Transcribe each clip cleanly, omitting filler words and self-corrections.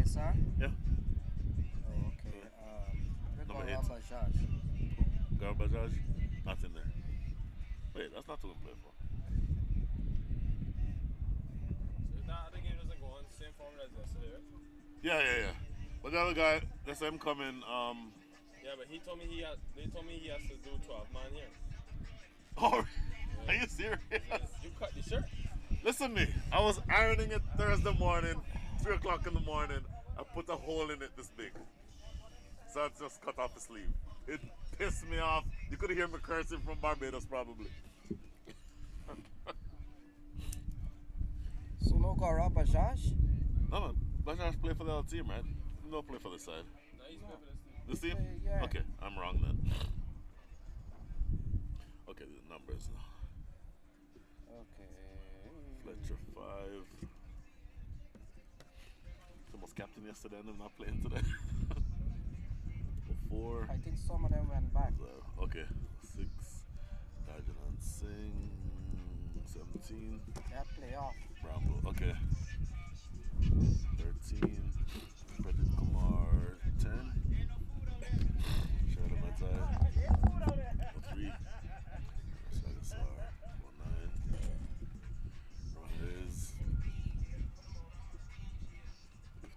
sir? Yeah. Oh, okay. We Number got 8. Rabajaj. Garbajaj. Not in there. Wait, that's not who we play for. So if that other game doesn't go on, same format as yesterday, right? Yeah. But the other guy, that's him coming. Yeah, but he told me they told me he has to do 12 man here. Oh, are Yeah. you serious? You cut the shirt. Listen to me. I was ironing it Thursday morning, 3 o'clock in the morning. I put a hole in it this big. So I just cut off the sleeve. It pissed me off. You could hear me cursing from Barbados probably. So no got Rabajaj? No man, Bajaj play for the other team, right? No play for this side. No, he's playing for this team. This team? Yeah. Okay, I'm wrong then. Okay, the numbers. Okay. Fletcher 5. He was captain yesterday and I'm not playing today. 4. I think some of them went back. Okay, 6. Rajanan Singh. 17. That playoff. Bramble. Okay. 13. Frederick Kumar. 10. Shada Matai. 3. Sagasar. 9. Rahez.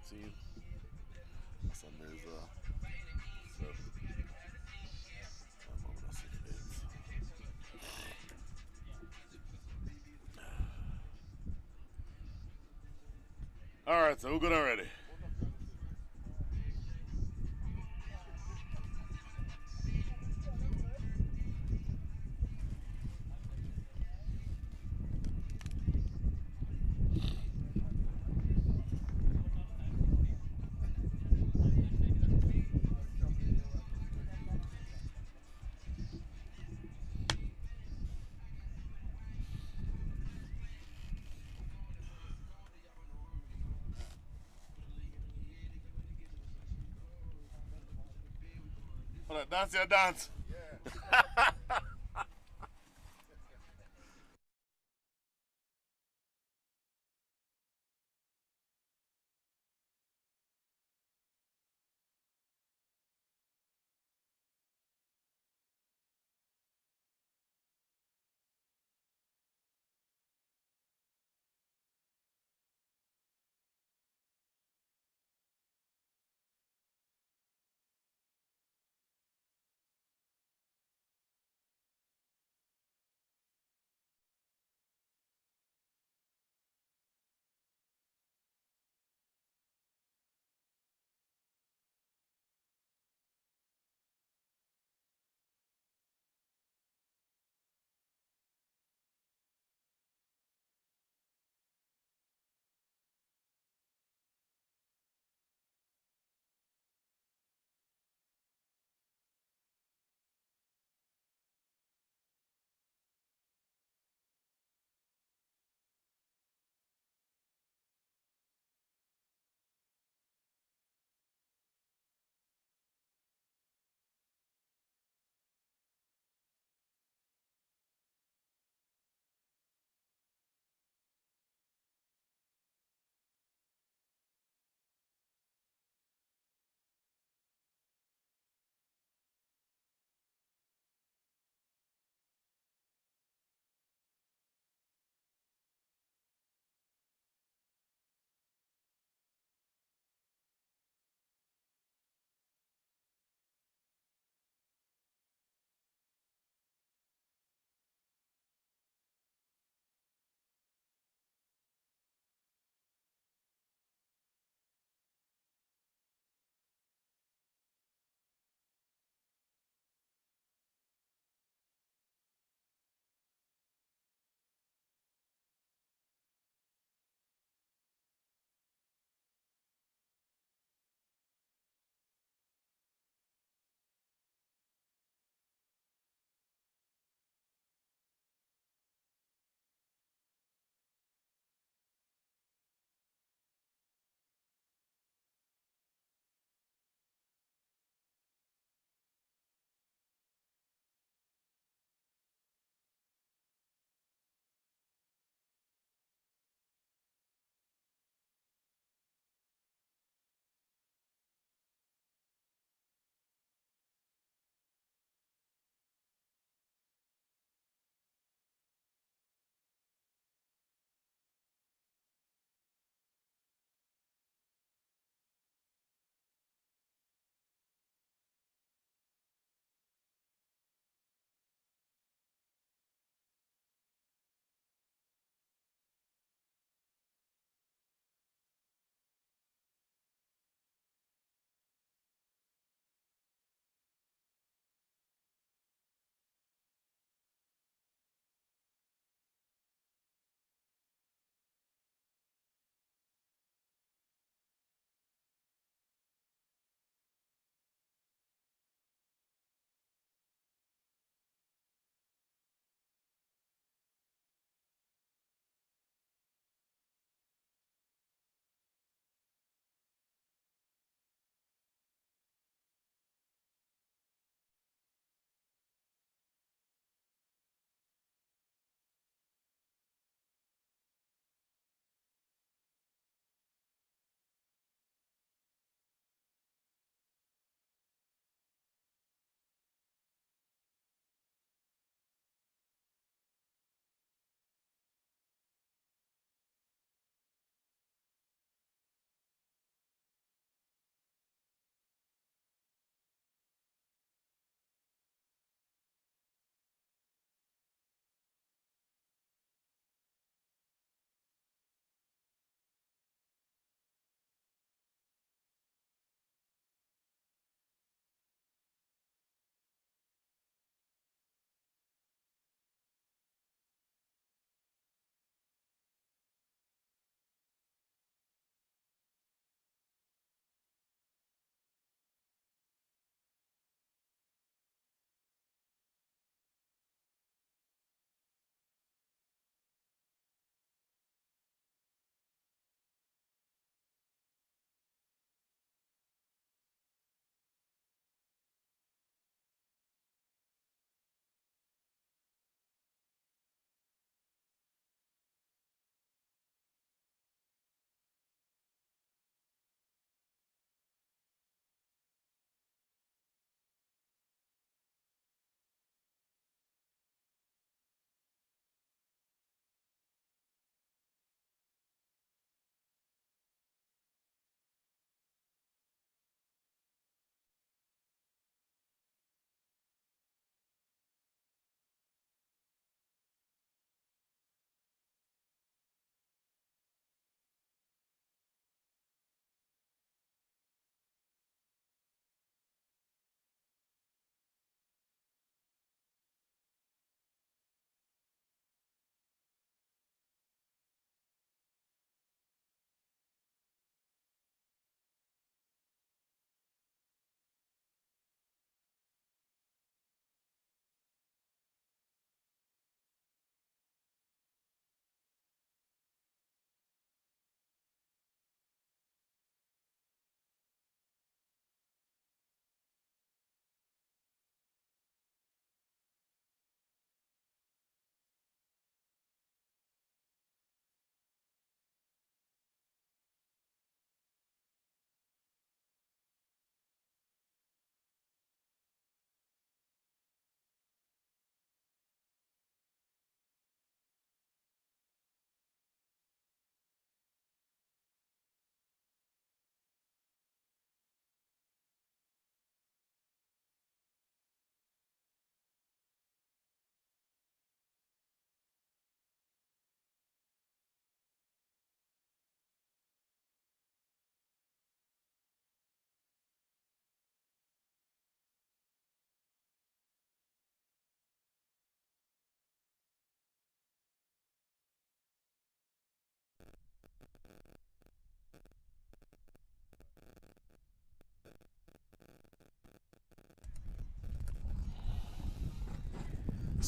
15. Hassan Mirza. 7. And Mohamed Asif 8. Alright, so we're good already. Alright, dance your dance.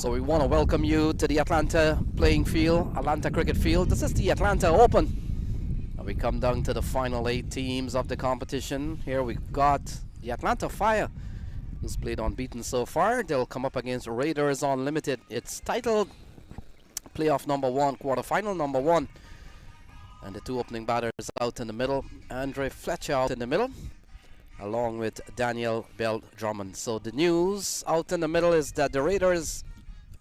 So we want to welcome you to the Atlanta playing field, Atlanta cricket field. This is the Atlanta Open. And we come down to the final 8 teams of the competition. Here we've got the Atlanta Fire, who's played unbeaten so far. They'll come up against Raiders Unlimited. It's titled Playoff Number 1, Quarterfinal Number 1. And the 2 opening batters out in the middle. Andre Fletcher out in the middle, along with Daniel Bell Drummond. So the news out in the middle is that the Raiders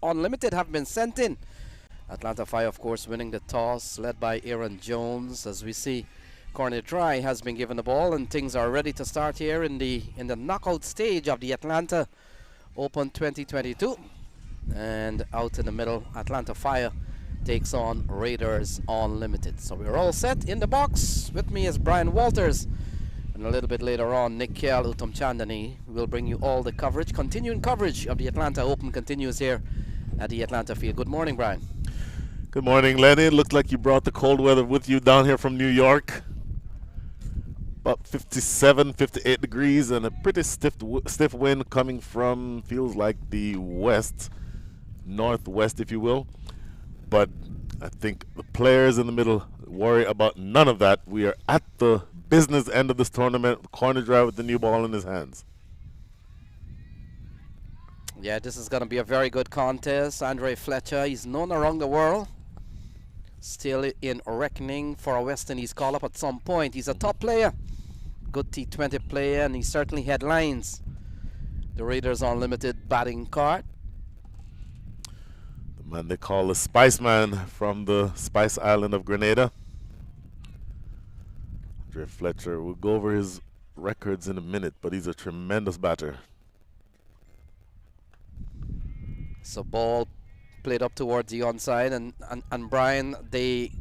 Unlimited have been sent in. Atlanta Fire, of course, winning the toss, led by Aaron Jones. As we see, Cornet Dry has been given the ball, and things are ready to start here in the knockout stage of the Atlanta Open 2022. And out in the middle, Atlanta Fire takes on Raiders Unlimited. So we're all set in the box. With me is Brian Walters. And a little bit later on, Nick Kial Uttam Chandani will bring you all the coverage. Continuing coverage of the Atlanta Open continues here at the Atlanta field. Good morning, Brian. Good morning, Lenny. It looked like you brought the cold weather with you down here from New York. About 57, 58 degrees and a pretty stiff wind coming from, feels like the west, northwest, if you will. But I think the players in the middle worry about none of that. We are at the business end of this tournament. Corner Dry with the new ball in his hands. Yeah, this is going to be a very good contest. Andre Fletcher, he's known around the world. Still in reckoning for a West Indies call-up at some point. He's a top player, good T20 player, and he certainly headlines the Raiders Unlimited batting card. The man they call the Spice Man from the Spice Island of Grenada. Andre Fletcher, we'll go over his records in a minute, but he's a tremendous batter. So ball played up towards the onside, and Brian, they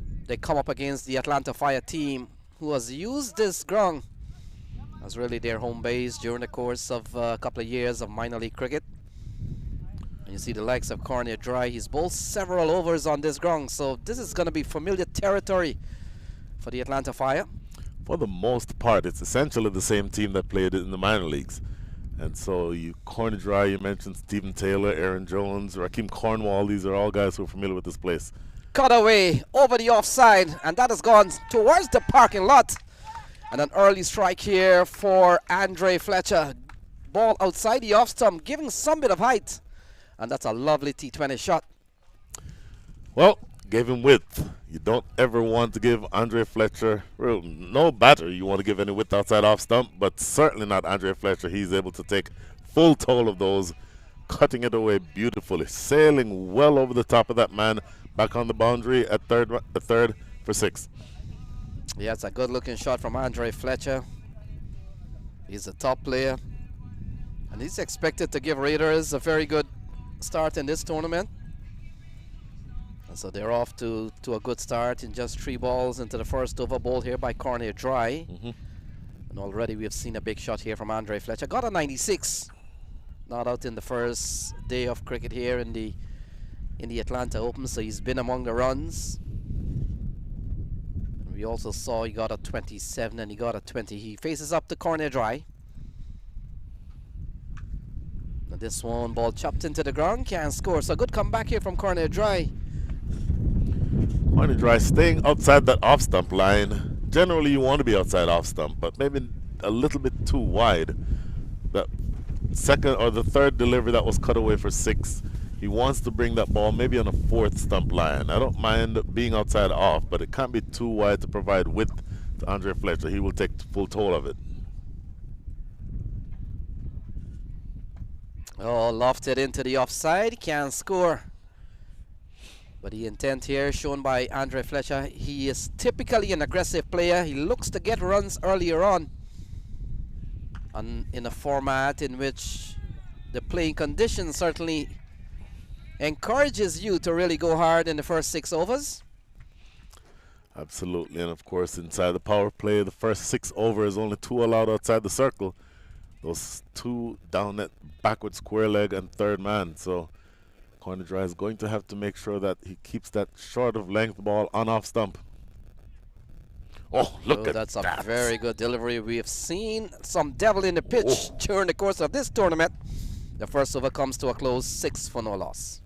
come up against the Atlanta Fire team, who has used this ground as really their home base during the course of a couple of years of minor league cricket. And you see the likes of Cornet Dry, he's bowled several overs on this ground, so this is going to be familiar territory for the Atlanta Fire. For the most part, it's essentially the same team that played it in the minor leagues. And so you Cornet Dry, you mentioned Stephen Taylor, Aaron Jones, Raheem Cornwall. These are all guys who are familiar with this place. Cut away over the offside, and that has gone towards the parking lot. And an early strike here for Andre Fletcher. Ball outside the off stump, giving some bit of height. And that's a lovely T20 shot. Well, gave him width. You don't ever want to give Andre Fletcher, well, no batter you want to give any width outside off stump, but certainly not Andre Fletcher. He's able to take full toll of those, cutting it away beautifully, sailing well over the top of that man, back on the boundary at third for 6. Yeah, it's a good looking shot from Andre Fletcher. He's a top player, and he's expected to give Raiders a very good start in this tournament. And so they're off to a good start in just 3 balls into the first over, ball here by Cornet Dry. And already we've seen a big shot here from Andre Fletcher. Got a 96. Not out in the first day of cricket here in the Atlanta Open, so he's been among the runs. And we also saw he got a 27 and he got a 20. He faces up to Cornet Dry. Now this one, ball chopped into the ground, can't score. So good comeback here from Cornet Dry. Cornet Dry staying outside that off stump line. Generally you want to be outside off stump, but maybe a little bit too wide. That second or the third delivery that was cut away for 6, he wants to bring that ball maybe on a 4th stump line. I don't mind being outside off, but it can't be too wide to provide width to Andre Fletcher. He will take full toll of it. Oh, lofted into the offside, can't score. But the intent here shown by Andre Fletcher, he is typically an aggressive player. He looks to get runs earlier on. And in a format in which the playing conditions certainly encourages you to really go hard in the first 6 overs. Absolutely, and of course inside the power play, the first 6 overs, only 2 allowed outside the circle. Those 2 down that backward square leg and third man. So Cornet Dry is going to have to make sure that he keeps that short of length ball on off stump. Oh, look at that's that. That's a very good delivery. We have seen some devil in the pitch during the course of this tournament. The first over comes to a close, 6 for no loss.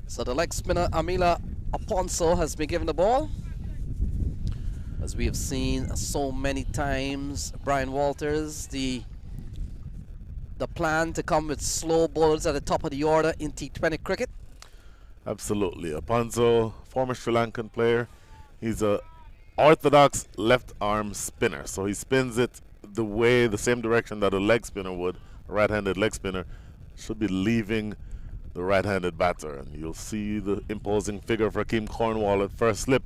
So the leg spinner Amila Aponso has been given the ball. As we have seen so many times, Brian Walters, the plan to come with slow bowlers at the top of the order in T20 cricket. Absolutely. Aponso, former Sri Lankan player. He's a orthodox left arm spinner. So he spins it the same direction that a leg spinner would. A right-handed leg spinner should be leaving the right-handed batter. And you'll see the imposing figure for Hakeem Cornwall at first slip.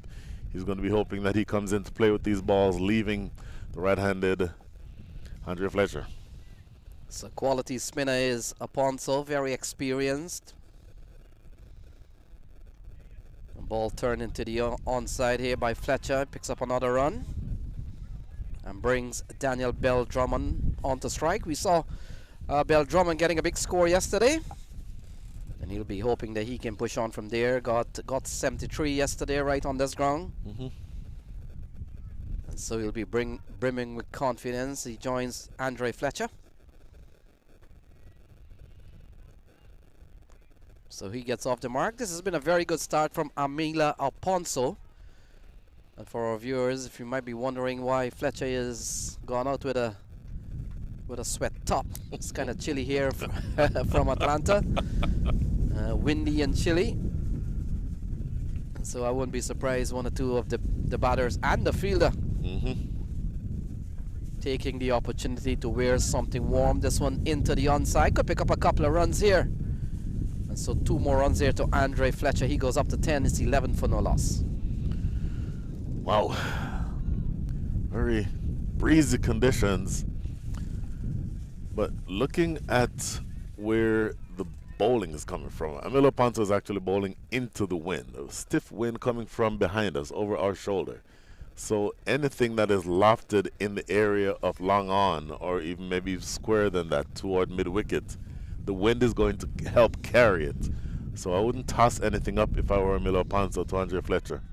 He's going to be hoping that he comes in to play with these balls, leaving the right-handed Andre Fletcher. So quality spinner is Aponso, very experienced. The ball turned into the onside here by Fletcher. Picks up another run and brings Daniel Bell Drummond onto strike. We saw Bell Drummond getting a big score yesterday, and he'll be hoping that he can push on from there. Got 73 yesterday right on this ground. And so he'll be brimming with confidence. He joins Andre Fletcher. So he gets off the mark. This has been a very good start from Amila Aponso. And for our viewers, if you might be wondering why Fletcher is gone out with a sweat top, it's kind of chilly here from Atlanta, windy and chilly. And so I wouldn't be surprised one or two of the batters and the fielder taking the opportunity to wear something warm. This one into the onside, could pick up a couple of runs here. And so 2 more runs here to Andre Fletcher. He goes up to 10. It's 11 for no loss. Wow. Very breezy conditions. But looking at where the bowling is coming from, Amila Aponso is actually bowling into the wind. A stiff wind coming from behind us, over our shoulder. So anything that is lofted in the area of long on, or even maybe square than that toward mid-wicket, the wind is going to help carry it. So I wouldn't toss anything up if I were Amila Aponso to Andre Fletcher.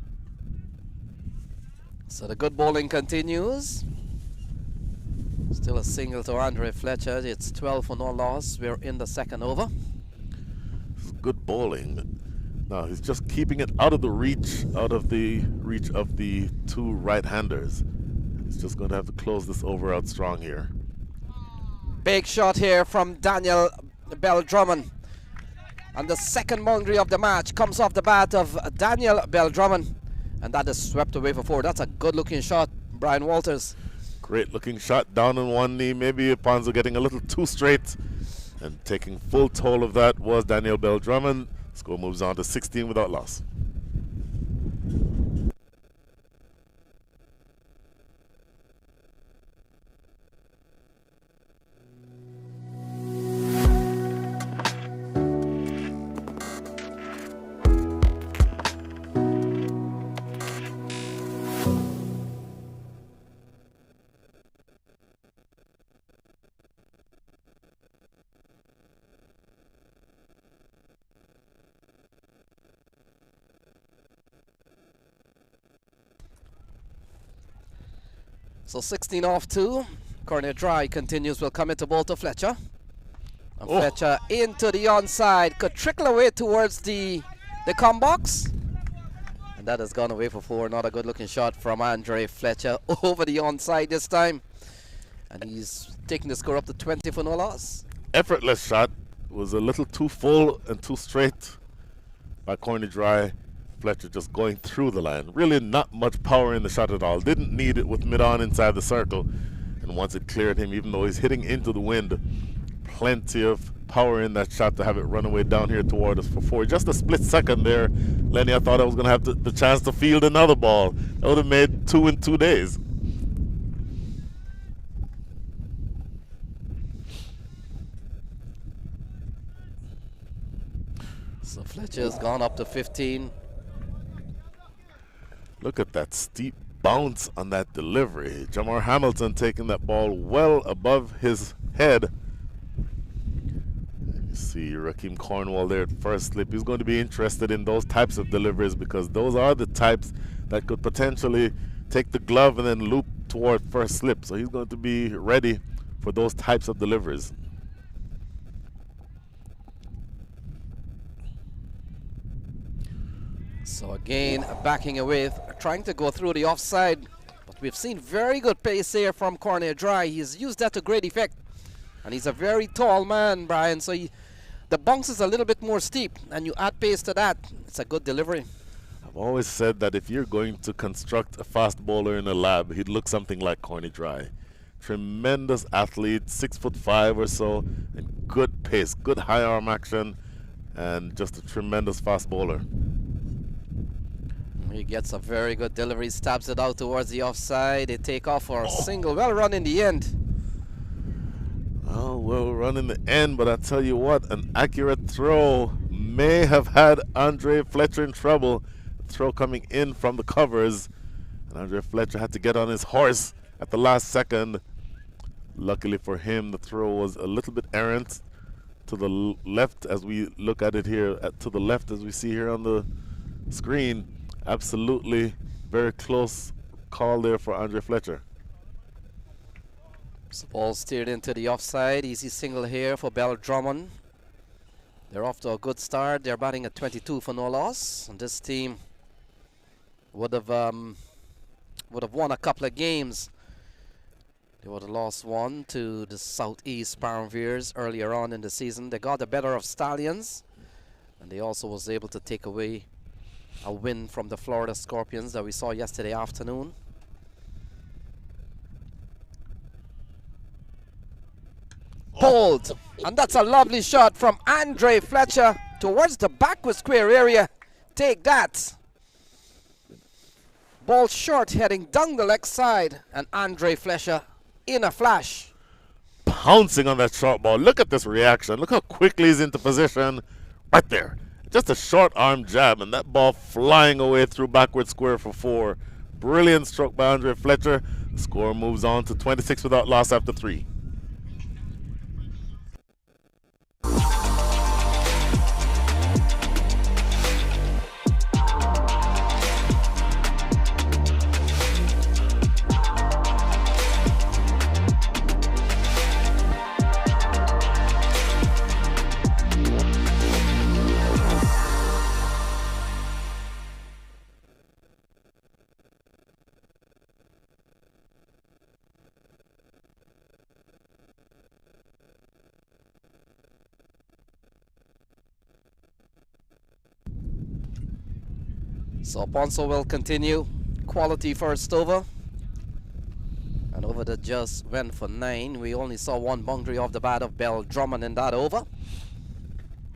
So the good bowling continues. Still a single to Andre Fletcher. It's 12 for no loss. We're in the second over. It's good bowling. Now he's just keeping it out of the reach of the 2 right-handers. He's just going to have to close this over out strong here. Big shot here from Daniel Bell Drummond. And the second boundary of the match comes off the bat of Daniel Bell Drummond. And that is swept away for 4. That's a good looking shot, Brian Walters. Great looking shot down on one knee. Maybe Aponso getting a little too straight. And taking full toll of that was Daniel Bell Drummond. Score moves on to 16 without loss. So 16 off 2. Corner dry continues. Will come into ball to Fletcher. And Fletcher into the onside. Could trickle away towards the com box. And that has gone away for 4. Not a good looking shot from Andre Fletcher over the onside this time. And he's taking the score up to 20 for no loss. Effortless shot. Was a little too full and too straight by Corny Dry. Fletcher just going through the line. Really not much power in the shot at all. Didn't need it with mid-on inside the circle. And once it cleared him, even though he's hitting into the wind, plenty of power in that shot to have it run away down here toward us for 4. Just a split second there, Lenny, I thought I was going to have the chance to field another ball. That would have made 2 in 2 days. So Fletcher's gone up to 15. Look at that steep bounce on that delivery. Jamar Hamilton taking that ball well above his head. And you see Hakeem Cornwall there at first slip. He's going to be interested in those types of deliveries because those are the types that could potentially take the glove and then loop toward first slip. So he's going to be ready for those types of deliveries. So again, backing away, trying to go through the offside. But we've seen very good pace here from Corner Dry. He's used that to great effect. And he's a very tall man, Brian. So the bounce is a little bit more steep. And you add pace to that, it's a good delivery. I've always said that if you're going to construct a fast bowler in a lab, he'd look something like Corny Dry. Tremendous athlete, 6'5" or so, and good pace, good high arm action, and just a tremendous fast bowler. He gets a very good delivery, stabs it out towards the offside. They take off for a single. Well run in the end. Oh, well run in the end, but I tell you what, an accurate throw may have had Andre Fletcher in trouble. Throw coming in from the covers, and Andre Fletcher had to get on his horse at the last second. Luckily for him, the throw was a little bit errant to the left as we look at it here, to the left as we see here on the screen. Absolutely very close call there for Andre Fletcher. So ball steered into the offside. Easy single here for Bell Drummond. They're off to a good start. They're batting at 22 for no loss. And this team would have won a couple of games. They would have lost one to the Southeast Parmveers earlier on in the season. They got the better of Stallions, and they also was able to take away a win from the Florida Scorpions that we saw yesterday afternoon. Pulled, and that's a lovely shot from Andre Fletcher towards the backward square area. Take that. Ball short, heading down the leg side, and Andre Fletcher in a flash. Pouncing on that short ball. Look at this reaction. Look how quickly he's into position. Right there. Just a short arm jab, and that ball flying away through backward square for 4. Brilliant stroke by Andre Fletcher. The score moves on to 26 without loss after 3. So Ponso will continue. Quality first over. And over that just went for 9. We only saw one boundary off the bat of Bell Drummond in that over.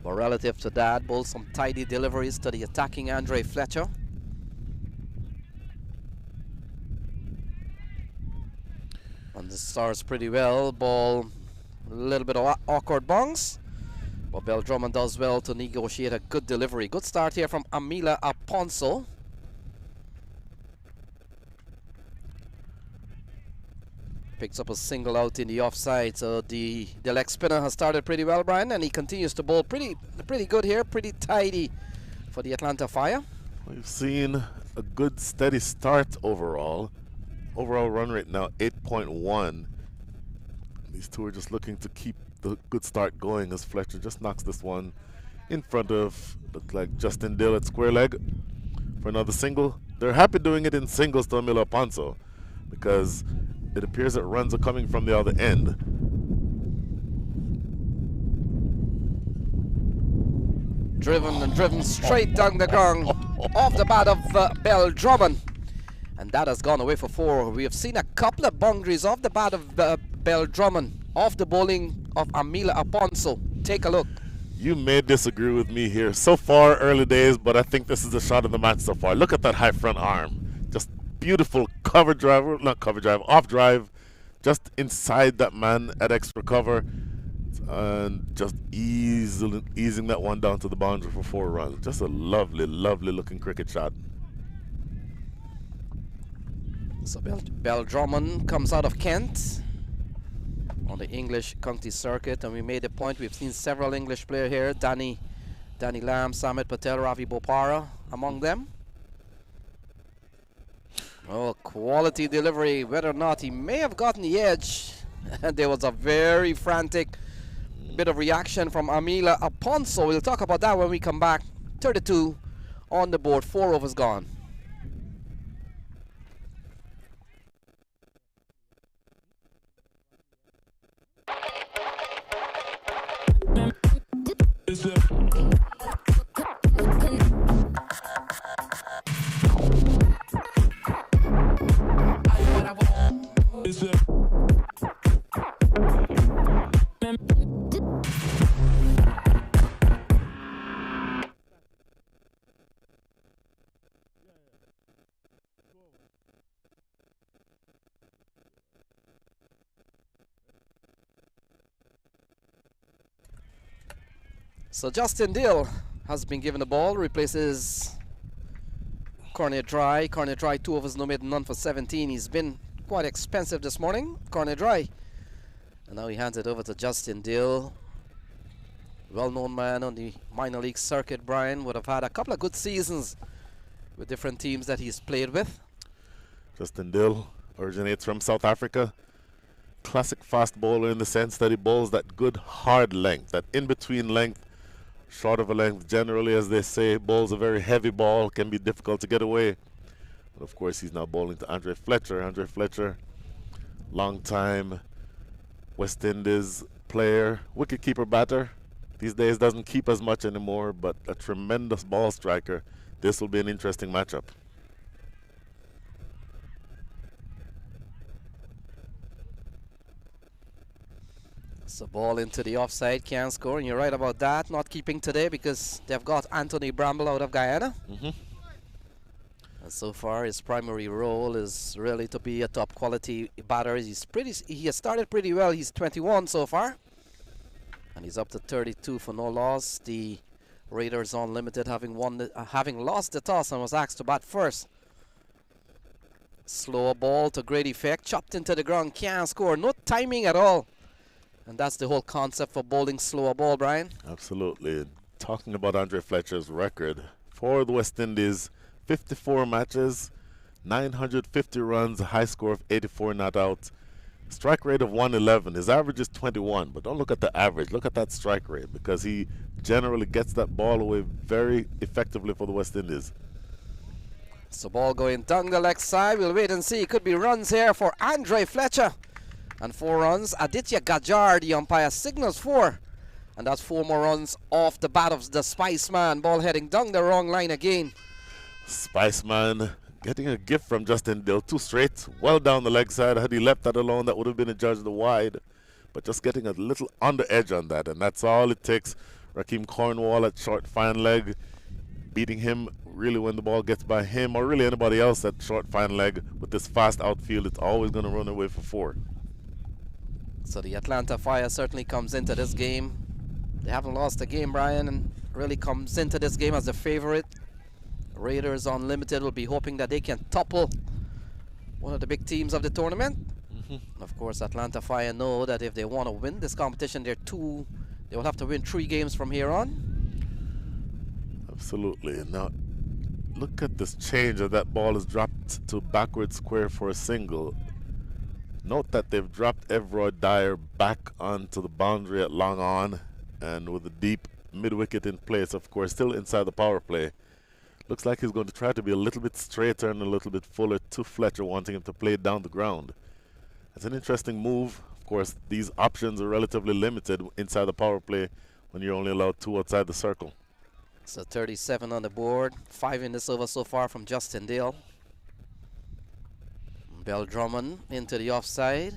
But relative to that, both some tidy deliveries to the attacking Andre Fletcher. And this starts pretty well. Ball, a little bit of awkward bounce. But Bell Drummond does well to negotiate a good delivery. Good start here from Amila Aponso. Picks up a single out in the offside. So the leg spinner has started pretty well, Brian, and he continues to bowl pretty good here, pretty tidy for the Atlanta Fire. We've seen a good steady start overall. Overall run rate now 8.1. These two are just looking to keep the good start going as Fletcher just knocks this one in front of, looks like Justin Dill at square leg for another single. They're happy doing it in singles to Amila Aponso because it appears that runs are coming from the other end. Driven straight down the ground off the bat of Bell Drummond. And that has gone away for 4. We have seen a couple of boundaries off the bat of Bell Drummond, off the bowling of Amila Aponso. Take a look. You may disagree with me here. So far, early days, but I think this is the shot of the match so far. Look at that high front arm. Just beautiful cover drive, not cover drive, off drive, just inside that man at extra cover, and just easing that one down to the boundary for 4 runs. Just a lovely, lovely looking cricket shot. So Bell Drummond comes out of Kent on the English county circuit, and we made a point. We've seen several English players here. Danny Lamb, Samit Patel, Ravi Bopara among them. Oh, quality delivery. Whether or not he may have gotten the edge, and there was a very frantic bit of reaction from Amila Aponso. We'll talk about that when we come back. 32 on the board, 4 overs gone. So Justin Dill has been given the ball, replaces Cornet Dry. Cornet Dry 2 overs, no made, none for 17. He's been quite expensive this morning, Cornet Dry. And now he hands it over to Justin Dill. Well-known man on the minor league circuit, Brian. Would have had a couple of good seasons with different teams that he's played with. Justin Dill originates from South Africa. Classic fast bowler in the sense that he bowls that good hard length, that in-between length, short of a length. Generally, as they say, bowls a very heavy ball, can be difficult to get away. But of course, he's now bowling to Andre Fletcher. Andre Fletcher, long time West Indies player, wicket-keeper batter. These days doesn't keep as much anymore, but a tremendous ball striker. This will be an interesting matchup. So ball into the offside, can't score, and you're right about that. Not keeping today because they've got Anthony Bramble out of Guyana. And so far, his primary role is really to be a top quality batter. He has started pretty well. He's 21 so far, and he's up to 32 for no loss. The Raiders Unlimited having lost the toss and was asked to bat first. Slow ball to great effect, chopped into the ground, can't score. No timing at all. And that's the whole concept for bowling slower ball, Brian. Absolutely. Talking about Andre Fletcher's record for the West Indies, 54 matches, 950 runs, a high score of 84 not out, strike rate of 111. His average is 21, but don't look at the average. Look at that strike rate because he generally gets that ball away very effectively for the West Indies. So ball going down the leg side. We'll wait and see. Could be runs here for Andre Fletcher. And 4 runs. Aditya Gajar, the umpire, signals 4. And that's 4 more runs off the bat of the Spiceman. Ball heading down the wrong line again. Spiceman getting a gift from Justin Dill. 2 straight, well down the leg side. Had he left that alone, that would have been a judge the wide. But just getting a little under edge on that. And that's all it takes. Rakeem Cornwall at short fine leg, beating him really when the ball gets by him or really anybody else at short fine leg. With this fast outfield, it's always going to run away for 4. So the Atlanta Fire certainly comes into this game. They haven't lost a game, Brian, and really comes into this game as the favorite. Raiders Unlimited will be hoping that they can topple one of the big teams of the tournament. Of course, Atlanta Fire know that if they want to win this competition, they will have to win 3 games from here on. Absolutely. Now, look at this change of that ball is dropped to backward square for a single. Note that they've dropped Everard Dyer back onto the boundary at long on, and with the deep mid-wicket in place, of course, still inside the power play. Looks like he's going to try to be a little bit straighter and a little bit fuller to Fletcher, wanting him to play it down the ground. It's an interesting move. Of course, these options are relatively limited inside the power play when you're only allowed 2 outside the circle. So 37 on the board, 5 in this over so far from Justin Dill. Bell Drummond into the offside.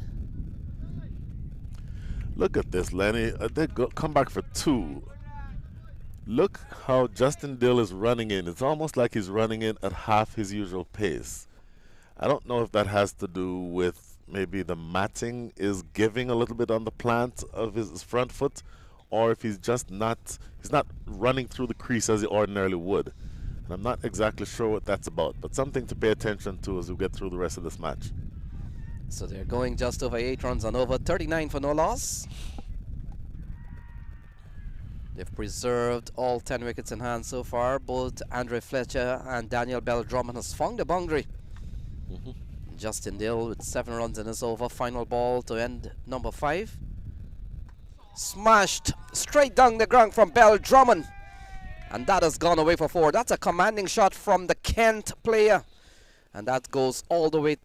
Look at this, Lenny. They come back for 2. Look how Justin Dill is running in. It's almost like he's running in at half his usual pace. I don't know if that has to do with maybe the matting is giving a little bit on the plant of his front foot, or if he's not running through the crease as he ordinarily would. And I'm not exactly sure what that's about, but something to pay attention to as we get through the rest of this match. So they're going just over 8 runs and over, 39 for no loss. They've preserved all 10 wickets in hand so far. Both Andre Fletcher and Daniel Bell Drummond has found the boundary. Justin Dill with 7 runs in this over. Final ball to end number 5. Smashed straight down the ground from Bell Drummond. And that has gone away for 4. That's a commanding shot from the Kent player. And that goes all the way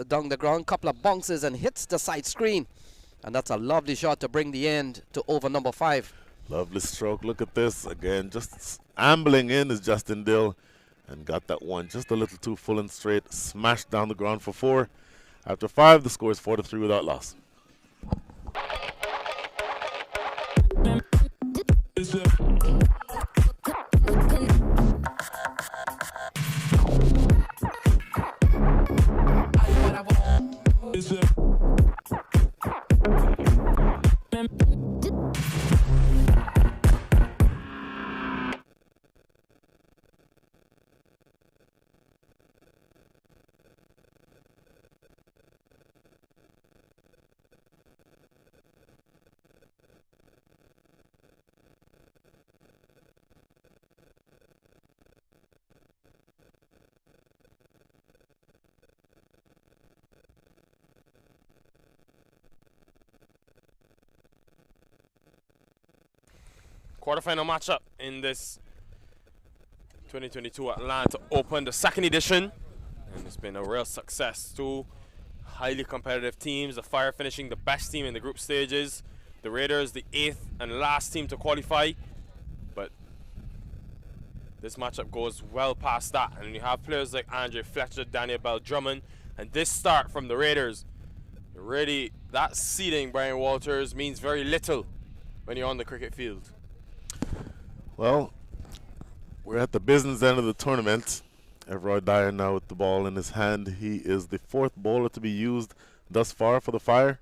down the ground. Couple of bounces and hits the side screen. And that's a lovely shot to bring the end to over number 5. Lovely stroke. Look at this. Again, just ambling in is Justin Dill. And got that one just a little too full and straight. Smashed down the ground for 4. After 5, the score is 4-3 without loss. Quarterfinal matchup in this 2022 Atlanta Open, the second edition, and it's been a real success. 2 highly competitive teams, the Fire finishing the best team in the group stages, the Raiders the 8th and last team to qualify, but this matchup goes well past that, and you have players like Andre Fletcher, Daniel Bell Drummond, and this start from the Raiders, really that seeding, Brian Walters, means very little when you're on the cricket field. Well, we're at the business end of the tournament. Everard Dyer now with the ball in his hand. He is the 4th bowler to be used thus far for the Fire.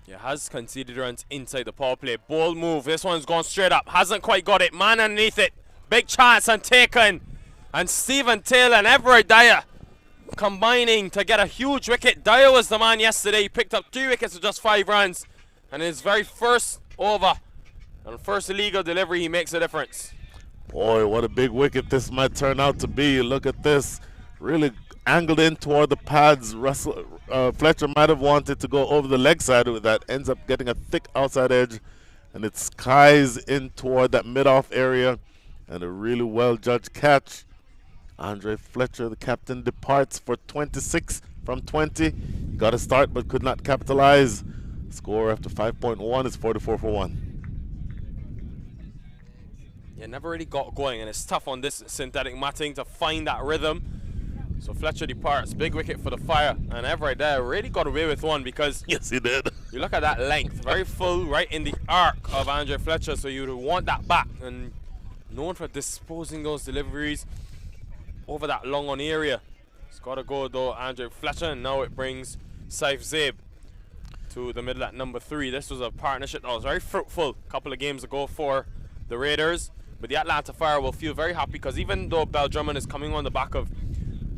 Yeah, has conceded runs inside the power play. Bold move. This one's gone straight up. Hasn't quite got it. Man underneath it. Big chance untaken. And Stephen Taylor and Everard Dyer combining to get a huge wicket. Dyer was the man yesterday. He picked up 2 wickets with just 5 runs. And his very first over and first illegal delivery, he makes a difference. Boy, what a big wicket this might turn out to be. Look at this. Really angled in toward the pads. Fletcher might have wanted to go over the leg side with that. Ends up getting a thick outside edge. And it skies in toward that mid-off area. And a really well-judged catch. Andre Fletcher, the captain, departs for 26 from 20. Got a start but could not capitalize. Score after 5.1 is 44 for 1. Yeah, never really got going, and it's tough on this synthetic matting to find that rhythm. So Fletcher departs, big wicket for the Fire, and Everett there really got away with one because yes, he did. You look at that length, very full, right in the arc of Andre Fletcher, so you would want that back, and known for disposing those deliveries over that long on area. It's got to go though, Andre Fletcher, and now it brings Saif Zaib to the middle at number 3. This was a partnership that was very fruitful a couple of games ago for the Raiders. But the Atlanta Fire will feel very happy because even though Bell Drummond is coming on the back of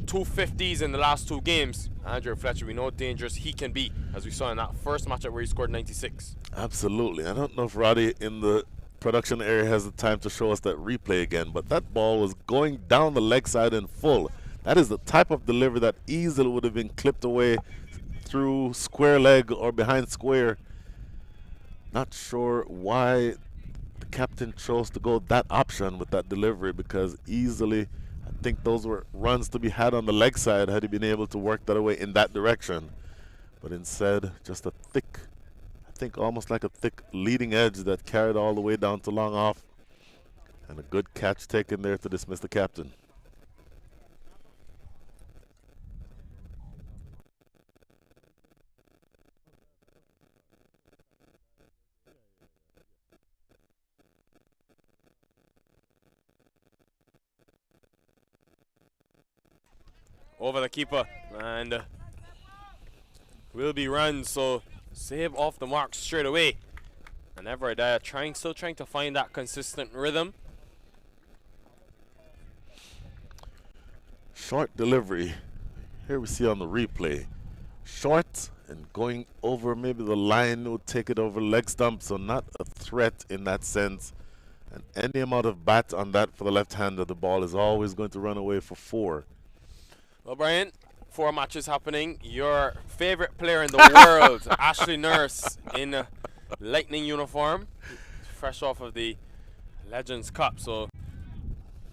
250s in the last 2 games, Andrew Fletcher, we know how dangerous he can be, as we saw in that first matchup where he scored 96. Absolutely. I don't know if Roddy in the production area has the time to show us that replay again, but that ball was going down the leg side in full. That is the type of delivery that easily would have been clipped away through square leg or behind square. Not sure why the captain chose to go that option with that delivery, because easily I think those were runs to be had on the leg side had he been able to work that away in that direction. But instead, just a thick, I think almost like a thick leading edge that carried all the way down to long off. And a good catch taken there to dismiss the captain. Over the keeper, and will be run, so save off the mark straight away. And Everett still trying to find that consistent rhythm. Short delivery. Here we see on the replay. Short and going over maybe the line would take it over leg stump, so not a threat in that sense. And any amount of bat on that for the left-hander, the ball is always going to run away for 4. Well, Brian, 4 matches happening. Your favorite player in the world, Ashley Nurse, in a Lightning uniform, fresh off of the Legends Cup. So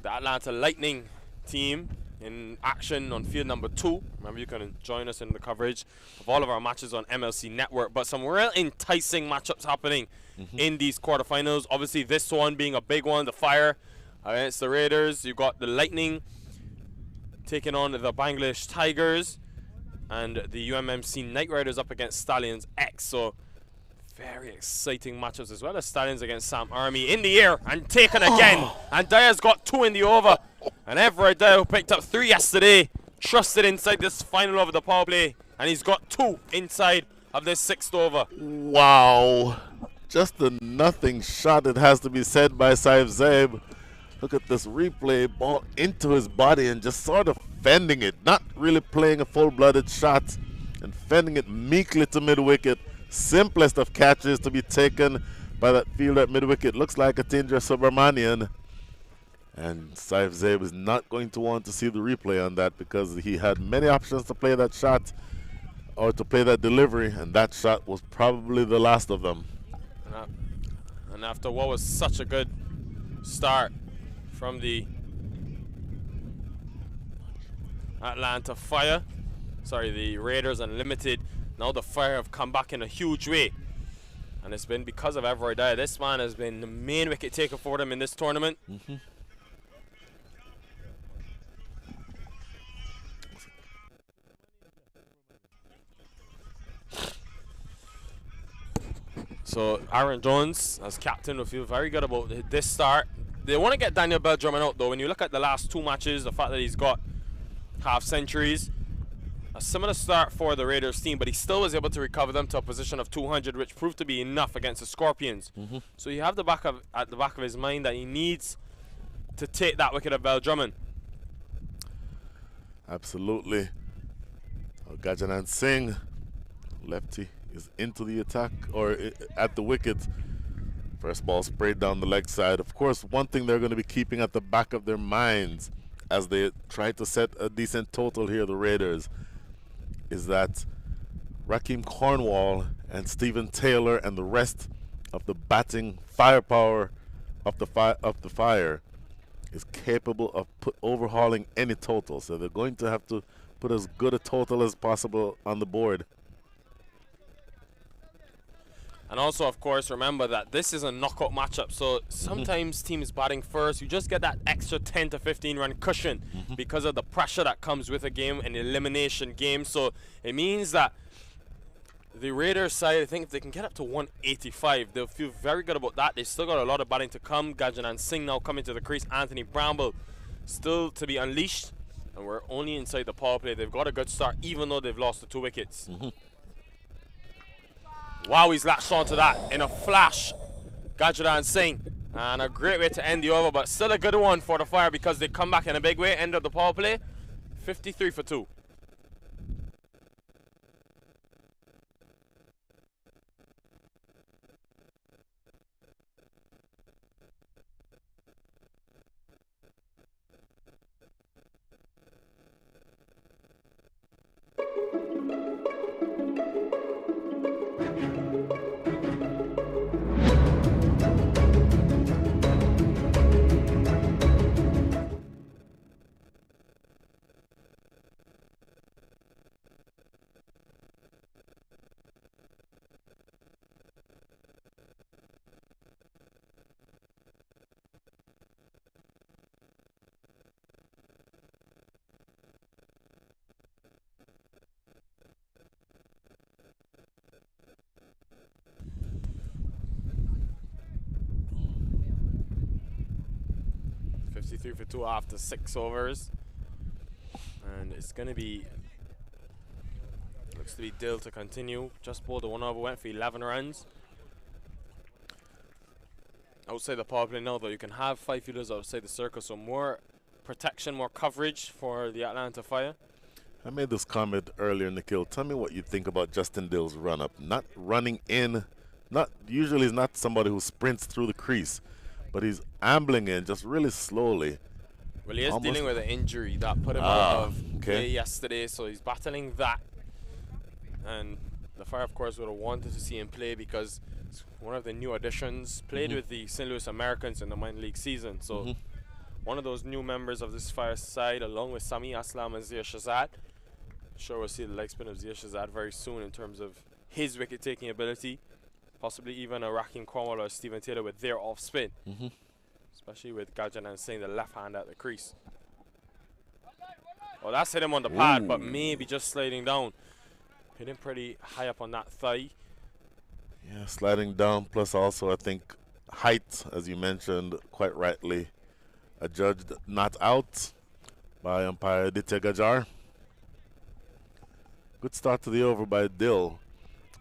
the Atlanta Lightning team in action on field number 2. Remember, you can join us in the coverage of all of our matches on MLC Network. But some real enticing matchups happening in these quarterfinals. Obviously, this one being a big one, the Fire against the Raiders. You got the Lightning taking on the Bangladesh Tigers, and the UMMC Knight Riders up against Stallions X. So very exciting matchups, as well as Stallions against Sam Army in the air and taken again. And Dyer's got 2 in the over. And Everett Dyer, who picked up 3 yesterday, trusted inside this final over the power play, and he's got 2 inside of this 6th over. Wow. Just a nothing shot, it has to be said, by Saif Zaib. Look at this replay, ball into his body and just sort of fending it. Not really playing a full-blooded shot and fending it meekly to mid-wicket. Simplest of catches to be taken by that fielder at mid-wicket. Looks like a Tindra Subramanian. And Saif Zaib is not going to want to see the replay on that, because he had many options to play that shot or to play that delivery, and that shot was probably the last of them. And after what was such a good start from the Atlanta Fire, the Raiders Unlimited, now the Fire have come back in a huge way. And it's been because of Everett Dyer. This man has been the main wicket taker for them in this tournament. So Aaron Jones, as captain, will feel very good about this start. They want to get Daniel Bell-Drummond out, though. When you look at the last 2 matches, the fact that he's got half centuries, a similar start for the Raiders team, but he still was able to recover them to a position of 200, which proved to be enough against the Scorpions. So you have at the back of his mind that he needs to take that wicket of Bell-Drummond. Absolutely. Gajanan Singh, lefty, is into the attack, or at the wicket. First ball sprayed down the leg side. Of course, one thing they're going to be keeping at the back of their minds as they try to set a decent total here, the Raiders, is that Rakeem Cornwall and Stephen Taylor and the rest of the batting firepower of the Fire is capable of overhauling any total. So they're going to have to put as good a total as possible on the board. And also, of course, remember that this is a knockout matchup. So sometimes teams batting first, you just get that extra 10 to 15 run cushion because of the pressure that comes with a game, an elimination game. So it means that the Raiders side, I think if they can get up to 185, they'll feel very good about that. They still got a lot of batting to come. Gajanan Singh now coming to the crease. Anthony Bramble still to be unleashed. And we're only inside the power play. They've got a good start, even though they've lost the 2 wickets. Wow, he's latched onto that in a flash. Gajanan Singh. And a great way to end the over, but still a good one for the Fire because they come back in a big way. End of the power play. 53 for 2. Three for 2 after 6 overs, and it's gonna be, looks to be Dill to continue. Just bowled the 1 over, went for 11 runs. Outside the power play now, though, you can have 5 fielders outside the circle, so more protection, more coverage for the Atlanta Fire. I made this comment earlier, Nikhil. Tell me what you think about Justin Dill's run-up. Not running in, usually he's not somebody who sprints through the crease, but he's ambling in just really slowly. Well, he is dealing with an injury that put him out of play yesterday, so he's battling that. And the Fire, of course, would have wanted to see him play because He's one of the new additions. Played with the St. Louis Americans in the minor league season. So one of those new members of this Fire side, along with Sami Aslam and Zia Shazad. Sure, we'll see the leg spin of Zia Shazad very soon in terms of his wicket-taking ability. Possibly even a Raheem Cornwall or Stephen Taylor with their off-spin. Especially with Gajanan Singh, the left hand at the crease. Oh, that's hit him on the pad, but maybe just sliding down. Hit him pretty high up on that thigh. Yeah, sliding down, plus also I think height, as you mentioned quite rightly, adjudged not out by umpire Aditya Gajar. Good start to the over by Dill.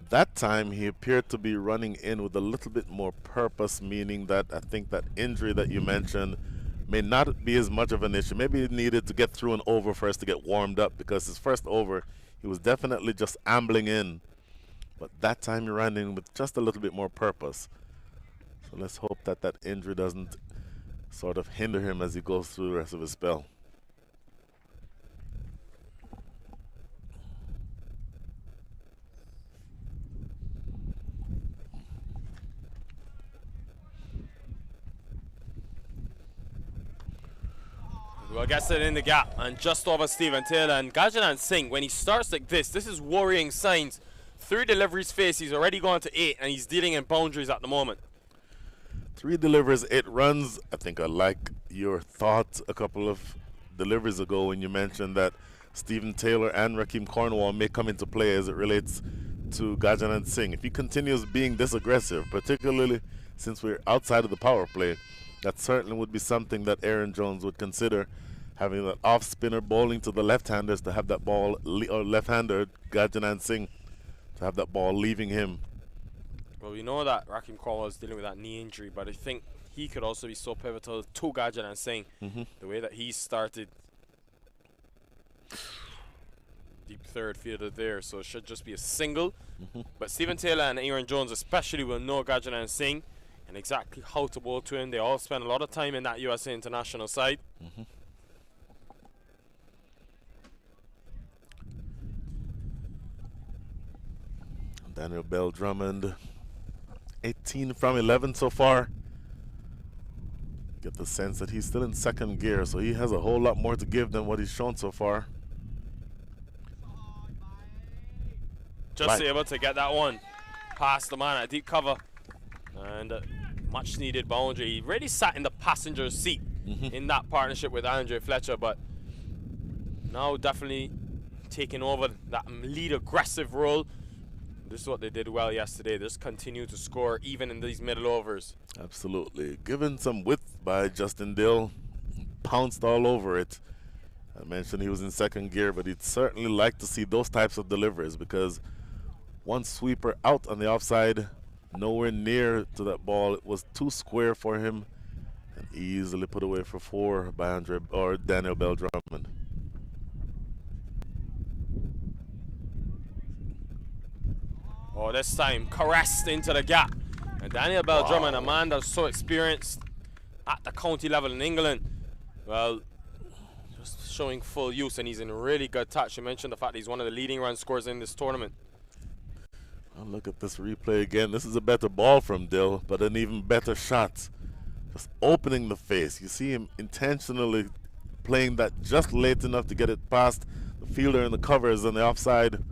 That time he appeared to be running in with a little bit more purpose, meaning that I think that injury that you mentioned may not be as much of an issue. Maybe he needed to get through an over first to get warmed up, because his first over he was definitely just ambling in. But that time he ran in with just a little bit more purpose. So let's hope that that injury doesn't sort of hinder him as he goes through the rest of his spell. Well, gets it in the gap and just over Stephen Taylor. And Gajanan Singh, when he starts like this is worrying signs. 3 deliveries faced, he's already gone to 8, and he's dealing in boundaries at the moment. 3 deliveries, 8 runs. I think I like your thought a couple of deliveries ago when you mentioned that Stephen Taylor and Raheem Cornwall may come into play as it relates to Gajanan Singh. If he continues being this aggressive, particularly since we're outside of the power play, that certainly would be something that Aaron Jones would consider, having that off-spinner bowling to the left-handers to have that ball, or left-hander Gajanan Singh, to have that ball leaving him. Well, we know that Raheem Cornwall is dealing with that knee injury, but I think he could also be so pivotal to Gajanan Singh. The way that he started deep third fielder there, so it should just be a single. But Stephen Taylor and Aaron Jones especially will know Gajanan Singh and exactly how to bowl to him. They all spend a lot of time in that USA international side. Daniel Bell Drummond, 18 from 11 so far. Get the sense that he's still in second gear, so he has a whole lot more to give than what he's shown so far. Just able to get that one past the man at deep cover. And much needed boundary. He really sat in the passenger seat in that partnership with Andre Fletcher, but now definitely taking over that lead aggressive role. This is what they did well yesterday. They just continue to score even in these middle overs. Absolutely. Given some width by Justin Dill, pounced all over it. I mentioned he was in second gear, but he'd certainly like to see those types of deliveries, because one sweeper out on the offside, nowhere near to that ball. It was too square for him, and easily put away for 4 by Daniel Bell Drummond. Oh, this time caressed into the gap. And Daniel Bell Drummond, a man that's so experienced at the county level in England, well, just showing full use, and he's in really good touch. You mentioned the fact that he's one of the leading run scorers in this tournament. Well, look at this replay again. This is a better ball from Dill, but an even better shot. Just opening the face. You see him intentionally playing that just late enough to get it past the fielder in the covers on the offside.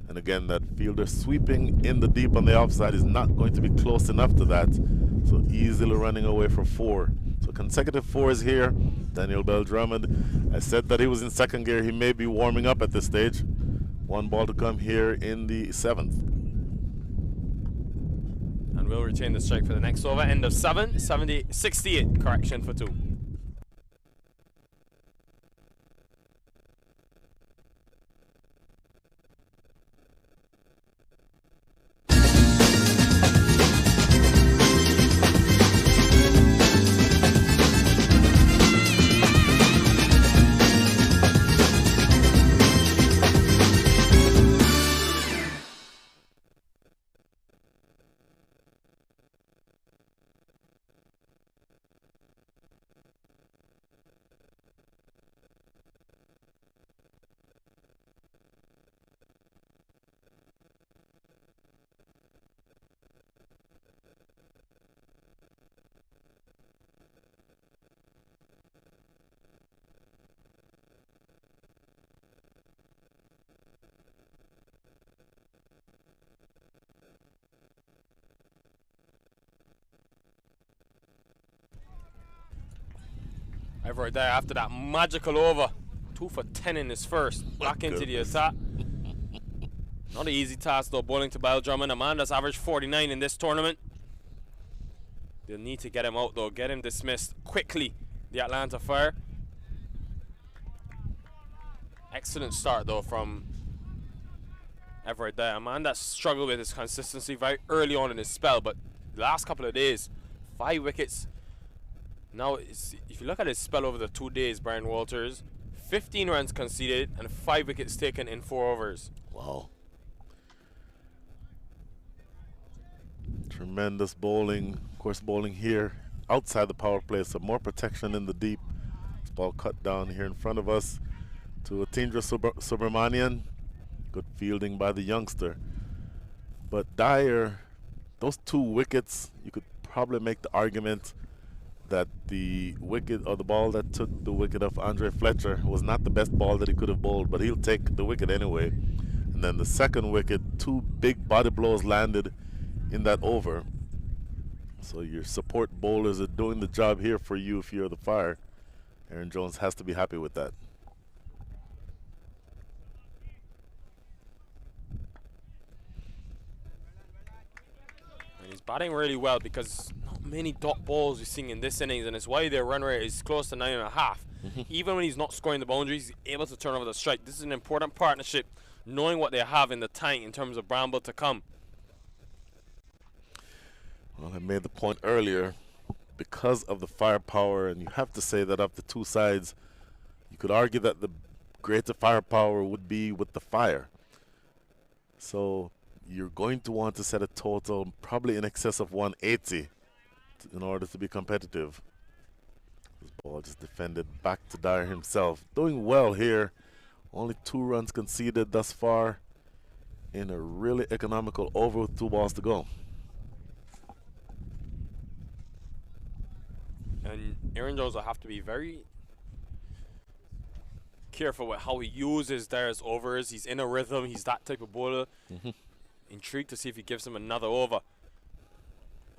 And again, that fielder sweeping in the deep on the offside is not going to be close enough to that. So easily running away for 4. So consecutive 4s here. Daniel Bell Drummond. I said that he was in second gear. He may be warming up at this stage. 1 ball to come here in the 7th. And we'll retain the strike for the next over. End of 7, 68, correction for 2. Everett there after that magical over. 2 for 10 in his first. Back into the attack. Not an easy task though, bowling to Bell Drummond. A man that's averaged 49 in this tournament. They'll need to get him out though, get him dismissed quickly. The Atlanta Fire. Excellent start though from Everett there. A man that struggled with his consistency very early on in his spell, but the last couple of days, 5 wickets. Now, if you look at his spell over the 2 days, Brian Walters, 15 runs conceded and 5 wickets taken in 4 overs. Wow. Tremendous bowling. Of course, bowling here outside the power play, so more protection in the deep. This ball cut down here in front of us to Atindra Subramanian. Good fielding by the youngster. But Dyer, those 2 wickets, you could probably make the argument that the wicket or the ball that took the wicket of Andre Fletcher was not the best ball that he could have bowled, but he'll take the wicket anyway. And then the second wicket, 2 big body blows landed in that over. So your support bowlers are doing the job here for you if you're the Fire. Aaron Jones has to be happy with that. And he's batting really well because not many dot balls we're seeing in this innings, and it's why their run rate is close to 9.5. Even when he's not scoring the boundaries, he's able to turn over the strike. This is an important partnership, knowing what they have in the tank in terms of Bramble to come. Well, I made the point earlier, because of the firepower, and you have to say that of the 2 sides, you could argue that the greater firepower would be with the Fire. So you're going to want to set a total probably in excess of 180 in order to be competitive. This ball just defended back to Dyer himself. Doing well here. Only 2 runs conceded thus far in a really economical over with 2 balls to go. And Aaron Jones will have to be very careful with how he uses Dyer's overs. He's in a rhythm. He's that type of bowler. Intrigued to see if he gives him another over.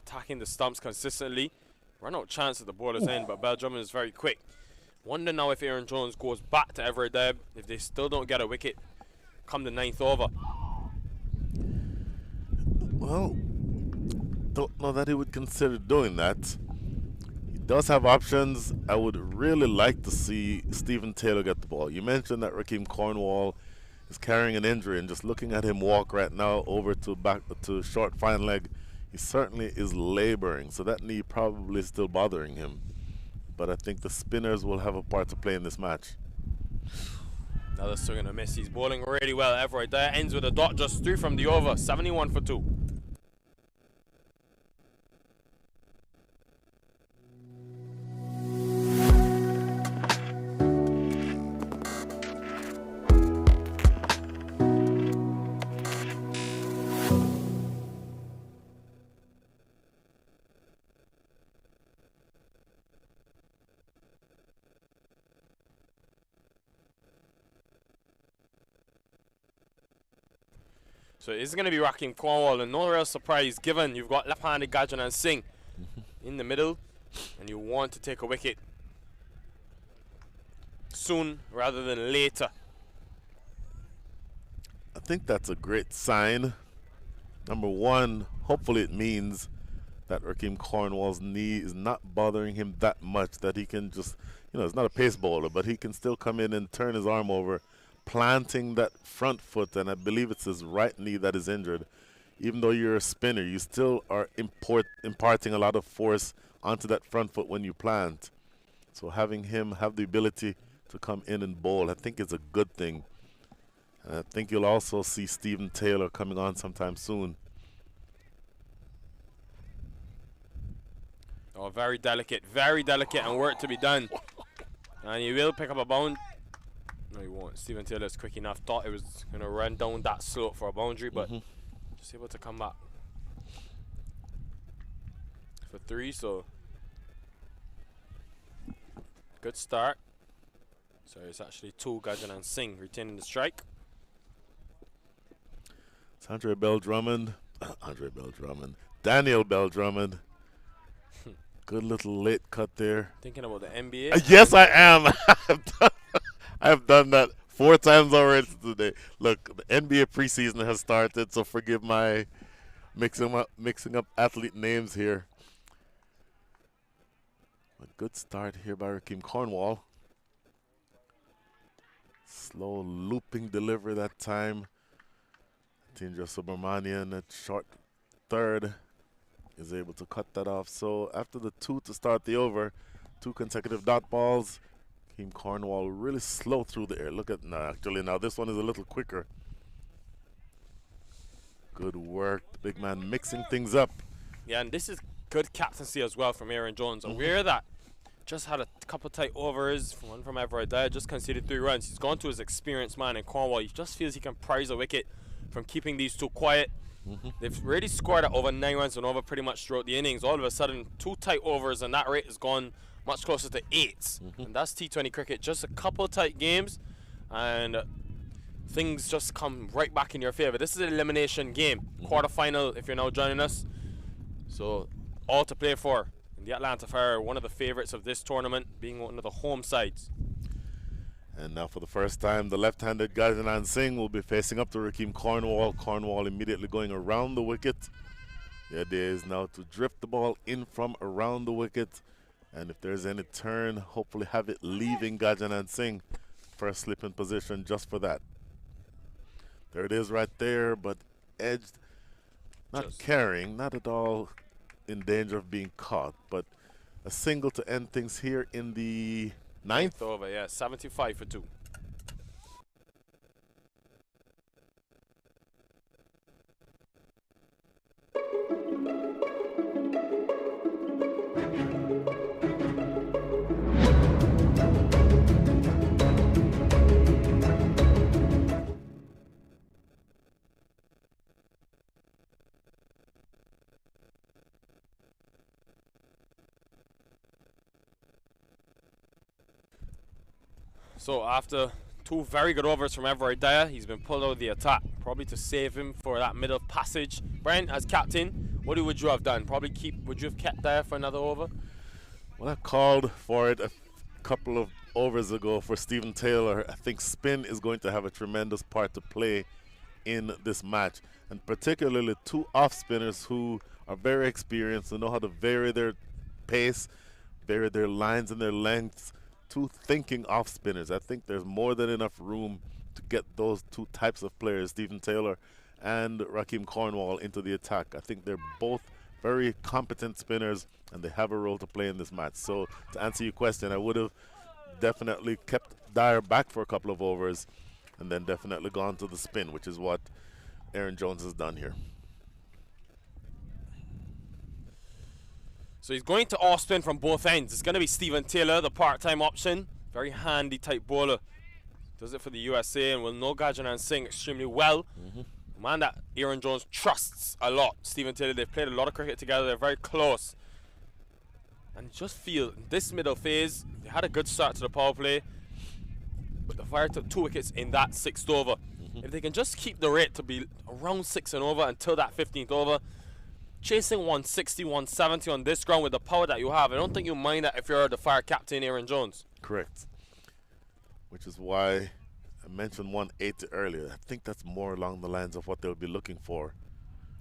Attacking the stumps consistently. Run out chance at the bowler's end, but Bell Drummond is very quick. Wonder now if Aaron Jones goes back to Everett Deb, if they still don't get a wicket come the 9th over. Well, don't know that he would consider doing that. He does have options. I would really like to see Stephen Taylor get the ball. You mentioned that Rakeem Cornwall is carrying an injury, and just looking at him walk right now over to back to short fine leg, he certainly is laboring, so that knee probably is still bothering him. But I think the spinners will have a part to play in this match. Another swing and a miss. He's bowling really well. Everett there ends with a dot just 3 from the over. 71 for 2. So it's going to be Rakeem Cornwall, and no real surprise given you've got left-handed Gajana Singh in the middle, and you want to take a wicket soon rather than later. I think that's a great sign. Number one, hopefully it means that Rakeem Cornwall's knee is not bothering him that much that he can just, he's not a pace bowler, but he can still come in and turn his arm over, planting that front foot, and I believe it's his right knee that is injured. Even though you're a spinner, you still are imparting a lot of force onto that front foot when you plant. So having him have the ability to come in and bowl, I think is a good thing. And I think you'll also see Stephen Taylor coming on sometime soon. Oh, very delicate and work to be done. And he will pick up a bound. No, he won't. Stephen Taylor's quick enough. Thought it was going to run down that slope for a boundary, but just able to come back for 3. So good start. So it's actually 2. Gajanan Singh retaining the strike. It's Daniel Bell Drummond. Good little late cut there. Thinking about the NBA. Yes, I am. I have done that 4 times already today. Look, the NBA preseason has started, so forgive my mixing up athlete names here. A good start here by Rakeem Cornwall. Slow looping delivery that time. Tindra Subramanian at short third is able to cut that off. So after the 2 to start the over, 2 consecutive dot balls, Rakeem Cornwall really slow through the air. Look at now this one is a little quicker. Good work, the big man mixing things up. Yeah, and this is good captaincy as well from Aaron Jones. Aware that just had a couple tight overs, one from Everett Dyer, just conceded 3 runs. He's gone to his experienced man in Cornwall. He just feels he can prize a wicket from keeping these 2 quiet. They've already scored at over 9 runs and over pretty much throughout the innings. All of a sudden, 2 tight overs, and that rate has gone much closer to 8. And that's T20 cricket. Just a couple tight games, and things just come right back in your favor. This is an elimination game, quarterfinal if you're now joining us. So all to play for. And the Atlanta Fire are one of the favorites of this tournament, being one of the home sides. And now for the first time, the left-handed Gajanan Singh will be facing up to Rakeem Cornwall. Cornwall immediately going around the wicket. The idea is now to drift the ball in from around the wicket. And if there's any turn, hopefully have it leaving Gajanan Singh. First slip in position just for that. There it is right there, but edged, not carrying, not at all in danger of being caught, but a single to end things here in the 9th over. Yeah, 75 for 2. So after 2 very good overs from Everett Dyer, he's been pulled out of the attack, probably to save him for that middle passage. Brian, as captain, what would you have done? Would you have kept Dyer for another over? Well, I called for it a couple of overs ago for Stephen Taylor. I think spin is going to have a tremendous part to play in this match, and particularly 2 off spinners who are very experienced and know how to vary their pace, vary their lines and their lengths. 2 thinking off spinners. I think there's more than enough room to get those 2 types of players, Stephen Taylor and Rakeem Cornwall, into the attack. I think they're both very competent spinners and they have a role to play in this match. So to answer your question, I would have definitely kept Dyer back for a couple of overs and then definitely gone to the spin, which is what Aaron Jones has done here. So he's going to off spin from both ends. It's going to be Stephen Taylor, the part-time option. Very handy type bowler. Does it for the USA and will know Gajanan Singh extremely well. Man that Aaron Jones trusts a lot. Stephen Taylor, they've played a lot of cricket together. They're very close. And just feel this middle phase, they had a good start to the power play. But the Fire took 2 wickets in that 6th over. If they can just keep the rate to be around 6 and over until that 15th over, chasing 160, 170 on this ground with the power that you have, I don't think you mind that if you're the Fire captain, Aaron Jones. Correct. Which is why I mentioned 180 earlier. I think that's more along the lines of what they'll be looking for.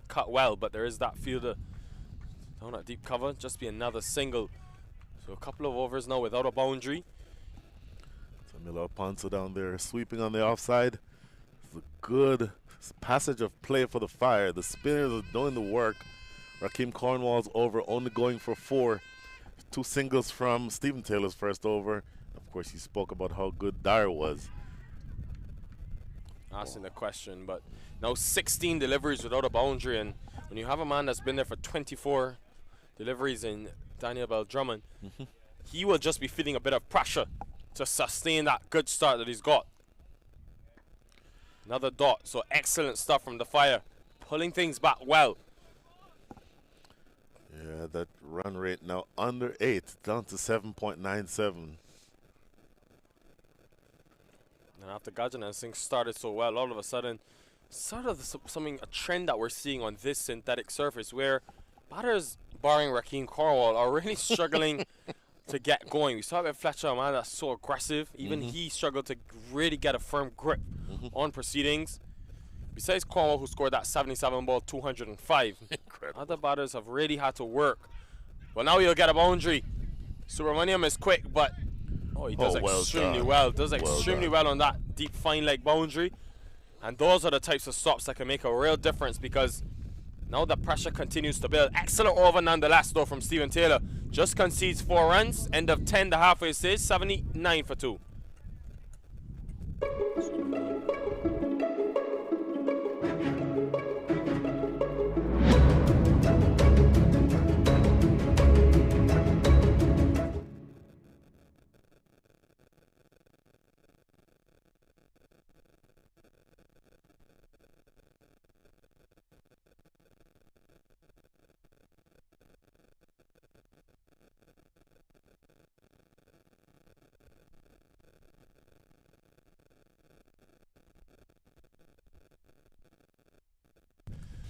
Cut well, but there is that fielder down at deep cover. Just be another single. So a couple of overs now without a boundary. Milo Ponce down there sweeping on the offside. It's a good passage of play for the Fire. The spinners are doing the work. Rakeem Cornwall's over only going for 4. 2 singles from Stephen Taylor's first over. Of course, he spoke about how good Dyer was. Asking the question, but now 16 deliveries without a boundary, and when you have a man that's been there for 24 deliveries in Daniel Bell Drummond, he will just be feeling a bit of pressure to sustain that good start that he's got. Another dot, so excellent stuff from the Fire, pulling things back well. Yeah, that run rate now under 8, down to 7.97. And after Gajanan Singh started so well, all of a sudden, sort of a trend that we're seeing on this synthetic surface where batters barring Raheem Cornwall, are really struggling to get going. We saw it with Fletcher, a man that's so aggressive. Even he struggled to really get a firm grip on proceedings. Besides Cornwall, who scored that 77 ball, 205. Incredible. Other batters have really had to work. Well, now he'll get a boundary. Subramaniam is quick, but he does well extremely done. well. Does Well extremely done. well on that deep fine leg boundary. And those are the types of stops that can make a real difference, because now the pressure continues to build. Excellent over nonetheless, though, from Stephen Taylor. Just concedes 4 runs. End of 10, the halfway stage, 79 for 2.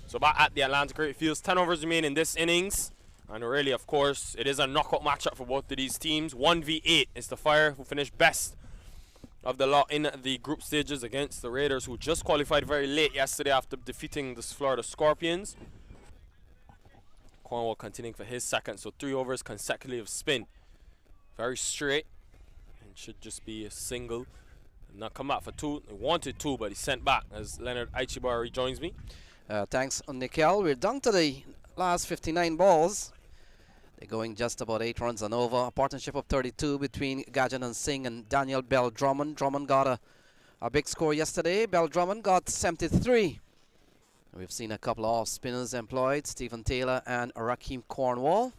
So back at the Atlanta Cricket Fields, 10 overs remain in this innings. And really, of course, it is a knockout matchup for both of these teams. 1v8 is the Fire, who finished best of the lot in the group stages against the Raiders, who just qualified very late yesterday after defeating the Florida Scorpions. Cornwall continuing for his second, so 3 overs consecutive spin. Very straight, and should just be a single. And now come back for 2. He wanted 2, but he sent back as Leonard Aichibar rejoins me. Thanks, Nikhil. We're down to the last 59 balls. They're going just about 8 runs and over. A partnership of 32 between Gajanan Singh and Daniel Bell Drummond. Drummond got a big score yesterday. Bell Drummond got 73. We've seen a couple of off spinners employed, Stephen Taylor and Raheem Cornwall.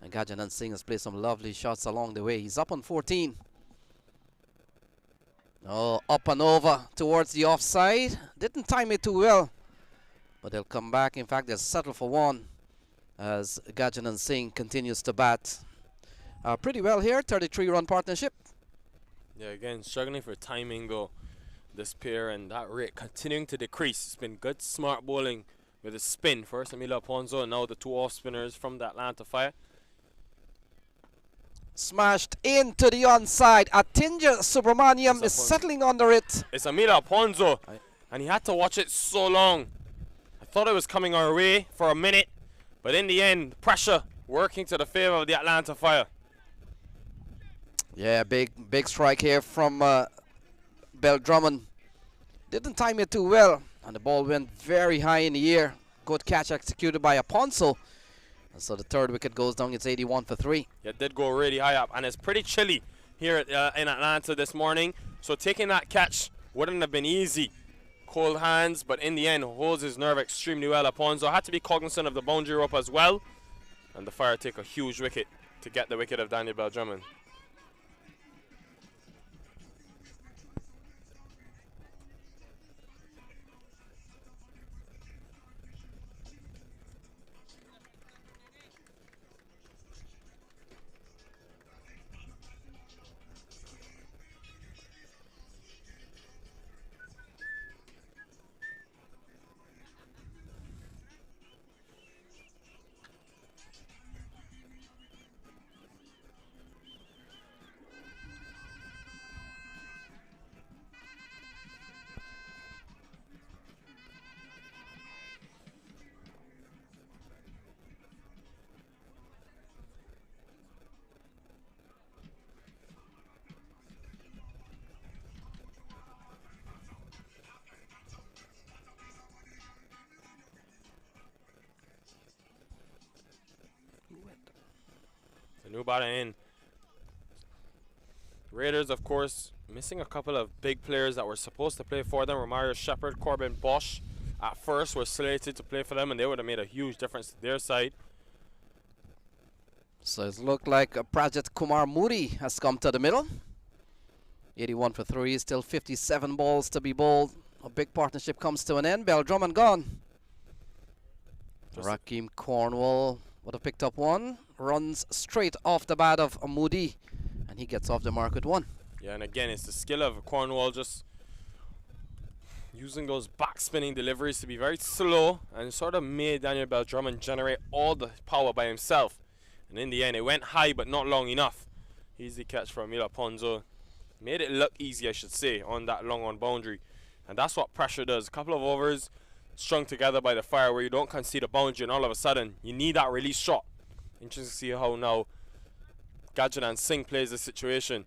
And Gajanan Singh has played some lovely shots along the way. He's up on 14. Oh, up and over towards the offside. Didn't time it too well, but they'll come back. In fact, they'll settle for 1 as Gajanan Singh continues to bat pretty well here. 33-run partnership. Yeah, again, struggling for timing though, this pair, and that rate continuing to decrease. It's been good, smart bowling with a spin. First Emilio Ponzo, and now the 2 off spinners from the Atlanta Fire. Smashed into the onside. Atinja Subramaniam is settling under it. It's Emilio Ponzo, and he had to watch it so long. I thought it was coming our way for a minute, but in the end, pressure working to the favor of the Atlanta Fire. Yeah, big strike here from Bell Drummond. Didn't time it too well, and the ball went very high in the air. Good catch executed by Aponso. And so the 3rd wicket goes down. It's 81 for 3. Yeah, it did go really high up, and it's pretty chilly here in Atlanta this morning. So taking that catch wouldn't have been easy. Cold hands, but in the end holds his nerve extremely well. Aponzo had to be cognizant of the boundary rope as well, and the Fire take a huge wicket to get the wicket of Daniel Bell Drummond. The new batter in. Raiders, of course, missing a couple of big players that were supposed to play for them. Romario Shepherd, Corbin Bosch at first were slated to play for them, and they would have made a huge difference to their side. So it looked like Prajit Kumar Moody has come to the middle. 81 for 3, still 57 balls to be bowled. A big partnership comes to an end. Bell Drummond gone. Raheem Cornwall would have picked up 1. Runs straight off the bat of Moody, and he gets off the mark with 1. Yeah, and again, it's the skill of Cornwall. Just using those back spinning deliveries to be very slow and sort of made Daniel Bell Drummond generate all the power by himself. And in the end, it went high but not long enough. Easy catch from Mila Ponzo. Made it look easy, I should say, on that long on boundary. And that's what pressure does. A couple of overs strung together by the Fire where you don't concede a boundary and all of a sudden you need that release shot. Interesting to see how now Gajanan Singh plays the situation.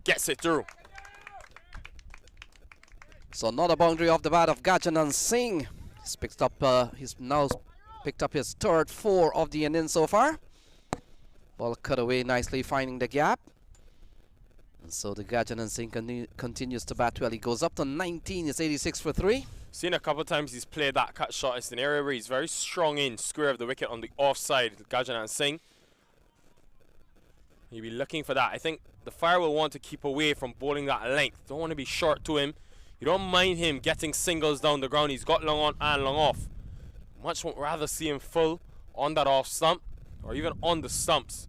Gets it through. So another boundary off the bat of Gajanan Singh. He's now picked up his third 4 of the inning so far. Ball cut away nicely, finding the gap. And so the Gajanan Singh continues to bat well. He goes up to 19. It's 86 for 3. Seen a couple times he's played that cut shot. It's an area where he's very strong in, square of the wicket on the offside. Gajanan Singh. He'll be looking for that. I think the Fire will want to keep away from bowling that length. Don't want to be short to him. You don't mind him getting singles down the ground. He's got long on and long off. Much rather see him full on that off stump or even on the stumps.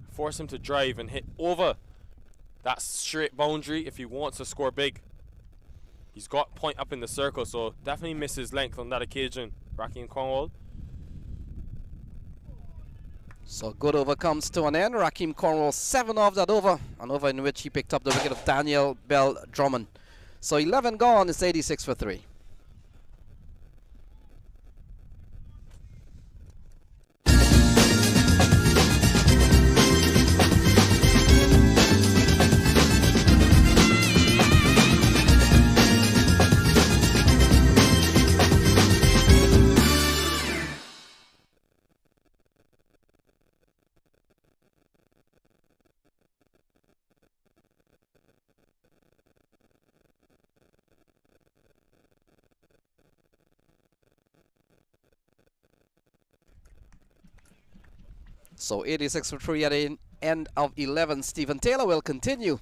Force him to drive and hit over that straight boundary if he wants to score big. He's got point up in the circle, so definitely misses length on that occasion. Raheem Cornwall. So good over comes to an end. Raheem Cornwall 7 off that over. An over in which he picked up the wicket of Daniel Bell Drummond. So 11 gone, it's 86 for 3. So 86 for 3 at the end of 11. Stephen Taylor will continue.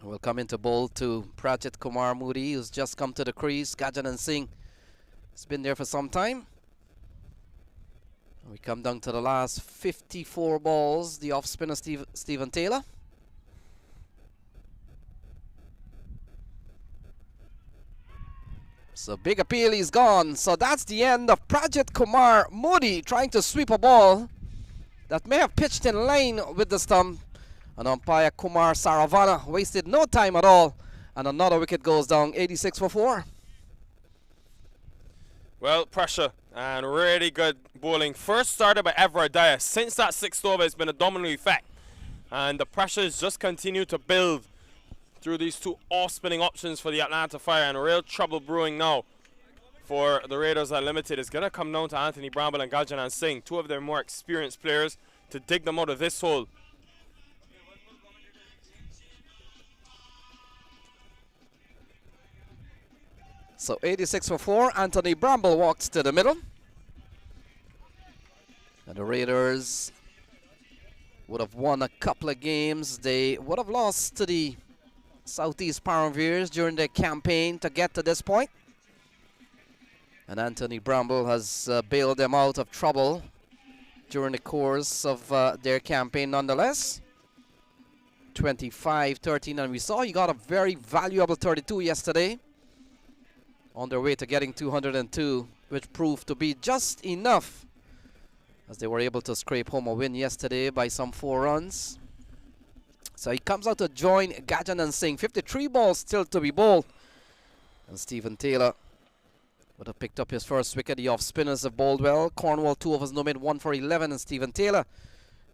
Will come into bowl to Prajit Kumar Moody, who's just come to the crease. Gajanan Singh has been there for some time. We come down to the last 54 balls. The off spinner Stephen Taylor. So big appeal, he's gone. So that's the end of Prajit Kumar Moody trying to sweep a ball that may have pitched in line with the stump. And umpire Kumar Saravana wasted no time at all. And another wicket goes down, 86 for 4. Well, pressure and really good bowling. First started by Everett Dyer. Since that 6th over, it's been a domino effect. And the pressures just continue to build through these 2 off-spinning options for the Atlanta Fire. And real trouble brewing now for the Raiders Unlimited. It's going to come down to Anthony Bramble and Gajanan Singh, 2 of their more experienced players, to dig them out of this hole. So 86 for 4. Anthony Bramble walks to the middle. And the Raiders would have won a couple of games. They would have lost to the Southeast Paramveers during their campaign to get to this point. And Anthony Bramble has bailed them out of trouble during the course of their campaign nonetheless. 25-13, and we saw he got a very valuable 32 yesterday on their way to getting 202, which proved to be just enough as they were able to scrape home a win yesterday by some 4 runs. So he comes out to join Gajanan Singh. 53 balls still to be bowled. And Stephen Taylor would have picked up his first wicket. The off-spinners have bowled well. Cornwall 2 overs, no made, 1 for 11. And Stephen Taylor,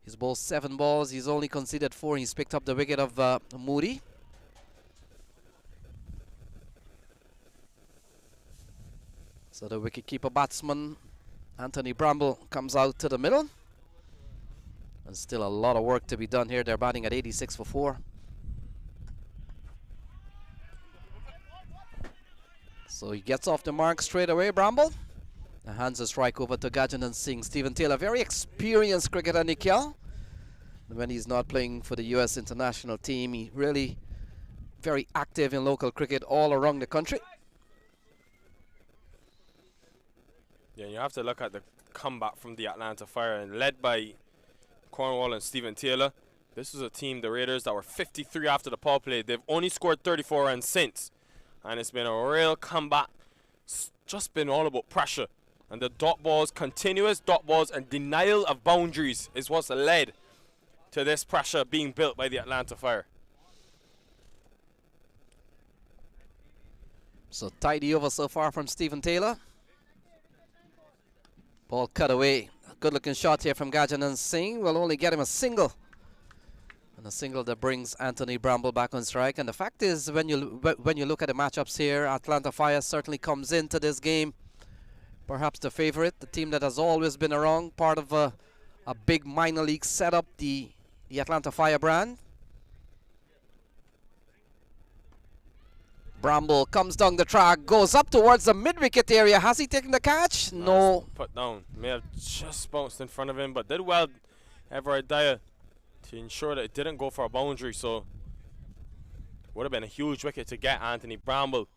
he's bowled 7 balls. He's only conceded 4. He's picked up the wicket of Moody. So the wicketkeeper batsman, Anthony Bramble, comes out to the middle. And still a lot of work to be done here. They're batting at 86 for 4. So he gets off the mark straight away, Bramble. And hands a strike over to Gajanan Singh. Stephen Taylor, very experienced cricketer, Nikhil. When he's not playing for the US international team, he really very active in local cricket all around the country. Yeah, you have to look at the comeback from the Atlanta Fire, and led by Cornwall and Stephen Taylor. This was a team, the Raiders, that were 53 after the power play. They've only scored 34 runs since. and it's been a real comeback. It's just been all about pressure. And the dot balls, continuous dot balls and denial of boundaries is what's led to this pressure being built by the Atlanta Fire. So tidy over so far from Stephen Taylor. Ball cut away. Good looking shot here from Gajanan Singh. Will only get him a single. And a single that brings Anthony Bramble back on strike. And the fact is, when you look at the matchups here, Atlanta Fire certainly comes into this game perhaps the favorite, the team that has always been around, part of a big minor league setup, the Atlanta Fire brand. Bramble comes down the track, goes up towards the mid-wicket area. Has he taken the catch? No. Put down. May have just bounced in front of him, but did well, Everett Dyer, to ensure that it didn't go for a boundary. So would have been a huge wicket to get Anthony Bramble.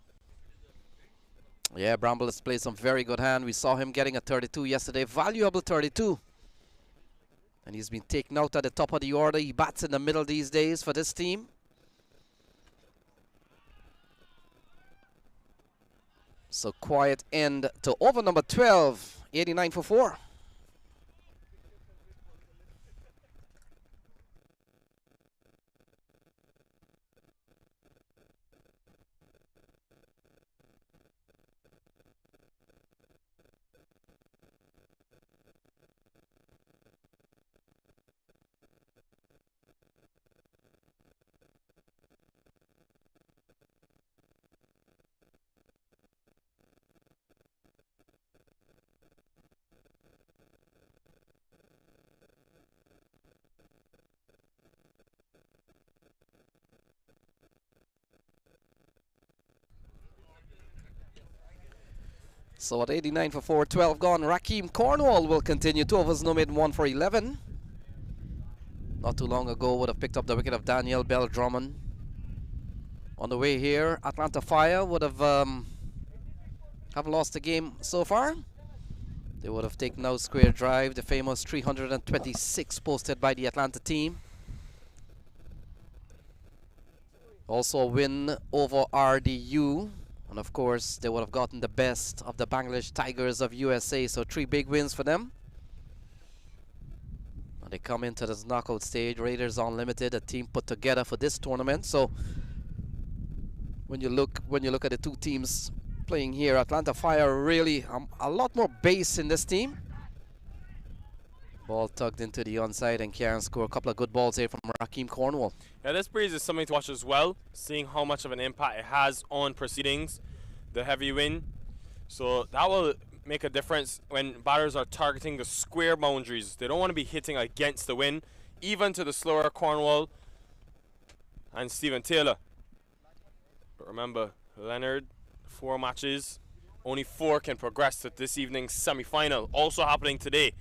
Yeah, Bramble has played some very good hand. We saw him getting a 32 yesterday, valuable 32. And he's been taken out at the top of the order. He bats in the middle these days for this team. So quiet end to over number 12, 89 for 4. So at 89 for 4, 12 gone. Rakeem Cornwall will continue. 2 overs, no made, 1 for 11. Not too long ago would have picked up the wicket of Daniel Bell Drummond. On the way here, Atlanta Fire would have lost the game so far. They would have taken out square drive, the famous 326 posted by the Atlanta team. Also a win over RDU. And of course, they would have gotten the best of the Bangladesh Tigers of USA. So 3 big wins for them. And they come into this knockout stage. Raiders Unlimited, a team put together for this tournament. So when you look at the two teams playing here, Atlanta Fire really a lot more base in this team. Ball tugged into the onside, and Kieran score a couple of good balls here from Rakeem Cornwall. Yeah, this breeze is something to watch as well, seeing how much of an impact it has on proceedings, the heavy wind. So that will make a difference when batters are targeting the square boundaries. They don't want to be hitting against the wind, even to the slower Cornwall and Stephen Taylor. But remember, Leonard, 4 matches, only 4 can progress to this evening's semi-final, also happening today.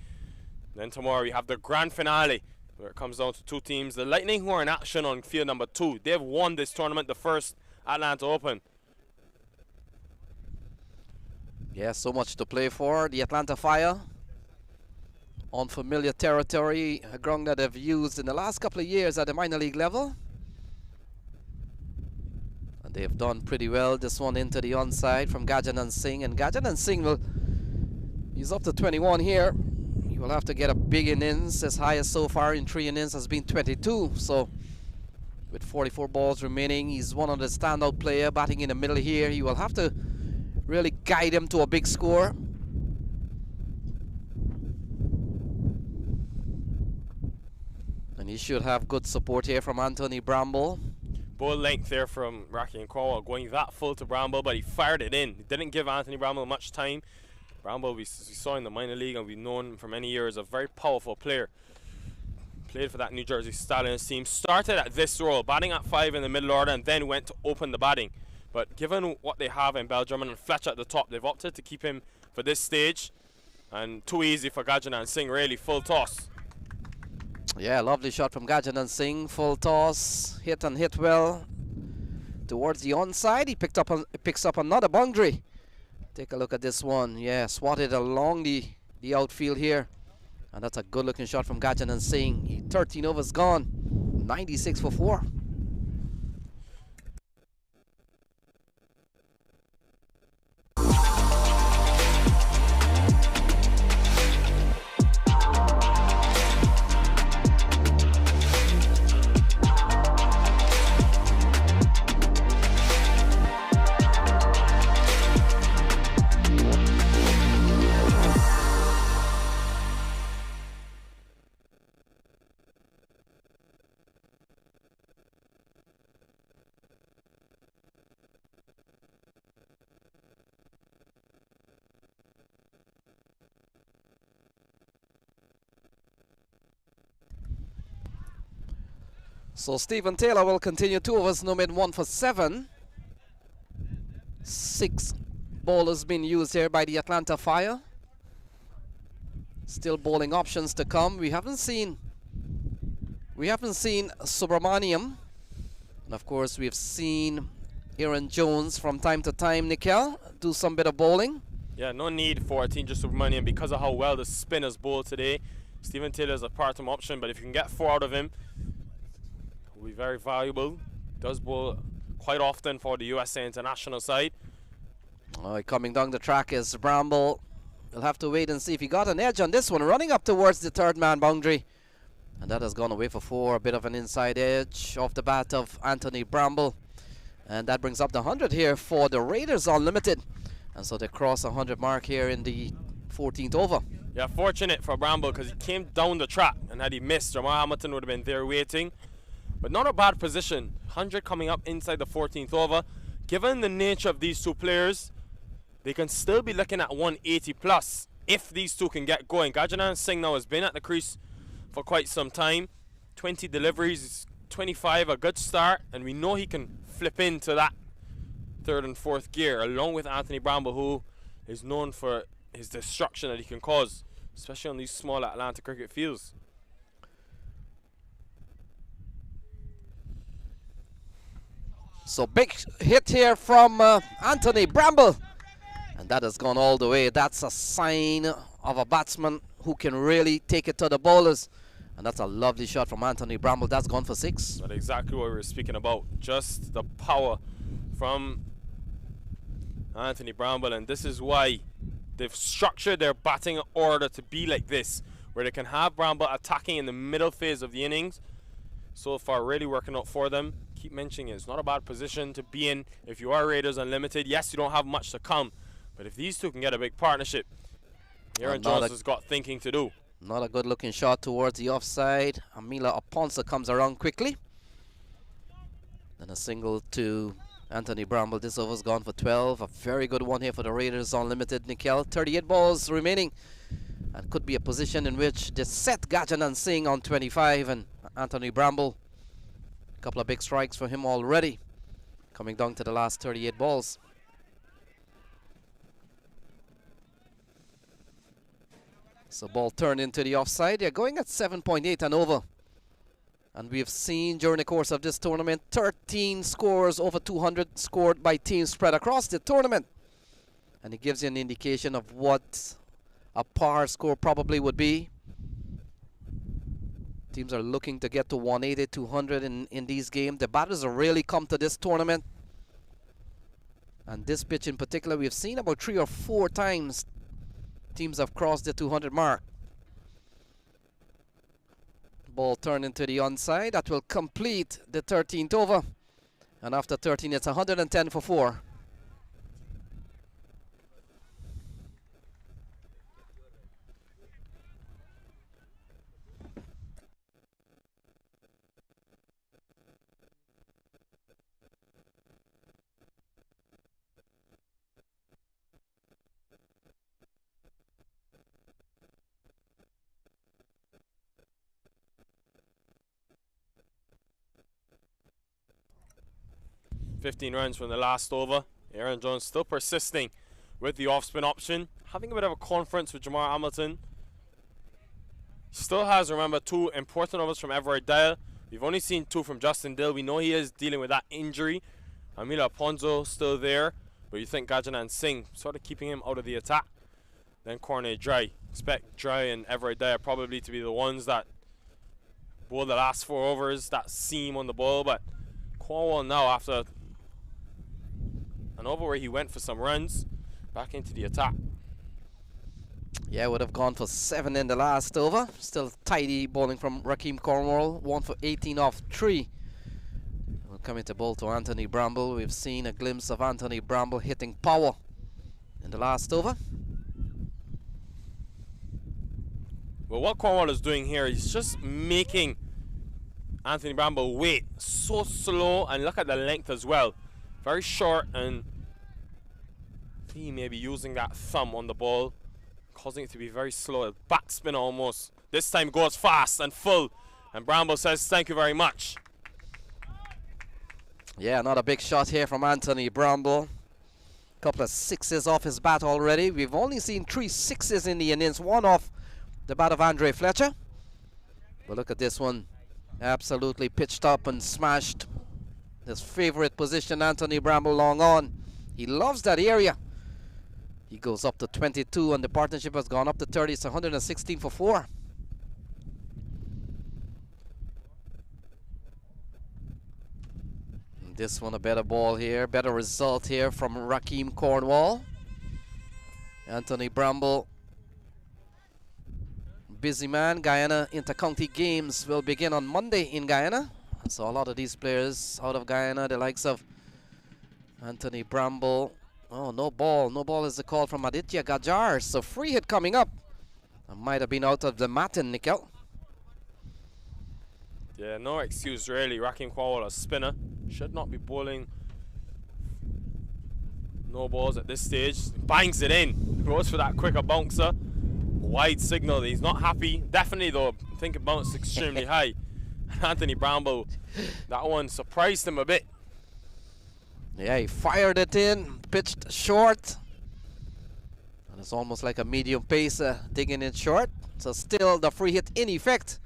Then tomorrow we have the grand finale, where it comes down to 2 teams. The Lightning, who are in action on field number 2, they've won this tournament, the first Atlanta Open. Yeah, so much to play for. The Atlanta Fire on familiar territory, a ground that they've used in the last couple of years at the minor league level. And they've done pretty well. This one into the onside from Gajanan Singh. And Gajanan Singh he's up to 21 here. He will have to get a big innings. His highest so far in 3 innings has been 22. So with 44 balls remaining, he's one of the standout player batting in the middle here. He will have to really guide him to a big score. And he should have good support here from Anthony Bramble. Ball length there from Rakeem Cornwall, going that full to Bramble, but he fired it in. He didn't give Anthony Bramble much time. Bramble, we saw in the minor league, and we've known him for many years, a very powerful player. Played for that New Jersey Stallions team. Started at this role, batting at 5 in the middle order, and then went to open the batting. But given what they have in Bell Drummond and Fletcher at the top, they've opted to keep him for this stage. And too easy for Gajanan Singh, really, full toss. Yeah, lovely shot from Gajanan Singh, full toss, hit well. Towards the onside, he picks up another boundary. Take a look at this one. Yeah, swatted along the outfield here. And that's a good looking shot from Gajanan Singh. 13 overs gone. 96 for 4. So Stephen Taylor will continue 2 overs, no mid 1 for 7. 6 bowlers being used here by the Atlanta Fire. Still bowling options to come. We haven't seen Subramaniam, and of course we've seen Aaron Jones from time to time, Nikhil, do some bit of bowling. Yeah, no need for Team Subramanian because of how well the spinners bowl today. Stephen Taylor is a part-time option, but if you can get 4 out of him, it will be very valuable. Does bowl quite often for the USA international side. Coming down the track is Bramble. We'll have to wait and see if he got an edge on this one. Running up towards the 3rd man boundary. And that has gone away for 4. A bit of an inside edge off the bat of Anthony Bramble. And that brings up the 100 here for the Raiders Unlimited. And so they cross the 100 mark here in the 14th over. Yeah, fortunate for Bramble because he came down the track, and had he missed, Jamal Hamilton would have been there waiting. But not a bad position. 100 coming up inside the 14th over. Given the nature of these two players, they can still be looking at 180 plus if these two can get going. Gajanan Singh now has been at the crease for quite some time. 20 deliveries, 25, a good start, and we know he can flip into that 3rd and 4th gear, along with Anthony Bramble, who is known for his destruction that he can cause, especially on these small Atlanta cricket fields. So big hit here from Anthony Bramble. And that has gone all the way. That's a sign of a batsman who can really take it to the bowlers. And that's a lovely shot from Anthony Bramble. That's gone for 6. That's exactly what we were speaking about. Just the power from Anthony Bramble. And this is why they've structured their batting order to be like this, where they can have Bramble attacking in the middle phase of the innings. So far, really working out for them. Keep mentioning it. It's not a bad position to be in if you are Raiders Unlimited. Yes, you don't have much to come. But if these two can get a big partnership, Aaron Jones has got thinking to do. Not a good looking shot towards the offside. Amila Aponsa comes around quickly. Then a single to Anthony Bramble. This over's gone for 12. A very good one here for the Raiders Unlimited, Nikhil. 38 balls remaining. And could be a position in which they set Gajanan Singh on 25 and Anthony Bramble. A couple of big strikes for him already. Coming down to the last 38 balls. So ball turned into the offside. They're going at 7.8 and over. And we've seen during the course of this tournament 13 scores over 200 scored by teams spread across the tournament. And it gives you an indication of what a par score probably would be. Teams are looking to get to 180, 200 in these games. The batters have really come to this tournament. And this pitch in particular, we've seen about 3 or 4 times teams have crossed the 200 mark. Ball turned into the onside. That will complete the 13th over. And after 13, it's 110 for 4. $15 runs from the last over. Aaron Jones still persisting with the off-spin option. Having a bit of a conference with Jamar Hamilton. Still has, remember, 2 important overs from Everett Dyer. We've only seen 2 from Justin Dill. We know he is dealing with that injury. Amila Ponzo still there. But you think Gajanan Singh sort of keeping him out of the attack. Then Cornet Dry. Expect Dry and Everett Dyer probably to be the ones that bowl the last 4 overs. That seam on the ball. But Cornwall now, after an over where he went for some runs, back into the attack. Yeah, would have gone for 7 in the last over. Still tidy bowling from Rakeem Cornwall. 1 for 18 off 3. We'll come into bowl to Anthony Bramble. We've seen a glimpse of Anthony Bramble hitting power in the last over. Well, what Cornwall is doing here is just making Anthony Bramble wait so slow, and look at the length as well. Very short, and he may be using that thumb on the ball, causing it to be very slow. A backspin almost. This time goes fast and full. And Bramble says, thank you very much. Yeah, another big shot here from Anthony Bramble. Couple of sixes off his bat already. We've only seen 3 sixes in the innings, one off the bat of Andre Fletcher. But look at this one. Absolutely pitched up and smashed his favorite position, Anthony Bramble, long on. He loves that area. He goes up to 22 and the partnership has gone up to 30. It's 116 for 4. And this one a better ball here, better result here from Rakeem Cornwall. Anthony Bramble, busy man. Guyana Intercounty Games will begin on Monday in Guyana. So a lot of these players out of Guyana, the likes of Anthony Bramble. Oh, no ball. No ball is the call from Aditya Gajar. So free hit coming up. I might have been out of the Matin, Nikel. Yeah, no excuse really. Rakeem Cornwall, a spinner, should not be bowling no balls at this stage. Bangs it in. Goes for that quicker bouncer. Wide signal. He's not happy. Definitely though. I think it bounced extremely high. Anthony Bramble, that one surprised him a bit. Yeah, he fired it in, pitched short. And it's almost like a medium pacer digging it short. So still the free hit in effect.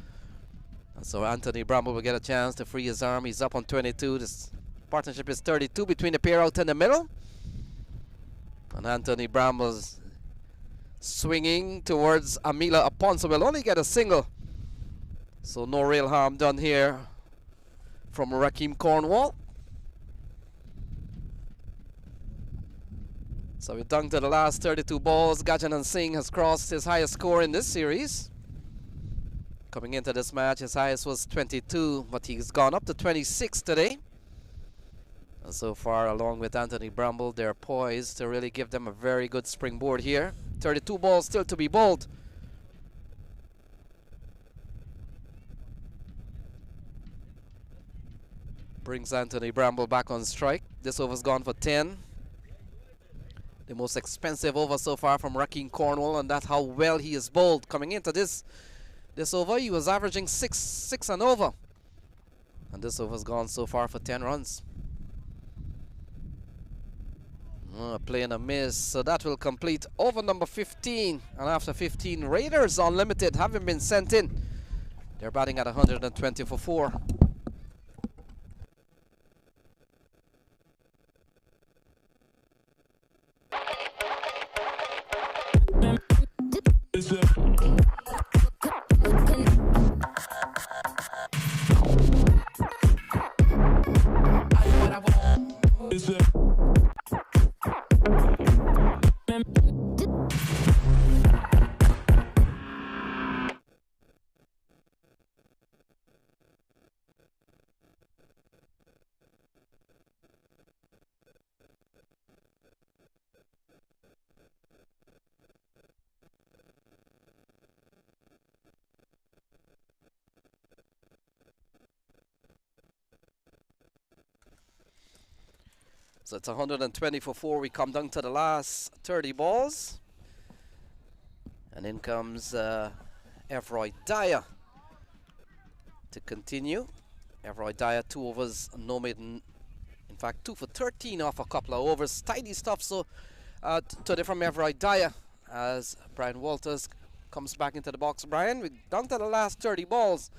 And so Anthony Bramble will get a chance to free his arm. He's up on 22. This partnership is 32 between the pair out in the middle. And Anthony Bramble's swinging towards Amila Aponso. Will only get a single. So no real harm done here from Rakeem Cornwall. So we're down to the last 32 balls. Gajanan Singh has crossed his highest score in this series. Coming into this match, his highest was 22, but he's gone up to 26 today. And so far, along with Anthony Bramble, they're poised to really give them a very good springboard here. 32 balls still to be bowled. Brings Anthony Bramble back on strike. This over's gone for 10. The most expensive over so far from Rakeem Cornwall, and that's how well he is bowled. Coming into this over, he was averaging 6 and over. And this over's gone so far for 10 runs. Play and a miss, so that will complete over number 15. And after 15, Raiders Unlimited haven't been sent in. They're batting at 120 for 4. So it's 120 for 4. We come down to the last 30 balls. And in comes Evroy Dyer to continue. Evroy Dyer, 2 overs, no maiden. In fact, 2 for 13 off a couple of overs. Tidy stuff. So today from Evroy Dyer as Brian Walters comes back into the box. Brian, we're down to the last 30 balls.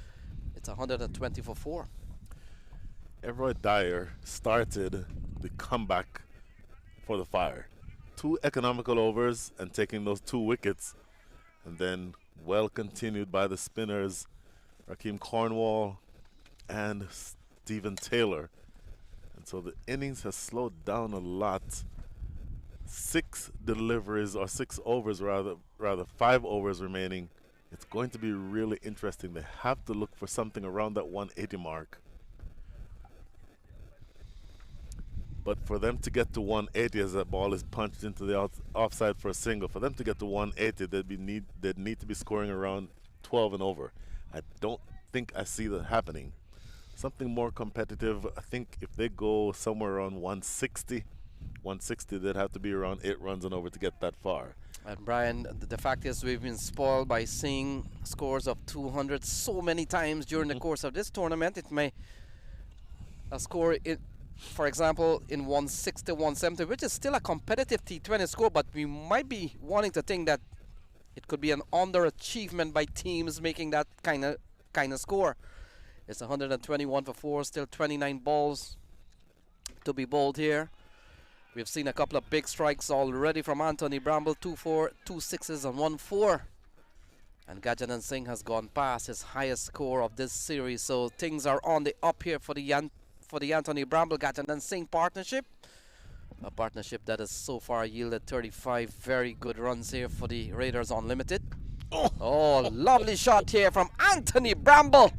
It's 120 for 4. Evroy Dyer started the comeback for the Fire. 2 economical overs and taking those 2 wickets, and then well continued by the spinners Rakeem Cornwall and Stephen Taylor. And so the innings has slowed down a lot. 6 deliveries, or 6 overs rather 5 overs remaining. It's going to be really interesting. They have to look for something around that 180 mark. But for them to get to 180 as that ball is punched into the offside for a single, for them to get to 180, they'd need to be scoring around 12 and over. I don't think I see that happening. Something more competitive, I think if they go somewhere around 160, they'd have to be around 8 runs and over to get that far. And Brian, the fact is we've been spoiled by seeing scores of 200 so many times during the course of this tournament. It may a score for example, in 160, 170, which is still a competitive T20 score, but we might be wanting to think that it could be an underachievement by teams making that kind of score. It's 121 for 4, still 29 balls to be bowled here. We've seen a couple of big strikes already from Anthony Bramble, 2-4, 2 sixes and 1-4. And Gajanan Singh has gone past his highest score of this series, so things are on the up here for the Anthony Bramble Gajanan Singh partnership. A partnership that has so far yielded 35 very good runs here for the Raiders Unlimited. Oh, lovely shot here from Anthony Bramble.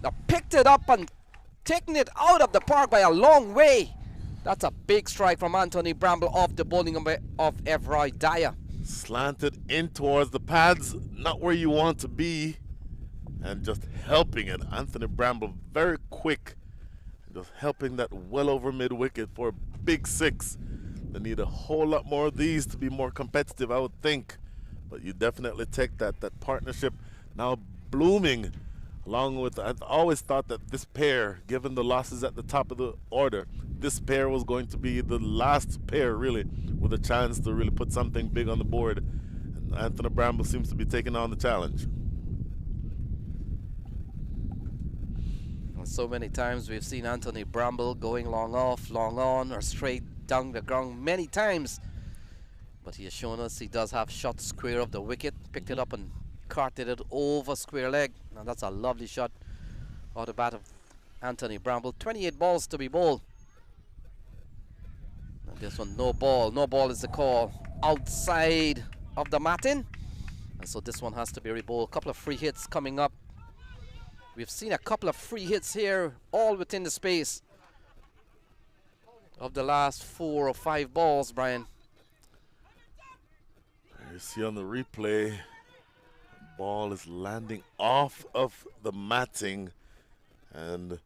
Now picked it up and taken it out of the park by a long way. That's a big strike from Anthony Bramble off the bowling of Evroy Dyer. Slanted in towards the pads, not where you want to be, and just helping it. Anthony Bramble very quick, just helping that well over mid wicket for a big 6. They need a whole lot more of these to be more competitive, I would think. But you definitely take that partnership now blooming. Along with, I've always thought that this pair, given the losses at the top of the order, this pair was going to be the last pair, really, with a chance to really put something big on the board. And Anthony Bramble seems to be taking on the challenge. So many times we've seen Anthony Bramble going long off, long on, or straight down the ground many times. But he has shown us he does have shots square of the wicket, picked it up and carted it over square leg. Now that's a lovely shot out the bat of Anthony Bramble. 28 balls to be bowled. And this one, no ball. No ball is the call. Outside of the matting. And so this one has to be rebowled. A couple of free hits coming up. We've seen a couple of free hits here, all within the space of the last 4 or 5 balls, Brian. You see on the replay, ball is landing off of the matting, and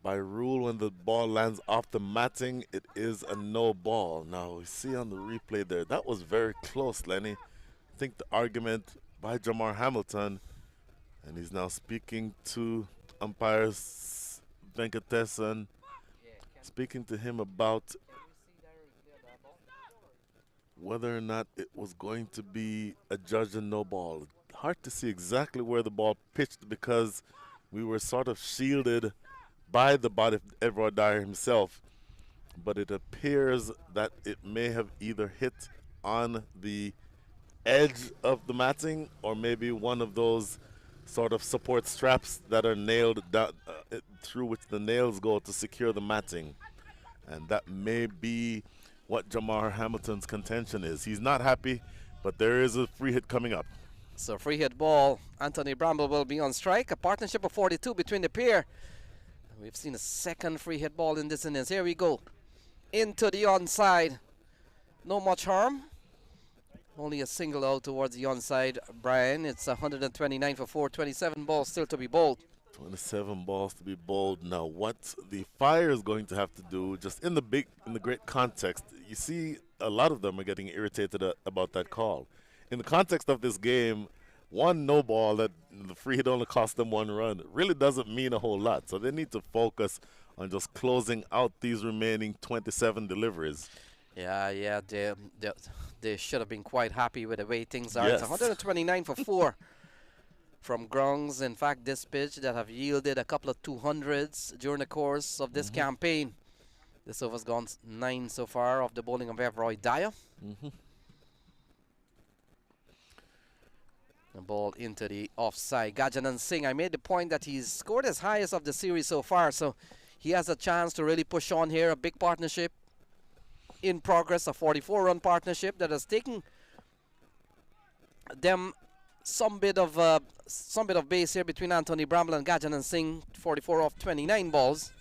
by rule when the ball lands off the matting it is a no ball. Now we see on the replay there, that was very close, Lenny. I think the argument by Jamar Hamilton, and he's now speaking to umpires Venkatesan, speaking to him about whether or not it was going to be a judge and no ball. Hard to see exactly where the ball pitched because we were sort of shielded by the body of Evroy Dyer himself. But it appears that it may have either hit on the edge of the matting or maybe one of those sort of support straps that are nailed down, through which the nails go to secure the matting. And that may be what Jamar Hamilton's contention is. He's not happy, but there is a free hit coming up. So free hit ball. Anthony Bramble will be on strike. A partnership of 42 between the pair. We've seen a second free hit ball in this innings. Here we go. Into the onside. No much harm. Only a single out towards the onside, Brian. It's 129 for 4. 27 balls still to be bowled. 27 balls to be bowled. Now, what the Fire is going to have to do, just in the great context, you see a lot of them are getting irritated about that call. In the context of this game, one no ball that the free hit only cost them 1 run really doesn't mean a whole lot. So they need to focus on just closing out these remaining 27 deliveries. Yeah, they should have been quite happy with the way things are. Yes. It's 129 for 4 from Grungs. In fact, this pitch that have yielded a couple of 200s during the course of this campaign. This over's gone 9 so far of the bowling of Evroy Dyer. The ball into the offside. Gajanan Singh, I made the point that he's scored his highest of the series so far, so he has a chance to really push on here. A big partnership in progress, a 44-run partnership that has taken them some bit of base here between Anthony Bramble and Gajanan Singh. 44 off 29 balls,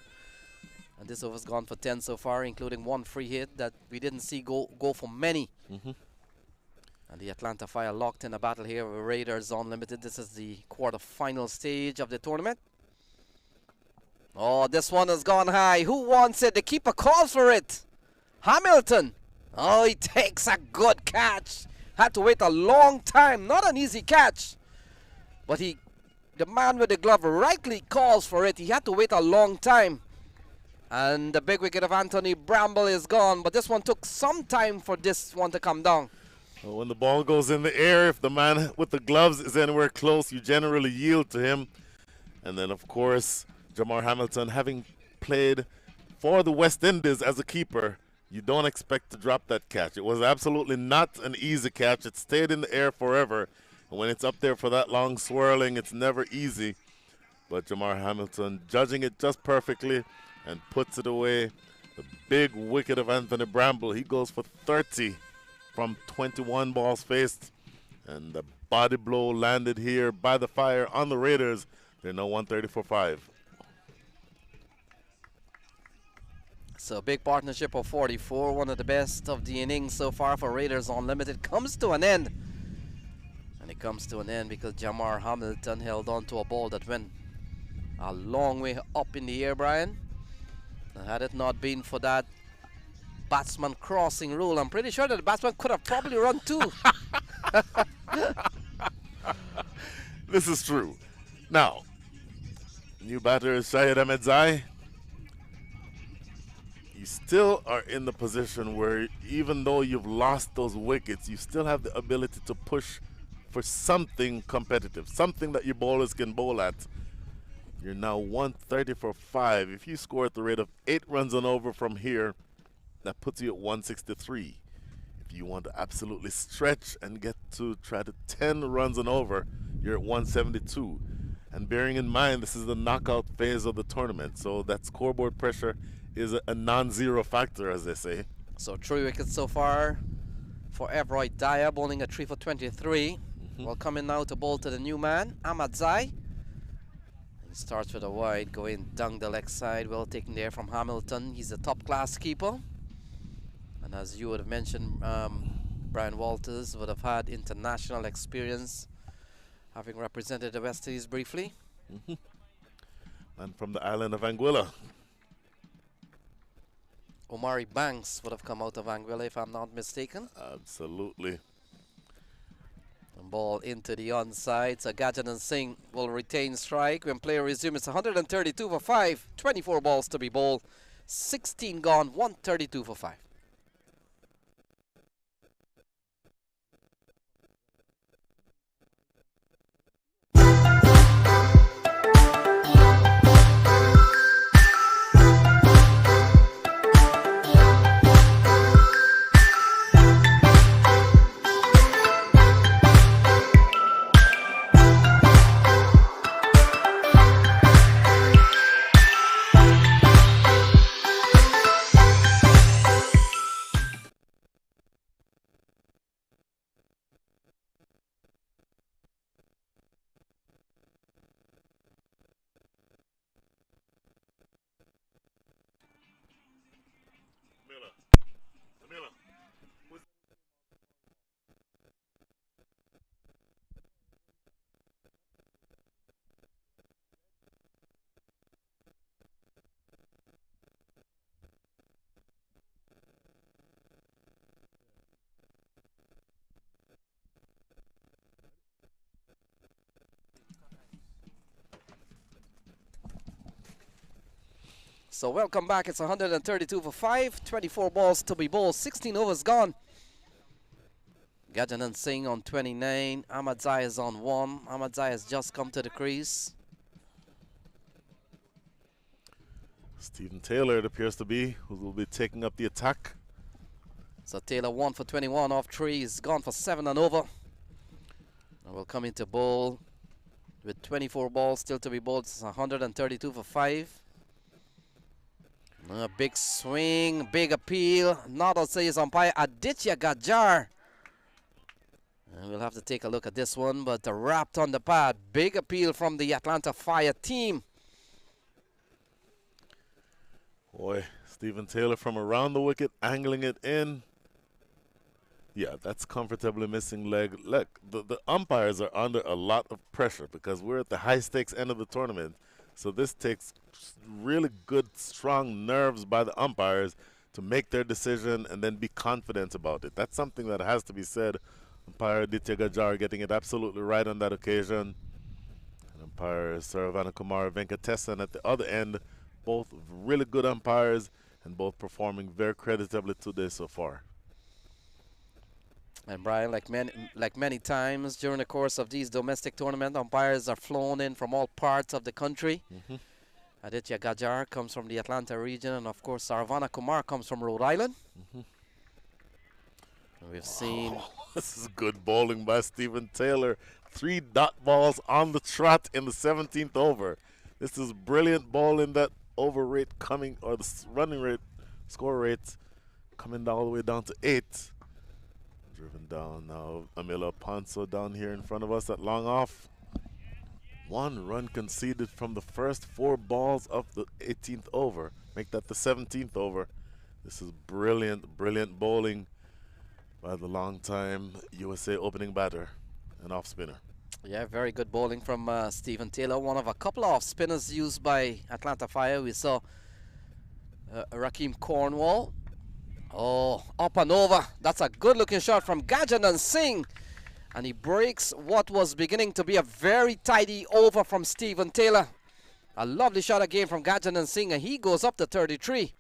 and this over's gone for 10 so far, including 1 free hit that we didn't see go for many. And the Atlanta Fire locked in a battle here with Raiders Unlimited. This is the quarter-final stage of the tournament. Oh, this one has gone high. Who wants it? The keeper calls for it. Hamilton. Oh, he takes a good catch. Had to wait a long time. Not an easy catch. But the man with the glove rightly calls for it. He had to wait a long time. And the big wicket of Anthony Bramble is gone, but this one took some time for this one to come down. Well, when the ball goes in the air, if the man with the gloves is anywhere close, you generally yield to him. And then, of course, Jamar Hamilton, having played for the West Indies as a keeper, you don't expect to drop that catch. It was absolutely not an easy catch. It stayed in the air forever. And when it's up there for that long swirling, it's never easy. But Jamar Hamilton judging it just perfectly and puts it away. The big wicket of Anthony Bramble, he goes for 30 from 21 balls faced. And the body blow landed here by the Fire on the Raiders. They're now 130 for 5. So big partnership of 44, one of the best of the innings so far for Raiders Unlimited, comes to an end. And it comes to an end because Jamar Hamilton held on to a ball that went a long way up in the air, Brian. And had it not been for that batsman crossing rule, I'm pretty sure that the batsman could have probably run too. This is true. Now, new batter is Shahid Ahmedzai. You still are in the position where even though you've lost those wickets, you still have the ability to push for something competitive, something that your bowlers can bowl at. You're now 130 for 5. If you score at the rate of 8 runs and over from here, that puts you at 163. If you want to absolutely stretch and get to try to 10 runs and over, you're at 172. And bearing in mind, this is the knockout phase of the tournament, so that scoreboard pressure is a non-zero factor, as they say. So 3 wickets so far for Everett Dyer, bowling a 3 for 23. Well, coming now to bowl to the new man, Ahmedzai. He starts with a wide, going down the leg side, well taken there from Hamilton. He's a top-class keeper. And as you would have mentioned, Brian Walters would have had international experience, having represented the West Indies briefly. And from the island of Anguilla. Omari Banks would have come out of Anguilla, if I'm not mistaken. Absolutely. And ball into the onside. So Gajanan Singh will retain strike. When play resumes, it's 132 for 5. 24 balls to be bowled. 16 gone, 132 for 5. So welcome back. It's 132 for 5. 24 balls to be bowled. 16 overs gone. Gajanan Singh on 29. Ahmedzai is on 1. Ahmedzai has just come to the crease. Stephen Taylor, it appears to be, who will be taking up the attack. So Taylor 1 for 21 off 3. He's gone for 7 and over. And will come into bowl with 24 balls still to be bowled. It's 132 for 5. A big swing, big appeal. Not on says umpire Aditya Gajar. And we'll have to take a look at this one, but wrapped on the pad. Big appeal from the Atlanta Fire team. Boy, Stephen Taylor from around the wicket, angling it in. Yeah, that's comfortably missing leg. Look, the umpires are under a lot of pressure because we're at the high stakes end of the tournament. So this takes really good, strong nerves by the umpires to make their decision and then be confident about it. That's something that has to be said. Umpire Aditya Gajar getting it absolutely right on that occasion. And umpire Saravana Kumar Venkatesan at the other end Both really good umpires and both performing very creditably today so far. And Brian, like many times during the course of these domestic tournament, umpires are flown in from all parts of the country. Aditya Gajar comes from the Atlanta region, and of course Sarvana Kumar comes from Rhode Island. And we've seen This is good bowling by Stephen Taylor. 3 dot balls on the trot in the 17th over. This is brilliant bowling. That over rate coming, or the running rate, score rate coming all the way down to 8. Driven down now, Amila Ponso down here in front of us at long off. 1 run conceded from the first 4 balls of the 18th over. Make that the 17th over. This is brilliant, brilliant bowling by the long-time USA opening batter and off-spinner. Yeah, very good bowling from Stephen Taylor. One of a couple of spinners used by Atlanta Fire. We saw Rakeem Cornwall. Oh, up and over. That's a good-looking shot from Gajanan Singh. And he breaks what was beginning to be a very tidy over from Stephen Taylor. A lovely shot again from Gajanan Singh, and he goes up to 33.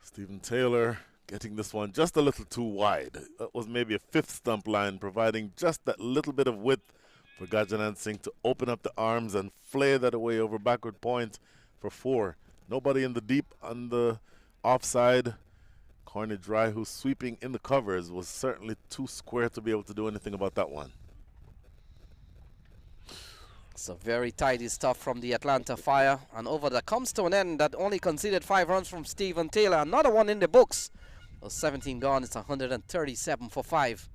Stephen Taylor getting this one just a little too wide. That was maybe a 5th stump line, providing just that little bit of width for Gajanan Singh to open up the arms and flay that away over backward point for 4. Nobody in the deep on the offside. Corny Dry, who's sweeping in the covers, was certainly too square to be able to do anything about that one. So very tidy stuff from the Atlanta Fire. And over that comes to an end. That only conceded 5 runs from Stephen Taylor. Another one in the books. 17 gone. It's 137 for 5.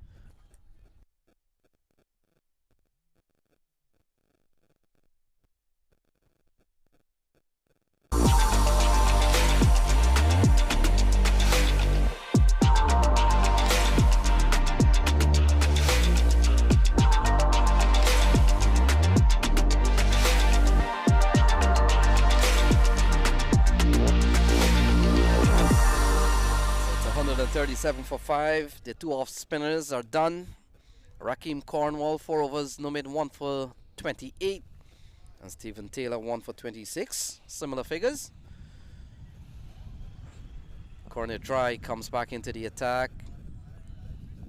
So it's 137 for 5. The 2 off spinners are done. Rakeem Cornwall 4 overs, no made 1 for 28, and Stephen Taylor 1 for 26. Similar figures. Corner Dry comes back into the attack.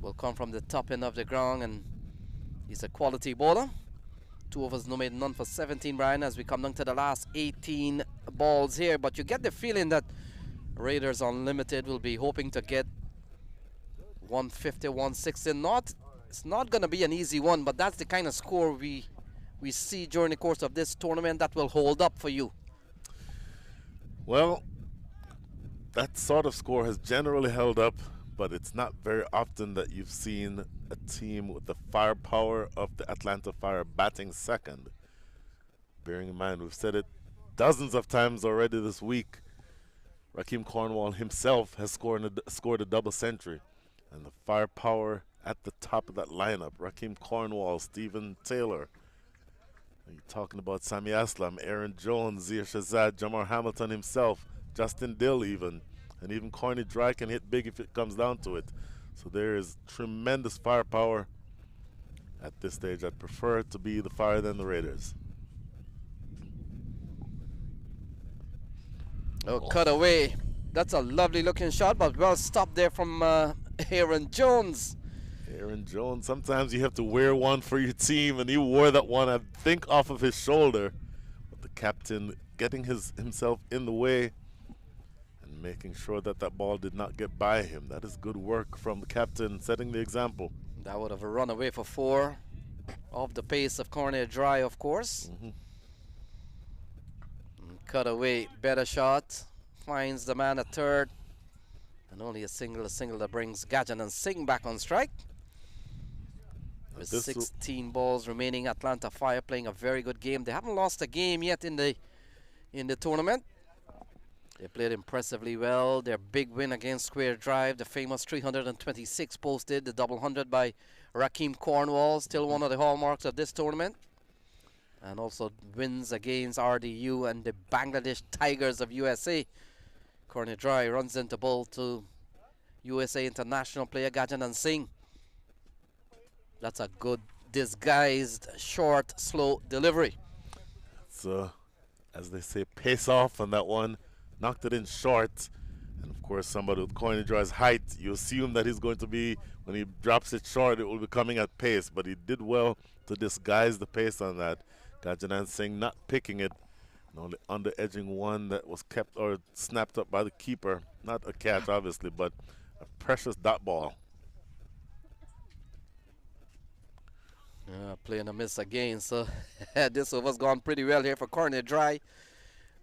Will come from the top end of the ground, and he's a quality bowler. 2 overs, no made none for 17, Brian, as we come down to the last 18 balls here. But you get the feeling that Raiders Unlimited will be hoping to get 150, 160. It's not going to be an easy one, but that's the kind of score we see during the course of this tournament that will hold up for you. Well, that sort of score has generally held up, but it's not very often that you've seen a team with the firepower of the Atlanta Fire batting second. Bearing in mind, we've said it dozens of times already this week, Rakeem Cornwall himself has scored a double century. And the firepower at the top of that lineup, Rakeem Cornwall, Stephen Taylor. You're talking about Sammy Aslam, Aaron Jones, Zia Shazad, Jamar Hamilton himself, Justin Dill even. And even Corny Dry can hit big if it comes down to it. So there is tremendous firepower at this stage. I'd prefer it to be the Fire than the Raiders. Oh, cut away. That's a lovely looking shot, but well stopped there from Aaron Jones. Aaron Jones, sometimes you have to wear one for your team, and he wore that one, I think, off of his shoulder. But the captain getting himself in the way and making sure that that ball did not get by him. That is good work from the captain, setting the example. That would have run away for 4, off the pace of Corner Dry, of course. Cut away, better shot, finds the man at third, and only a single that brings Gajanan Singh back on strike. With 16 balls remaining, Atlanta Fire playing a very good game. They haven't lost a game yet in the tournament. They played impressively well. Their big win against Square Drive, the famous 326 posted, the double 100 by Rakeem Cornwall, still one of the hallmarks of this tournament. And also wins against RDU and the Bangladesh Tigers of USA. Corner Dry runs into bowl to USA international player Gajanan Singh. That's a good disguised, short, slow delivery. It's a as they say, pace off on that one. Knocked it in short. And of course, somebody with Coinadry's height, you assume that he's going to be, when he drops it short, it will be coming at pace. But he did well to disguise the pace on that. Gajanan Singh not picking it, and only under-edging one that was kept or snapped up by the keeper. Not a catch, obviously, but a precious dot ball. Playing a miss again, so this over's gone pretty well here for Coinadry.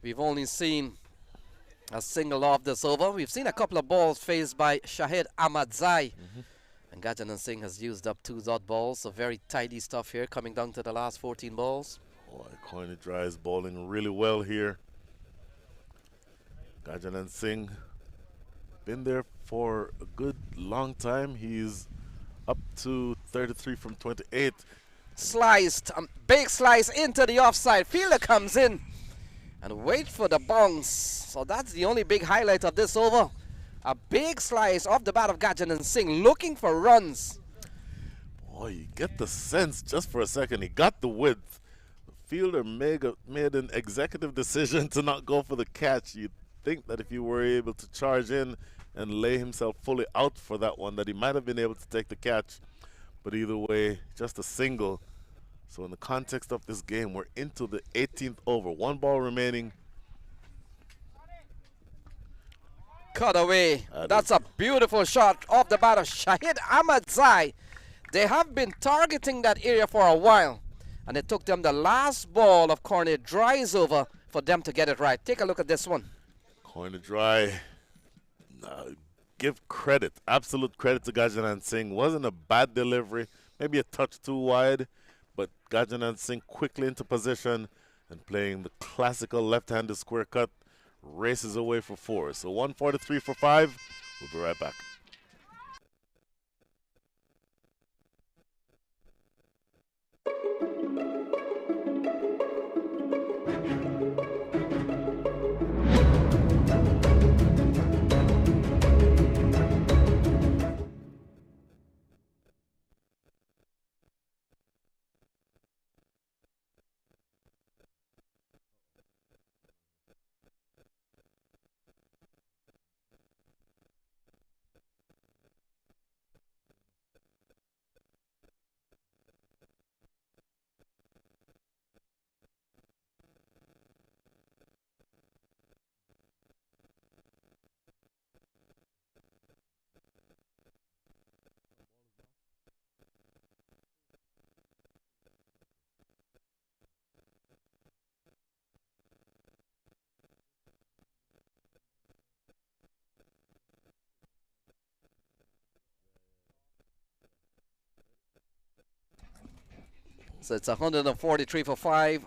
We've only seen a single off this over. We've seen a couple of balls faced by Shahid Ahmadzai. And Gajanan Singh has used up 2 dot balls, so very tidy stuff here coming down to the last 14 balls. Boy, Coinadry is bowling really well here. Gajanan Singh been there for a good long time. He's up to 33 from 28. Sliced, big slice into the offside. Fielder comes in and wait for the bounce. So that's the only big highlight of this over. A big slice off the bat of Gajanan Singh looking for runs. Boy, you get the sense just for a second. He got the width. The fielder made an executive decision to not go for the catch. You'd think that if you were able to charge in and lay himself fully out for that one, that he might have been able to take the catch. But either way, just a single. So in the context of this game, we're into the 18th over. 1 ball remaining. Cut away. That's a beautiful shot off the bat of Shahid Ahmadzai. They have been targeting that area for a while, and it took them the last ball of Coinadry's over for them to get it right. Take a look at this one. Coinadry, give credit, absolute credit to Gajanan Singh. Wasn't a bad delivery, maybe a touch too wide, but Gajanan Singh quickly into position and playing the classical left-handed square cut, races away for 4. So 143 for 5. We'll be right back. So it's 143 for 5,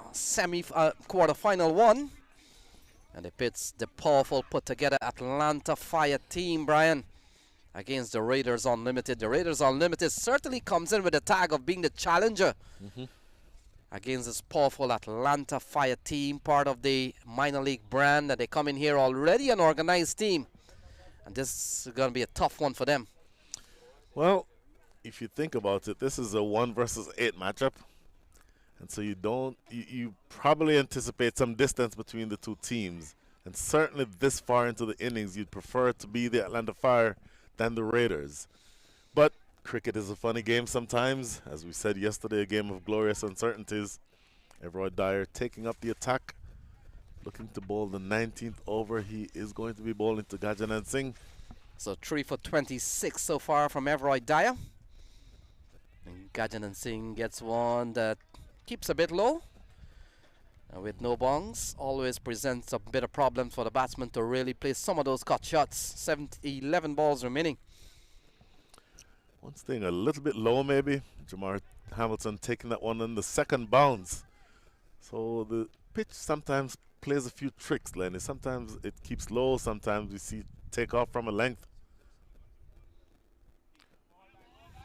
quarter-final 1. And it pits the powerful put-together Atlanta Fire team, Brian, against the Raiders Unlimited. The Raiders Unlimited certainly comes in with the tag of being the challenger against this powerful Atlanta Fire team, part of the minor league brand. That they come in here already an organized team. And this is going to be a tough one for them. Well, if you think about it, this is a 1 versus 8 matchup. And so you probably anticipate some distance between the two teams. And certainly this far into the innings, you'd prefer it to be the Atlanta Fire than the Raiders. But cricket is a funny game sometimes. As we said yesterday, a game of glorious uncertainties. Everroy Dyer taking up the attack, looking to bowl the 19th over. He is going to be bowling to Gajanan Singh. So 3 for 26 so far from Everroy Dyer. And Gajanan Singh gets one that keeps a bit low. And with no bongs, always presents a bit of problems for the batsman to really play some of those cut shots. 11 balls remaining. One thing a little bit low maybe. Jamar Hamilton taking that one on the second bounce. So the pitch sometimes plays a few tricks, Lenny. Sometimes it keeps low, sometimes we see take off from a length.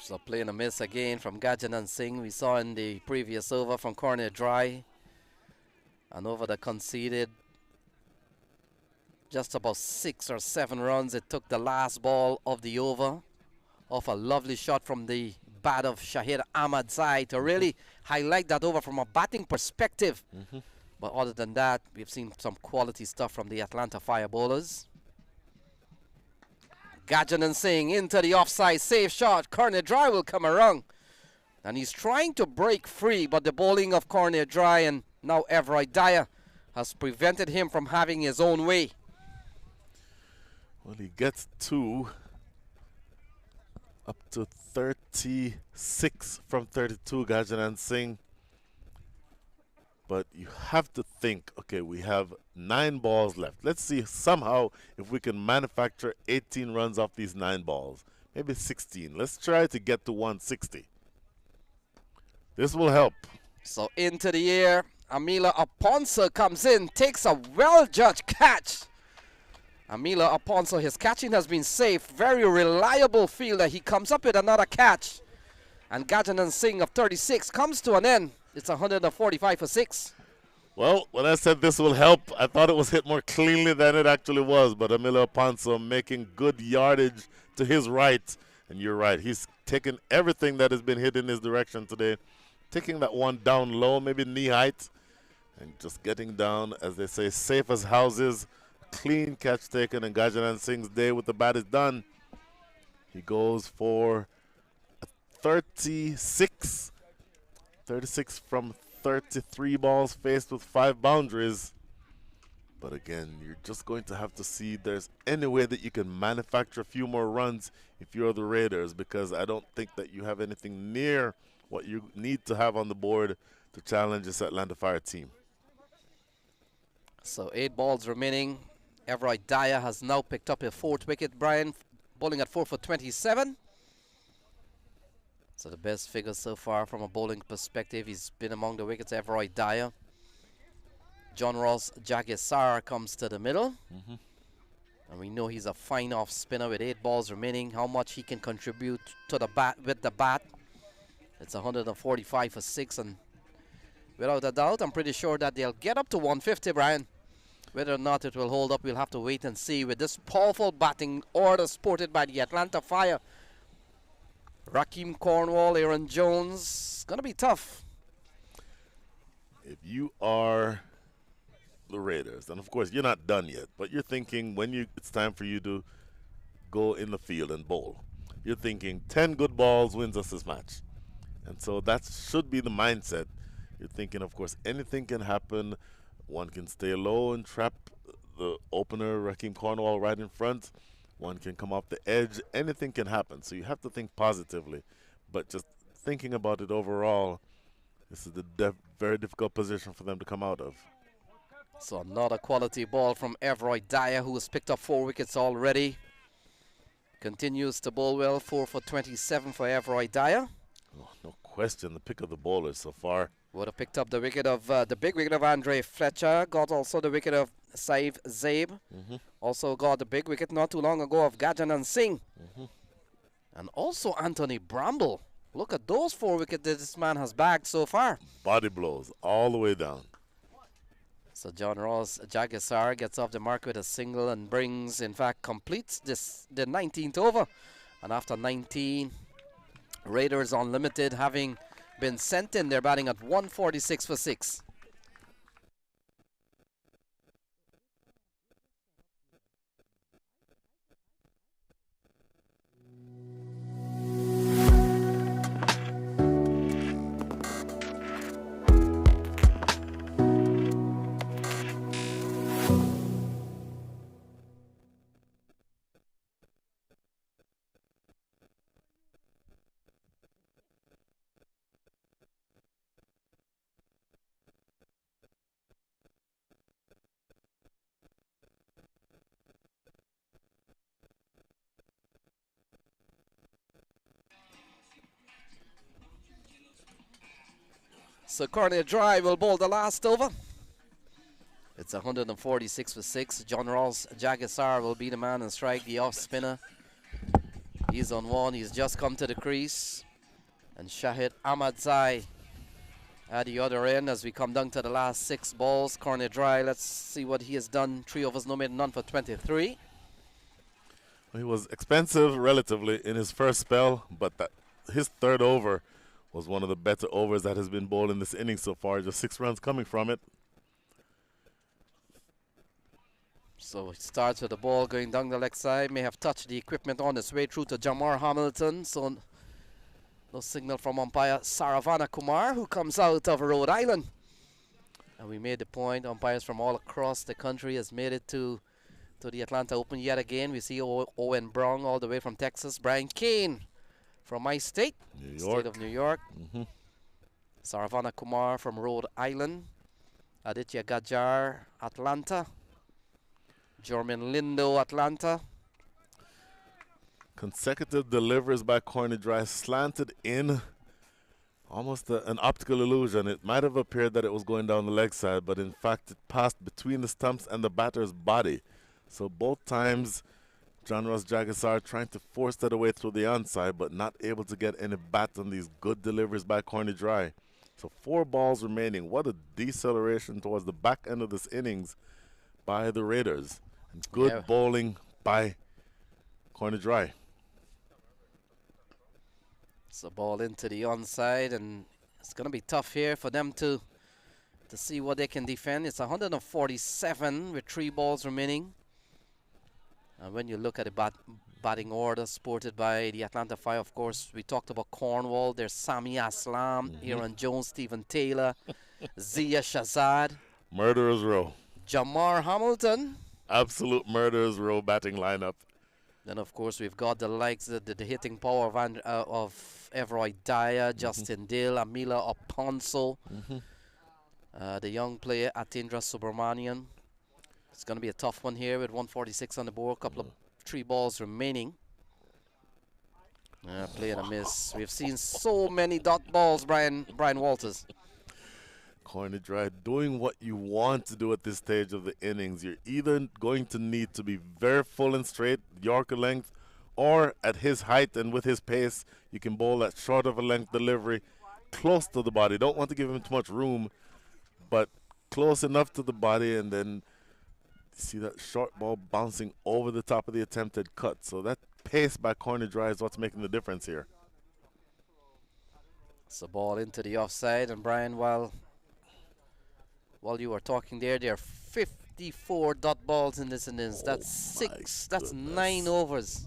So playing a miss again from Gajanan Singh. We saw in the previous over from Coinadry. And over the conceded just about 6 or 7 runs. It took the last ball of the over off a lovely shot from the bat of Shahid Ahmadzai to really highlight that over from a batting perspective. But other than that, we've seen some quality stuff from the Atlanta Fire bowlers. Gajanan Singh into the offside, safe shot. Corner Dry will come around. And he's trying to break free, but the bowling of Corner Dry and now Everett Dyer has prevented him from having his own way. Well, he gets up to 36 from 32, Gajanan Singh. But you have to think, okay, we have 9 balls left. Let's see somehow if we can manufacture 18 runs off these 9 balls. Maybe 16. Let's try to get to 160. This will help. So into the air, Amila Aponso comes in, takes a well-judged catch. Amila Aponso, his catching has been safe. Very reliable fielder. He comes up with another catch. And Gajanan Singh of 36 comes to an end. It's 145 for 6. Well, when I said this will help, I thought it was hit more cleanly than it actually was. But Amila Aponso making good yardage to his right. And you're right, he's taken everything that has been hit in his direction today. Taking that one down low, maybe knee height. And just getting down, as they say, safe as houses. Clean catch taken, and Gajanan Singh's day with the bat is done. He goes for a 36 from 33 balls faced with 5 boundaries. But again, you're just going to have to see if there's any way that you can manufacture a few more runs if you're the Raiders, because I don't think that you have anything near what you need to have on the board to challenge this Atlanta Fire team. So 8 balls remaining. Everett Dyer has now picked up a 4th wicket. Brian bowling at 4 for 27. So the best figure so far from a bowling perspective. He's been among the wickets, Everett Dyer. John Ross Jagisar comes to the middle. And we know he's a fine off spinner with 8 balls remaining. How much he can contribute to the bat with the bat. It's 145 for 6. And without a doubt, I'm pretty sure that they'll get up to 150, Brian. Whether or not it will hold up, we'll have to wait and see. With this powerful batting order sported by the Atlanta Fire, Rakeem Cornwall, Aaron Jones, it's going to be tough. If you are the Raiders, and of course you're not done yet, but you're thinking it's time for you to go in the field and bowl. You're thinking 10 good balls wins us this match. And so that should be the mindset. You're thinking, of course, anything can happen. One can stay low and trap the opener, Rakeem Cornwall, right in front. One can come off the edge. Anything can happen. So you have to think positively. But just thinking about it overall, this is the very difficult position for them to come out of. So another quality ball from Everett Dyer, who has picked up 4 wickets already. Continues to bowl well, 4 for 27 for Everett Dyer. Oh, no question, the pick of the bowlers so far. Would have picked up the wicket of the big wicket of Andre Fletcher. Got also the wicket of Saif Zaib. Also got the big wicket not too long ago of Gajanan Singh. And also Anthony Bramble. Look at those 4 wickets that this man has bagged so far. Body blows all the way down. So John Ross Jagisar gets off the mark with a single and brings, in fact, completes the 19th over. And after 19, Raiders Unlimited having been sent in, they're batting at 146 for 6. So Corner Dry will bowl the last over. It's 146 for 6. John Ross Jagisar will be the man and strike, the off spinner. He's on 1. He's just come to the crease. And Shahid Ahmadzai at the other end as we come down to the last 6 balls. Corner Dry, let's see what he has done. 3 overs, no made, none for 23. He was expensive relatively in his first spell, but his 3rd over was one of the better overs that has been bowled in this inning so far. Just 6 runs coming from it. So it starts with the ball going down the leg side. May have touched the equipment on its way through to Jamar Hamilton. So no signal from umpire Saravana Kumar, who comes out of Rhode Island. And we made the point, umpires from all across the country has made it to the Atlanta Open yet again. We see Owen Brown all the way from Texas. Brian Kane from my state, state of New York. Saravana Kumar from Rhode Island. Aditya Gajar, Atlanta. Jorman Lindo, Atlanta. Consecutive deliveries by Corny Dry slanted in. Almost an optical illusion. It might have appeared that it was going down the leg side, but in fact it passed between the stumps and the batter's body. So both times John Ross Jagisar trying to force that away through the onside, but not able to get any bat on these good deliveries by Corny Dry. So 4 balls remaining. What a deceleration towards the back end of this innings by the Raiders. And good bowling by Corny Dry. So ball into the onside, and it's going to be tough here for them to see what they can defend. It's 147 with 3 balls remaining. And when you look at the batting order sported by the Atlanta Fire, of course, we talked about Cornwall. There's Sami Aslam, Aaron Jones, Stephen Taylor, Zia Shazad. Murderer's row. Jamar Hamilton. Absolute murderer's row batting lineup. Then, of course, we've got the likes of the hitting power of Everoy Dyer, Justin Dill, Amila Oponso, the young player Atindra Subramanian. It's going to be a tough one here with 146 on the board, couple of 3 balls remaining. Play and a miss. We've seen so many dot balls, Brian Walters. Corny Dry doing what you want to do at this stage of the innings. You're either going to need to be very full and straight, Yorker length, or at his height and with his pace, you can bowl that short of a length delivery close to the body. Don't want to give him too much room, but close enough to the body, and then see that short ball bouncing over the top of the attempted cut. So that pace by Corny Dry is what's making the difference here. It's a ball into the offside, and Brian, while you were talking there are 54 dot balls in this innings. That's 9 overs.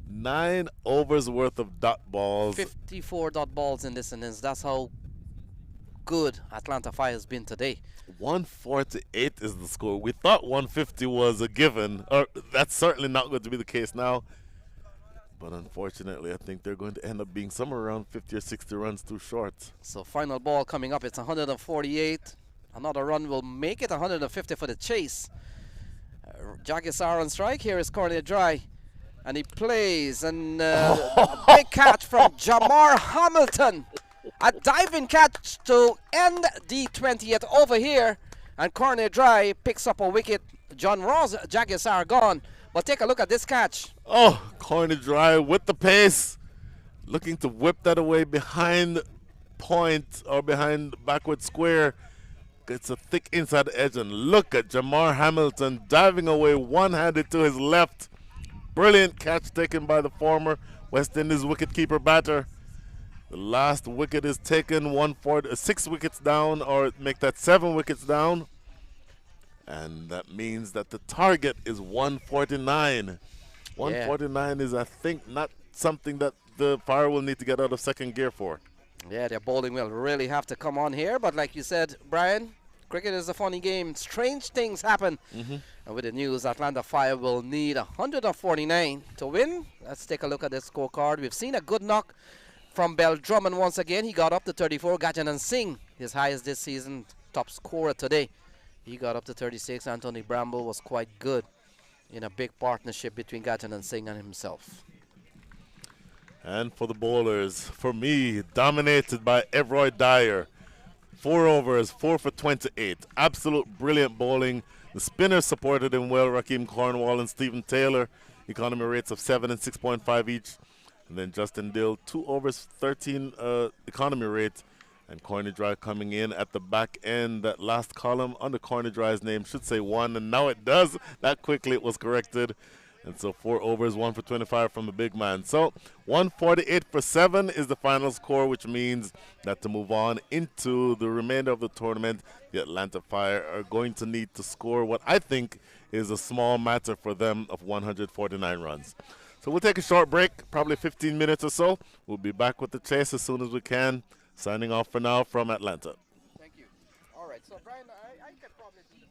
9 overs worth of dot balls. 54 dot balls in this innings. That's how good Atlanta Fire has been today. 148 is the score. We thought 150 was a given. That's certainly not going to be the case now. But unfortunately, I think they're going to end up being somewhere around 50 or 60 runs too short. So final ball coming up. It's 148. Another run will make it 150 for the chase. Jagisar on strike. Here is Corny Dry. And he plays. And a big catch from Jamar Hamilton. A diving catch to end the 20th over here. And Corny Dry picks up a wicket. John Ross Jagisar gone. But take a look at this catch. Oh, Corny Dry with the pace. Looking to whip that away behind point or behind backward square. It's a thick inside edge, and look at Jamar Hamilton diving away one-handed to his left. Brilliant catch taken by the former West Indies wicketkeeper batter. The last wicket is taken, 6 wickets down, or make that 7 wickets down. And that means that the target is 149. 149 is, I think, not something that the Fire will need to get out of second gear for. Yeah, their bowling will really have to come on here. But like you said, Brian, cricket is a funny game. Strange things happen. And with the news, Atlanta Fire will need 149 to win. Let's take a look at the scorecard. We've seen a good knock from Bell Drummond once again. He got up to 34. Gajanan Singh, his highest this season, top scorer today. He got up to 36. Anthony Bramble was quite good in a big partnership between Gajanan Singh and himself. And for the bowlers, for me, dominated by Everoy Dyer. 4 overs, 4 for 28. Absolute brilliant bowling. The spinners supported him well, Rakeem Cornwall and Stephen Taylor. Economy rates of 7 and 6.5 each. And then Justin Dill, 2 overs, 13 economy rate. And Corny Dry coming in at the back end. That last column under Corny Dry's name should say 1, and now it does. That quickly it was corrected. And so 4 overs, 1 for 25 from the big man. So 148 for 7 is the final score, which means that to move on into the remainder of the tournament, the Atlanta Fire are going to need to score what I think is a small matter for them of 149 runs. So we'll take a short break, probably 15 minutes or so. We'll be back with the chase as soon as we can. Signing off for now from Atlanta. Thank you. All right. So, Brian, I can probably do the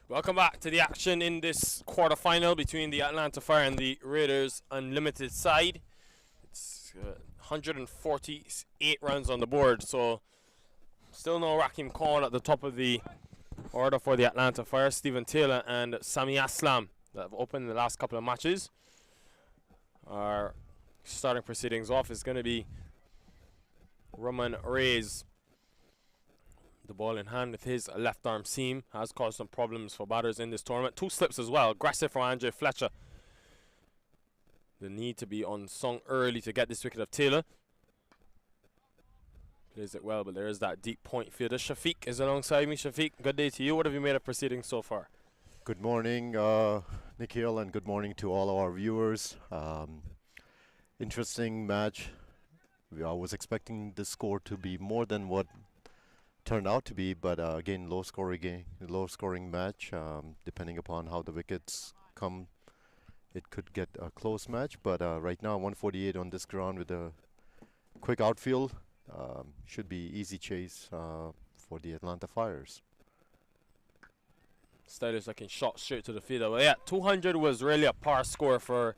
Welcome back to the action in this quarterfinal between the Atlanta Fire and the Raiders Unlimited side. It's 148 runs on the board, so still no Rakim Khan at the top of the order for the Atlanta Fire. Stephen Taylor and Sami Aslam that have opened the last couple of matches. Our starting proceedings off is going to be Roman Reyes. The ball in hand with his left arm seam has caused some problems for batters in this tournament. 2 slips as well. Aggressive from Andre Fletcher. The need to be unsung early to get this wicket of Taylor. Plays it well, but there is that deep point fielder. Shafiq is alongside me. Shafiq, good day to you. What have you made of proceedings so far? Good morning, Nikhil, and good morning to all our viewers. Interesting match. I was expecting the score to be more than what turned out to be, but again, low scoring match. Depending upon how the wickets come, it could get a close match. But right now, 148 on this ground with a quick outfield should be easy chase for the Atlanta Fires. Stylish looking shot straight to the fielder. Well, yeah, 200 was really a par score for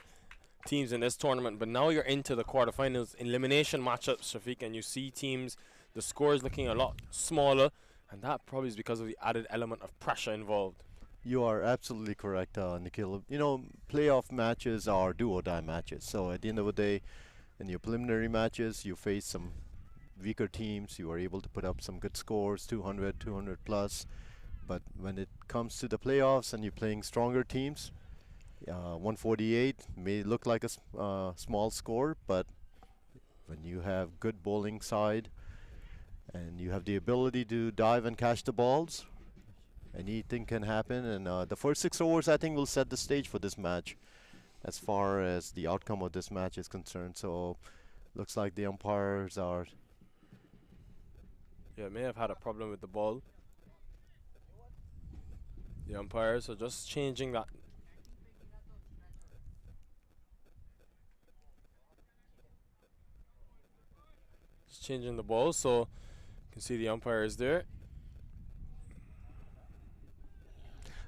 teams in this tournament, but now you're into the quarterfinals elimination matchups, Shafiq, and you see teams, the score is looking a lot smaller, and that probably is because of the added element of pressure involved. You are absolutely correct, Nikhil. You know, playoff matches are do-or-die matches. So at the end of the day, in your preliminary matches, you face some weaker teams. You are able to put up some good scores, 200, 200 plus. But when it comes to the playoffs and you're playing stronger teams, 148 may look like a small score, but when you have good bowling side and you have the ability to dive and catch the balls, anything can happen. And the first 6 overs, I think, will set the stage for this match as far as the outcome of this match is concerned. So looks like the umpires are... Yeah, may have had a problem with the ball. The umpires are just changing that. Just changing the ball, so you can see the umpires there.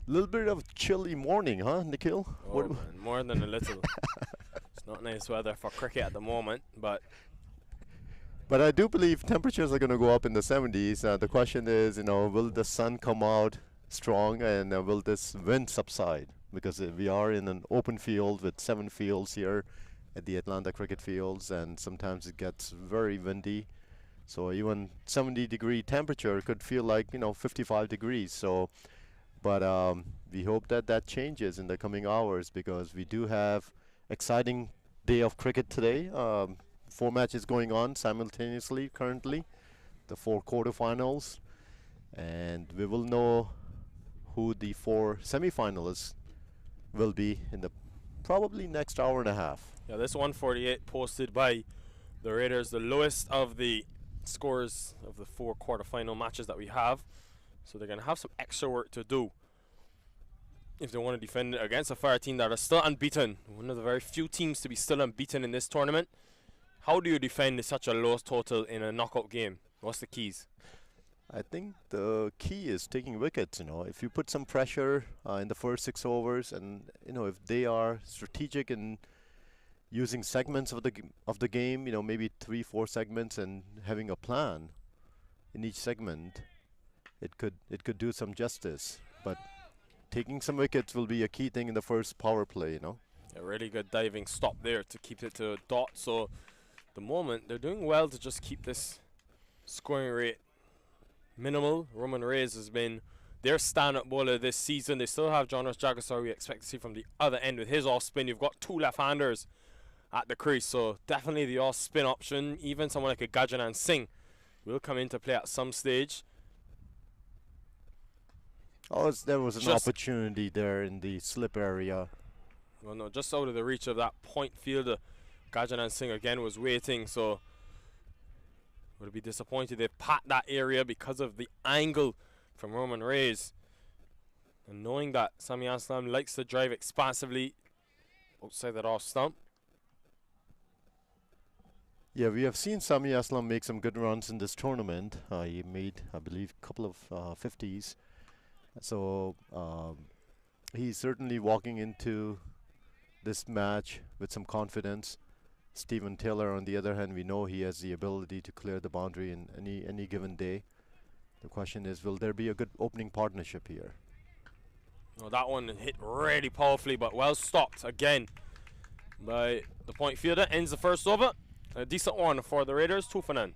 A little bit of chilly morning, huh, Nikhil? Oh man, more than a little. It's not nice weather for cricket at the moment, but I do believe temperatures are going to go up in the 70s. The question is, you know, will the sun come out strong, and will this wind subside? Because we are in an open field with 7 fields here at the Atlanta Cricket Fields, and sometimes it gets very windy. So even 70-degree temperature could feel like, you know, 55 degrees. So, but we hope that that changes in the coming hours, because we do have exciting day of cricket today. 4 matches going on simultaneously currently, the 4 quarterfinals, and we will know who the 4 semi-finalists will be in the probably next hour and a half. yeah, this 148 posted by the Raiders, the lowest of the scores of the 4 quarterfinal matches that we have. So they're going to have some extra work to do if they want to defend it against a Fire team that are still unbeaten. One of the very few teams to be still unbeaten in this tournament. How do you defend such a low total in a knockout game? What's the keys? I think the key is taking wickets. You know, if you put some pressure in the first 6 overs, and you know, if they are strategic in using segments of the game, you know, maybe 3-4 segments, and having a plan in each segment, it could do some justice. But taking some wickets will be a key thing in the first power play. You know, A really good diving stop there to keep it to a dot. So the moment they're doing well to just keep this scoring rate minimal. Roman Reyes has been their stand-up bowler this season. They still have Jonas Jagasar we expect to see from the other end with his off-spin. You've got 2 left-handers at the crease, so definitely the off-spin option. Even someone like a Gajanan Singh will come into play at some stage. there was an opportunity there in the slip area. Well, no, just out of the reach of that point fielder. Gajanan Singh again was waiting, so would be disappointed they pat that area because of the angle from Roman Reyes. And knowing that Sami Aslam likes to drive expansively outside that off stump. Yeah, we have seen Sami Aslam make some good runs in this tournament. He made, I believe, a couple of 50s. So he's certainly walking into this match with some confidence. Stephen Taylor, on the other hand, we know he has the ability to clear the boundary in any given day. The question is, will there be a good opening partnership here? Well, that one hit really powerfully, but well stopped again by the point fielder. Ends the first over. A decent one for the Raiders, 2 for none.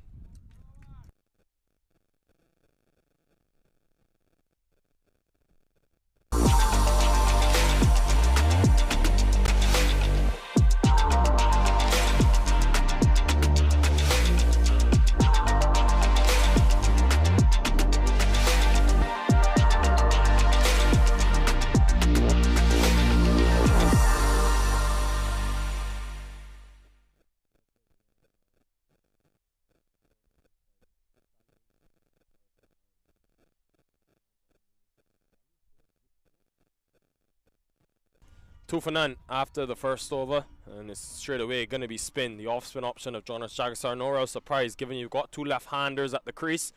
Two for none after the first over, and it's straight away going to be spin. The off-spin option of Jonas Jagasar. No real surprise given you've got 2 left-handers at the crease.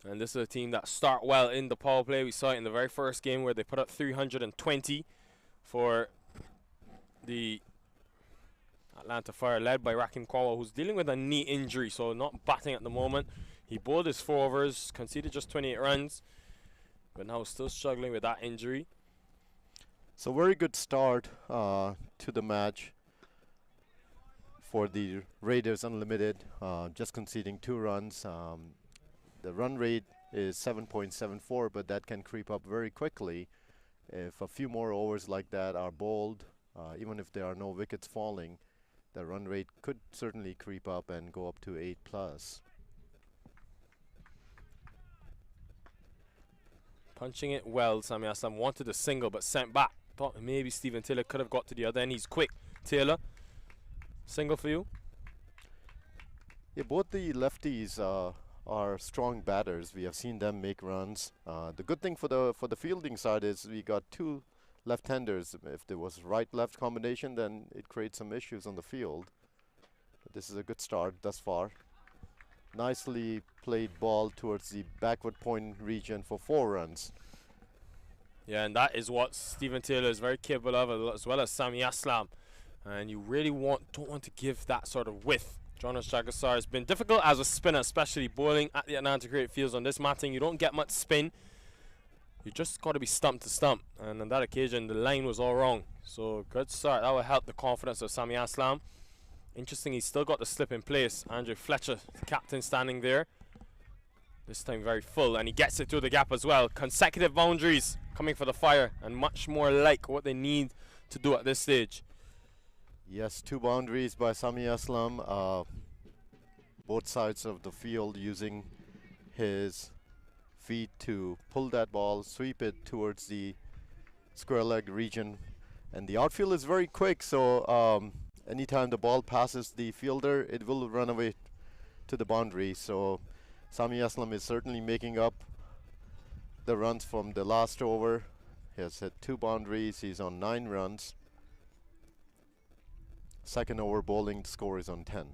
And this is a team that start well in the power play. We saw it in the very first game where they put up 320 for the Atlanta Fire, led by Rakim Kwawa, who's dealing with a knee injury, so not batting at the moment. He bowled his 4 overs, conceded just 28 runs, but now still struggling with that injury. So very good start to the match for the Raiders Unlimited, just conceding 2 runs. The run rate is 7.74, but that can creep up very quickly if a few more overs like that are bowled. Even if there are no wickets falling, the run rate could certainly creep up and go up to 8+. Punching it well, Sami Aslam wanted a single but sent back. Thought maybe Stephen Taylor could have got to the other end. He's quick. Taylor, single for you? Yeah, both the lefties are strong batters. We have seen them make runs. The good thing for the fielding side is we got 2 left-handers. If there was right-left combination, then it creates some issues on the field. But this is a good start thus far. Nicely played ball towards the backward point region for 4 runs. Yeah, and that is what Stephen Taylor is very capable of, as well as Sami Aslam. And you really don't want to give that sort of width. Jonas Jagasar has been difficult as a spinner, especially bowling at the Atlanta Cricket Fields on this matting. You don't get much spin. You just got to be stump to stump. And on that occasion, the line was all wrong. So good start. That will help the confidence of Sami Aslam. Interesting, he's still got the slip in place. Andre Fletcher, the captain, standing there. This time very full, and he gets it through the gap as well. Consecutive boundaries coming for the Fire, and much more like what they need to do at this stage. Yes, 2 boundaries by Sami Aslam. Both sides of the field using his feet to pull that ball, sweep it towards the square leg region. And the outfield is very quick, so anytime the ball passes the fielder, it will run away to the boundary. So Sami Aslam is certainly making up the runs from the last over. He has hit 2 boundaries. He's on 9 runs. Second over bowling score is on 10.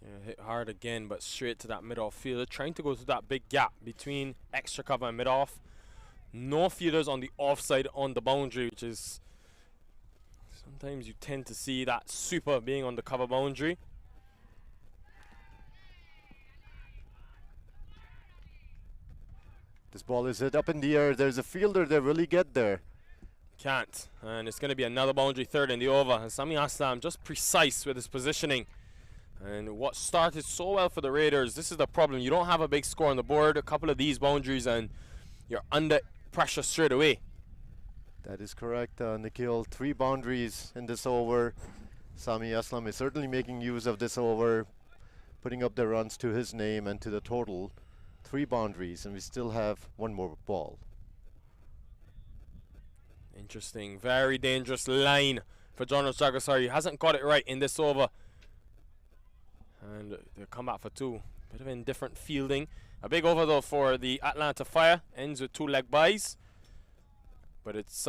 Yeah, hit hard again, but straight to that mid-off fielder, trying to go through that big gap between extra cover and mid-off. No fielders on the offside on the boundary, which is sometimes you tend to see that super being on the cover boundary. This ball is hit up in the air. There's a fielder there. Will he get there? Can't. And it's going to be another boundary third in the over. And Sami Aslam just precise with his positioning. And what started so well for the Raiders, this is the problem. You don't have a big score on the board. A couple of these boundaries and you're under pressure straight away. That is correct, Nikhil. 3 boundaries in this over. Sami Aslam is certainly making use of this over, putting up the runs to his name and to the total. 3 boundaries, and we still have 1 more ball. Interesting. Very dangerous line for Jonas Jagasar. He hasn't got it right in this over. And they'll come back for 2. Bit of indifferent fielding. A big over though for the Atlanta Fire. Ends with 2 leg byes. But it's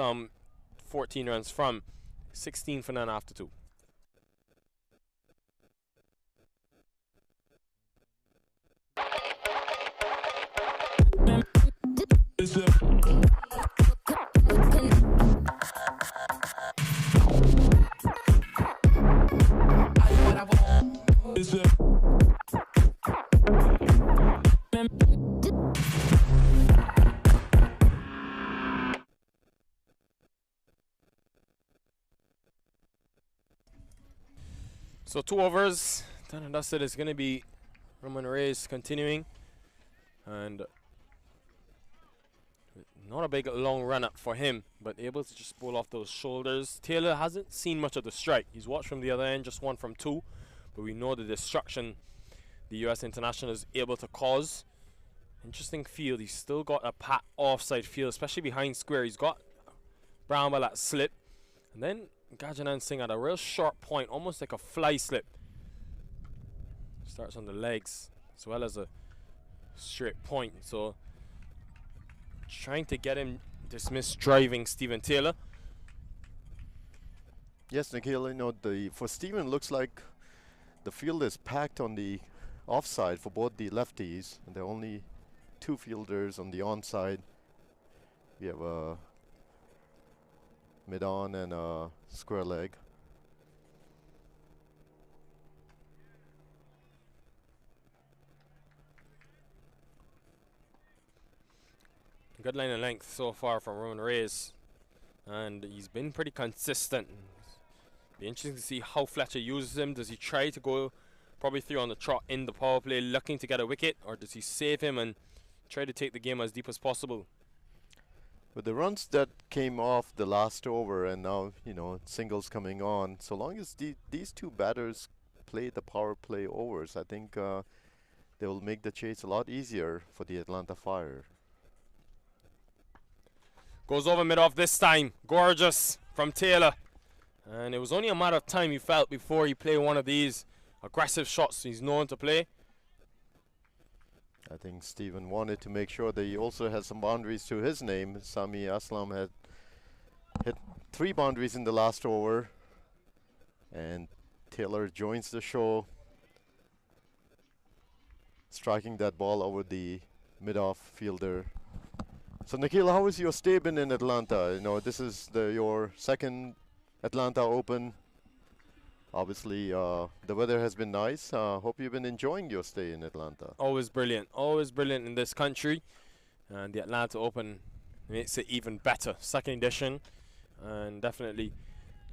14 runs from 16 for none after 2. So 2 overs, done and dusted. It's going to be Roman Reyes continuing, and not a big long run up for him, but able to just pull off those shoulders. Taylor hasn't seen much of the strike. He's watched from the other end, just 1 from 2, but we know the destruction the US international is able to cause. Interesting field. He's still got a pat offside field, especially behind square. He's got Bramwell at slip, and then Gajanan Singh at a real short point, almost like a fly slip. Starts on the legs as well as a straight point. So trying to get him dismissed driving Stephen Taylor. Yes, Nikhil, you know, for Stephen, looks like the field is packed on the offside for both the lefties, and there are only 2 fielders on the onside. We have a mid-on and a square leg. Good line of length so far from Roman Reyes, and he's been pretty consistent. Be interesting to see how Fletcher uses him. Does he try to go probably through on the trot in the power play looking to get a wicket, or does he save him and try to take the game as deep as possible? With the runs that came off the last over, and now, you know, singles coming on, so long as these 2 batters play the power play overs, I think they will make the chase a lot easier for the Atlanta Fire. Goes over mid-off this time. Gorgeous from Taylor. And it was only a matter of time, he felt, before he played one of these aggressive shots he's known to play. I think Stephen wanted to make sure that he also had some boundaries to his name. Sami Aslam had hit 3 boundaries in the last over, and Taylor joins the show, striking that ball over the mid-off fielder. So Nikhil, how has your stay been in Atlanta? You know, this is your 2nd Atlanta Open. Obviously, the weather has been nice. Hope you've been enjoying your stay in Atlanta. Always brilliant in this country. And the Atlanta Open makes it even better. 2nd edition, and definitely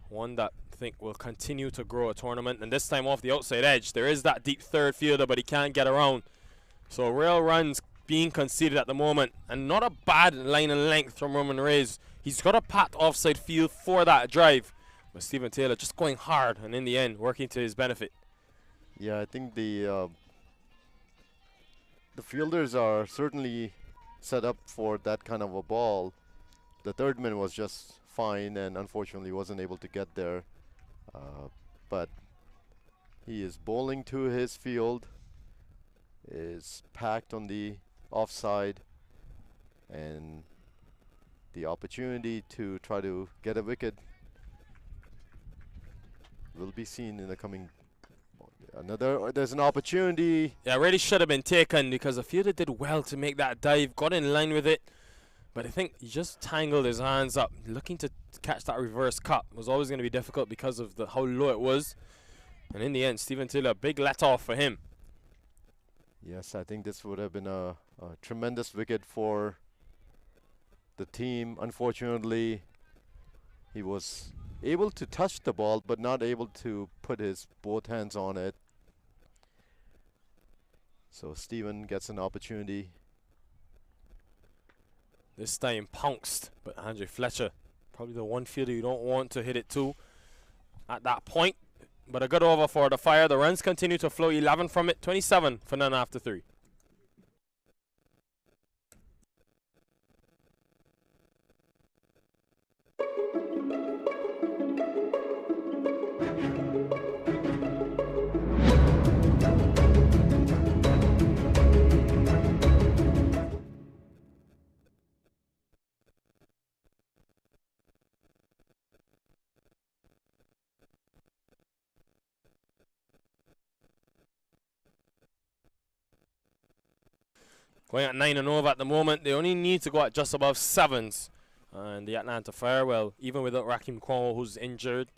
one that I think will continue to grow a tournament. And this time off the outside edge, there is that deep third fielder, but he can't get around. So real runs being conceded at the moment, and not a bad line and length from Roman Reyes. He's got a pat offside field for that drive, but Stephen Taylor just going hard, and in the end working to his benefit. Yeah, I think the fielders are certainly set up for that kind of a ball. The third man was just fine and unfortunately wasn't able to get there, but he is bowling to his field, is packed on the offside, and the opportunity to try to get a wicket will be seen in the coming. There's an opportunity. Yeah, really should have been taken, because the fielder did well to make that dive, got in line with it, but I think he just tangled his hands up. Looking to catch that reverse cut was always going to be difficult because of how low it was, and in the end, Stephen Taylor, big let off for him. Yes, I think this would have been a tremendous wicket for the team. Unfortunately, he was able to touch the ball, but not able to put his both hands on it. So Stephen gets an opportunity. This time pounced, but Andre Fletcher, probably the one fielder you don't want to hit it to at that point. But a good over for the Fire. The runs continue to flow, 11 from it, 27 for none after 3. Going at 9 and over at the moment. They only need to go at just above 7s. And the Atlanta Fire, well, even without Raheem Kwame, who's injured.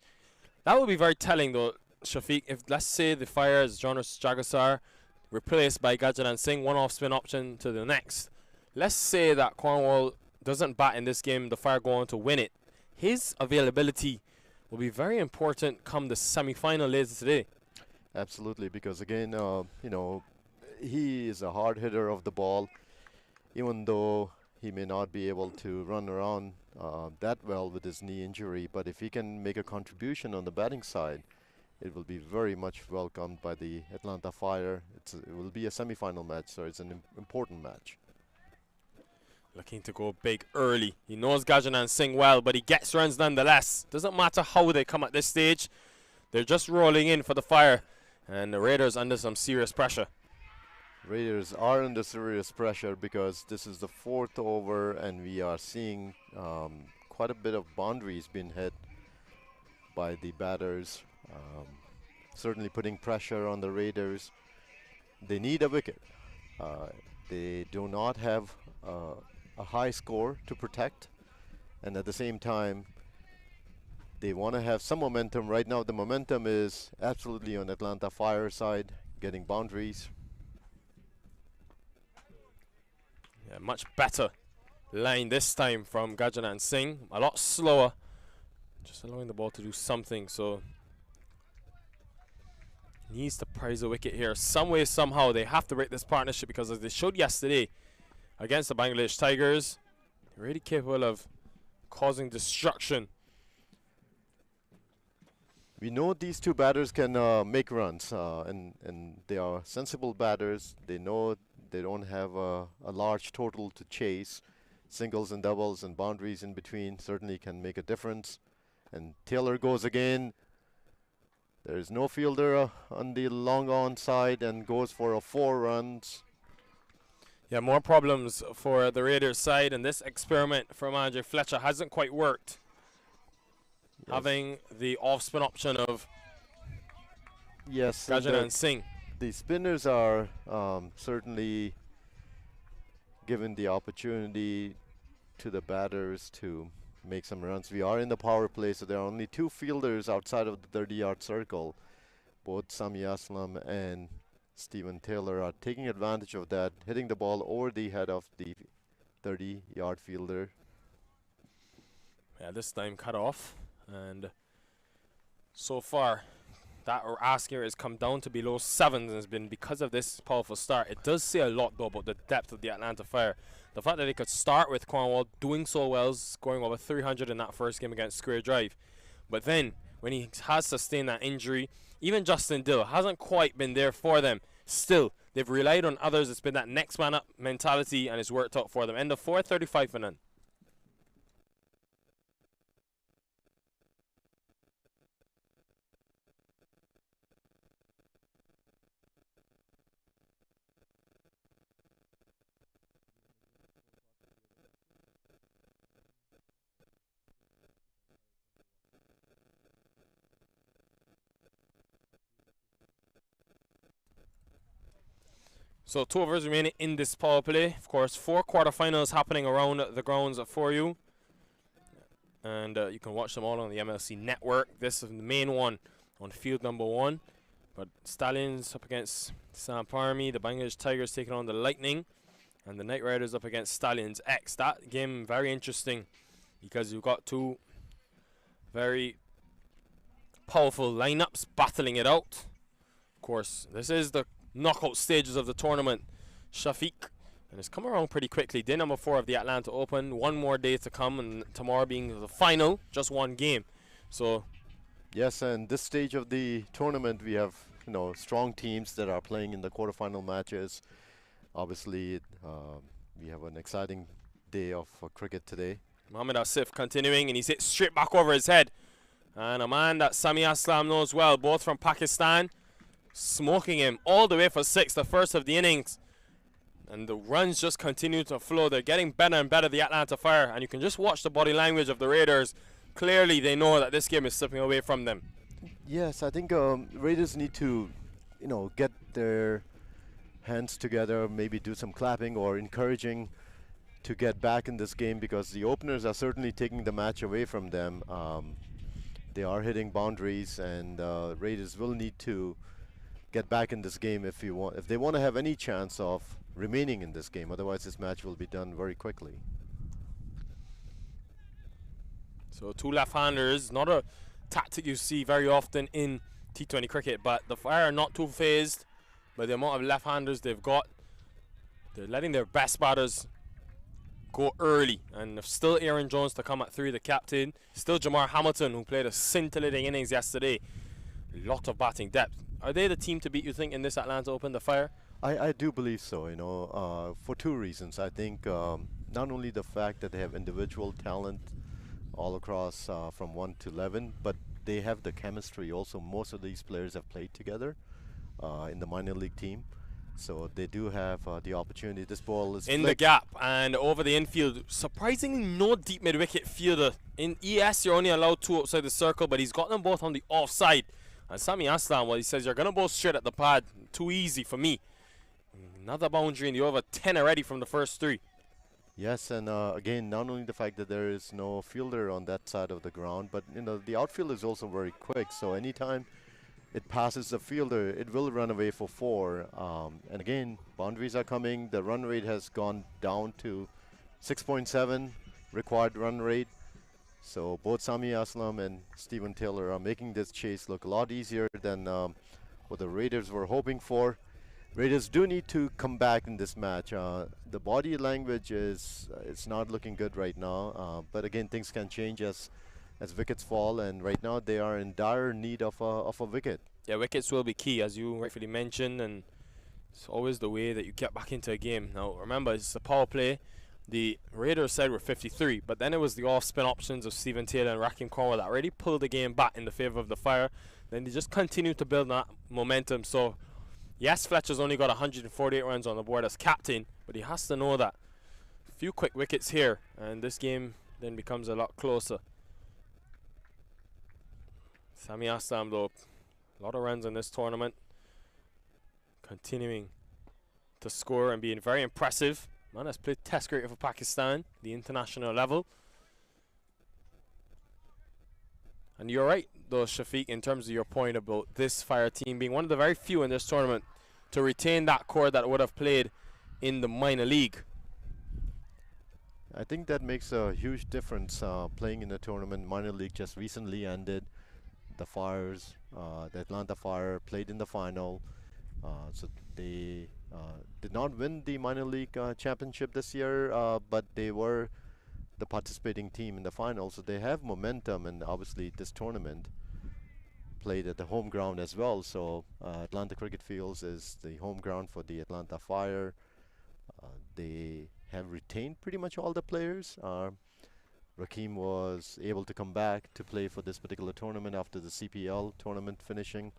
That would be very telling, though. Shafiq, if let's say the Fire is Jonas Jagasar replaced by Gajanan Singh, one off spin option to the next. Let's say that Cornwall doesn't bat in this game, the Fire go on to win it. His availability will be very important come the semi-final later today. Absolutely, because again, you know, he is a hard hitter of the ball, even though he may not be able to run around that well with his knee injury. But if he can make a contribution on the batting side, it will be very much welcomed by the Atlanta Fire. It will be a semi-final match, so it's an important match. Looking to go big early. He knows Gajanan Singh well, but he gets runs nonetheless. Doesn't matter how they come at this stage. They're just rolling in for the Fire, and the Raiders under some serious pressure. Raiders are under serious pressure because this is the 4th over and we are seeing quite a bit of boundaries being hit by the batters, certainly putting pressure on the Raiders. They need a wicket. They do not have a high score to protect, and at the same time they want to have some momentum. Right now the momentum is absolutely on Atlanta Fire side, getting boundaries. Yeah, much better line this time from Gajanan Singh. A lot slower. Just allowing the ball to do something. So needs to prize a wicket here. Some way, somehow, they have to break this partnership because as they showed yesterday against the Bangladesh Tigers, they're really capable of causing destruction. We know these two batters can make runs, and they are sensible batters. They know they don't have a large total to chase. Singles and doubles and boundaries in between certainly can make a difference. And Taylor goes again. There is no fielder on the long on side and goes for 4 runs. Yeah, more problems for the Raiders side, and this experiment from Andre Fletcher hasn't quite worked. Yes. Having the off-spin option of Gajanan Singh. The spinners are certainly given the opportunity to the batters to make some runs. We are in the power play, so there are only 2 fielders outside of the 30-yard circle. Both Sami Aslam and Stephen Taylor are taking advantage of that, hitting the ball over the head of the 30-yard fielder. Yeah, this time cut off, and so far that ask here has come down to below 7s and has been because of this powerful start. It does say a lot though about the depth of the Atlanta Fire. The fact that they could start with Cornwall doing so well, scoring over 300 in that first game against Square Drive. But then, when he has sustained that injury, even Justin Dill hasn't quite been there for them. Still, they've relied on others. It's been that next man up mentality, and it's worked out for them. End of 4, 35 for none. So 2 overs remaining in this power play. Of course, 4 quarterfinals happening around the grounds for you. And you can watch them all on the MLC network. This is the main one on field number 1. But Stallions up against Sam Army. The Bangladesh Tigers taking on the Lightning. And the Knight Riders up against Stallions X. That game very interesting because you've got 2 very powerful lineups battling it out. Of course, this is the knockout stages of the tournament. Shafiq, and it's come around pretty quickly. Day number 4 of the Atlanta Open. 1 more day to come, and tomorrow being the final, just 1 game. So yes, and this stage of the tournament we have strong teams that are playing in the quarterfinal matches. Obviously we have an exciting day of cricket today. Mohammad Asif continuing, and he's hit straight back over his head, and a man that Sami Aslam knows well, both from Pakistan, smoking him all the way for 6, the first of the innings. And the runs just continue to flow. They're getting better and better, the Atlanta Fire. And you can just watch the body language of the Raiders. Clearly, they know that this game is slipping away from them. Yes, I think Raiders need to, get their hands together, maybe do some clapping or encouraging to get back in this game, because the openers are certainly taking the match away from them. They are hitting boundaries, and Raiders will need to get back in this game if they want to have any chance of remaining in this game. Otherwise, this match will be done very quickly. So two left-handers, not a tactic you see very often in T20 cricket, but the Fire are not too phased by the amount of left-handers they've got. They're letting their best batters go early, and still Aaron Jones to come at 3, the captain. Still Jamar Hamilton, who played a scintillating innings yesterday. A lot of batting depth. Are they the team to beat, you think, in this Atlanta Open, the Fire? I do believe so, for two reasons. I think not only the fact that they have individual talent all across from 1 to 11, but they have the chemistry also. Most of these players have played together in the minor league team. So they do have the opportunity. This ball is in the gap and over the infield. Surprisingly, no deep mid-wicket fielder. In ES, you're only allowed 2 outside the circle, but he's got them both on the offside. And Sami Aslam, well, he says, you're going to bowl straight at the pad. Too easy for me. Another boundary in the over, 10 already from the first 3. Yes, and again, not only the fact that there is no fielder on that side of the ground, but the outfield is also very quick. So anytime it passes the fielder, it will run away for 4. And again, boundaries are coming. The run rate has gone down to 6.7 required run rate. So both Sami Aslam and Stephen Taylor are making this chase look a lot easier than what the Raiders were hoping for. Raiders do need to come back in this match. The body language is it's not looking good right now. But again, things can change as wickets fall, and right now they are in dire need of a wicket. Yeah, wickets will be key, as you rightfully mentioned, and it's always the way that you get back into a game. Now, remember, it's a power play. The Raiders said were 53, but then it was the off-spin options of Stephen Taylor and Raheem Cornwall that already pulled the game back in the favor of the Fire. Then they just continued to build that momentum. So, yes, Fletcher's only got 148 runs on the board as captain, but he has to know that a few quick wickets here, and this game then becomes a lot closer. Sami Aslam, though, a lot of runs in this tournament. Continuing to score and being very impressive. Man has played Test cricket for Pakistan, the international level. And you're right, though, Shafiq, in terms of your point about this Fire team being one of the very few in this tournament to retain that core that would have played in the minor league. I think that makes a huge difference playing in the tournament. Minor league just recently ended. The Fires, the Atlanta Fire played in the final. So they did not win the minor league championship this year, but they were the participating team in the final. So they have momentum, and obviously this tournament played at the home ground as well. So Atlanta Cricket Fields is the home ground for the Atlanta Fire. They have retained pretty much all the players. Raheem was able to come back to play for this particular tournament after the CPL tournament finishing.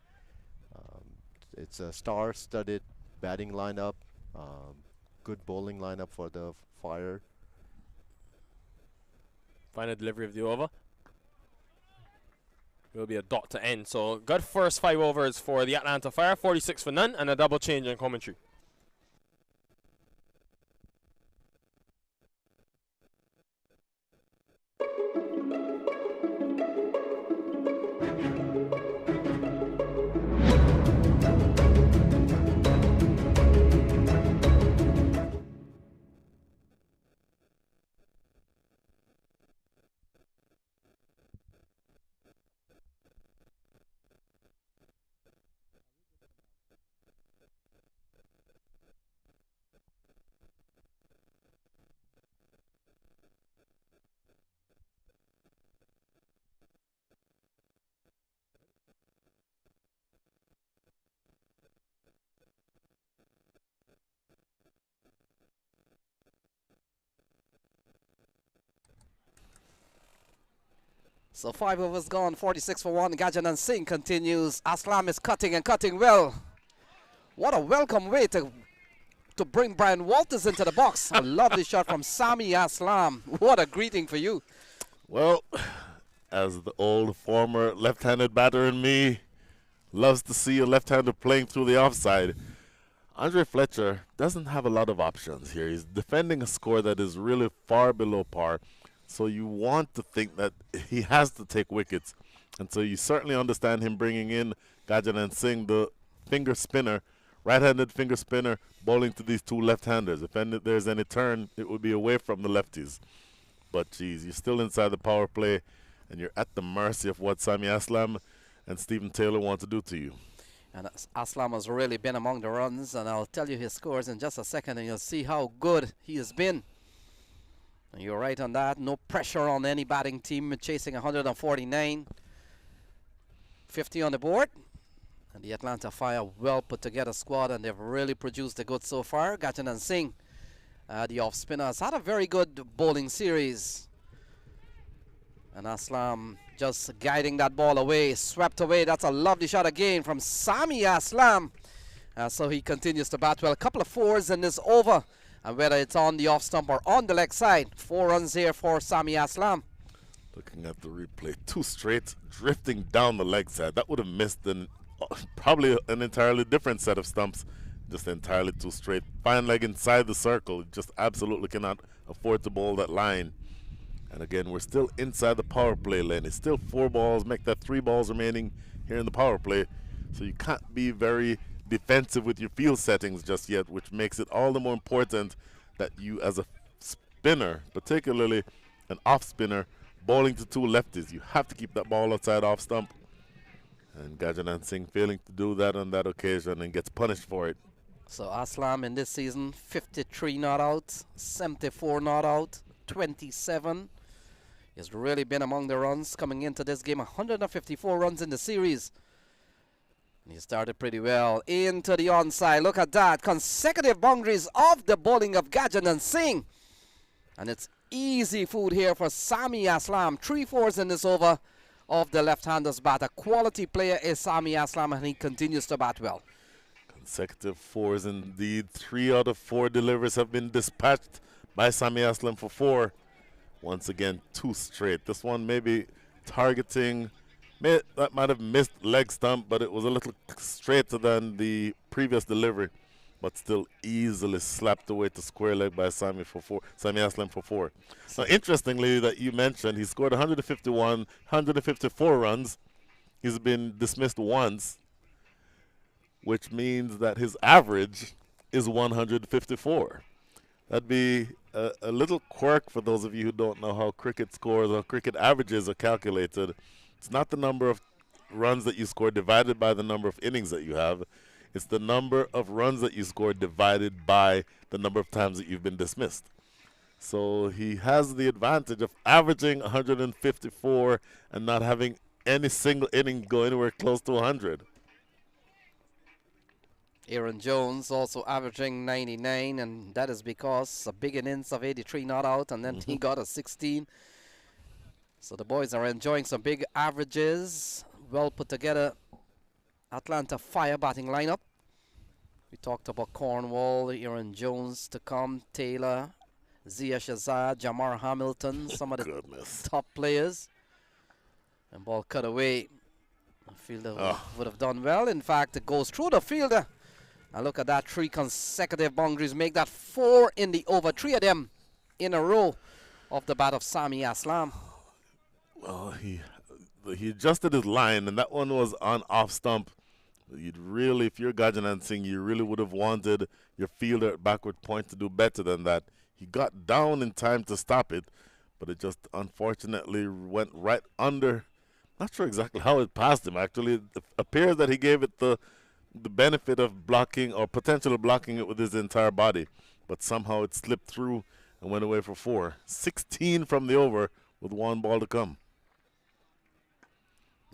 It's a star-studded batting lineup, good bowling lineup for the Fire. Final delivery of the over. Will be a dot to end. So good first 5 overs for the Atlanta Fire, 46 for none, and a double change in commentary. So 5 overs gone, 46 for 1. Gajanan Singh continues. Aslam is cutting and cutting well. What a welcome way to bring Brian Walters into the box. A lovely shot from Sami Aslam. What a greeting for you. Well, as the old former left-handed batter in me loves to see a left-hander playing through the offside, Andre Fletcher doesn't have a lot of options here. He's defending a score that is really far below par. So you want to think that he has to take wickets And so you certainly understand him bringing in Gajanan Singh, the finger spinner, right-handed finger spinner, bowling to these two left-handers. If there's any turn, it would be away from the lefties. But, geez, you're still inside the power play, and you're at the mercy of what Sami Aslam and Stephen Taylor want to do to you. And Aslam has really been among the runs, and I'll tell you his scores in just a second, and you'll see how good he has been. And you're right on that. No pressure on any batting team, chasing 149. 50 on the board. And the Atlanta Fire, well put together squad, and they've really produced the goods so far. Gajanan Singh, the off spinner, has had a very good bowling series. And Aslam just guiding that ball away, swept away. That's a lovely shot again from Sami Aslam. So he continues to bat well. A couple of fours in this over, and whether it's on the off stump or on the leg side, 4 runs here for Sami Aslam. Looking at the replay, 2 straight, drifting down the leg side. That would have missed probably an entirely different set of stumps. Just entirely 2 straight. Fine leg inside the circle. Just absolutely cannot afford to bowl that line. And again, we're still inside the power play lane. It's still 4 balls, make that 3 balls remaining here in the power play. So you can't be very defensive with your field settings just yet, which makes it all the more important that you, as a spinner, particularly an off spinner, bowling to 2 lefties, you have to keep that ball outside off stump. And Gajanan Singh failing to do that on that occasion and gets punished for it. So Aslam in this season, 53 not out, 74 not out, 27. He's really been among the runs coming into this game. 154 runs in the series. And he started pretty well. Into the onside. Look at that. Consecutive boundaries of the bowling of Gajanan Singh. And it's easy food here for Sami Aslam. 3 fours in this over of the left-hander's bat. A quality player is Sami Aslam, and he continues to bat well. Consecutive 4s indeed. 3 out of 4 deliveries have been dispatched by Sami Aslam for 4. Once again, 2 straight. This one maybe targeting, that might have missed leg stump, but it was a little straighter than the previous delivery. But still easily slapped away to square leg by Sami Aslam for 4. Now, interestingly, that you mentioned, he scored 151, 154 runs. He's been dismissed once, which means that his average is 154. That'd be a little quirk for those of you who don't know how cricket scores or cricket averages are calculated. It's not the number of runs that you score divided by the number of innings that you have. It's the number of runs that you score divided by the number of times that you've been dismissed. So he has the advantage of averaging 154 and not having any single inning go anywhere close to 100. Aaron Jones also averaging 99, and that is because a big innings of 83 not out, and then he got a 16. So the boys are enjoying some big averages. Well put together Atlanta Fire batting lineup. We talked about Cornwall, Aaron Jones to come, Taylor, Zia Shazad, Jamar Hamilton, some of the top players. And ball cut away. The fielder would have done well. In fact, it goes through the fielder. And look at that, 3 consecutive boundaries. Make that 4 in the over. 3 of them in a row of the bat of Sami Aslam. Well, he adjusted his line, and that one was on off stump. You'd really, if you're Gajanan Singh, you really would have wanted your fielder at backward point to do better than that. He got down in time to stop it, but it just unfortunately went right under. Not sure exactly how it passed him, actually. It appears that he gave it the benefit of blocking or potential blocking it with his entire body, but somehow it slipped through and went away for 4. 16 from the over with 1 ball to come.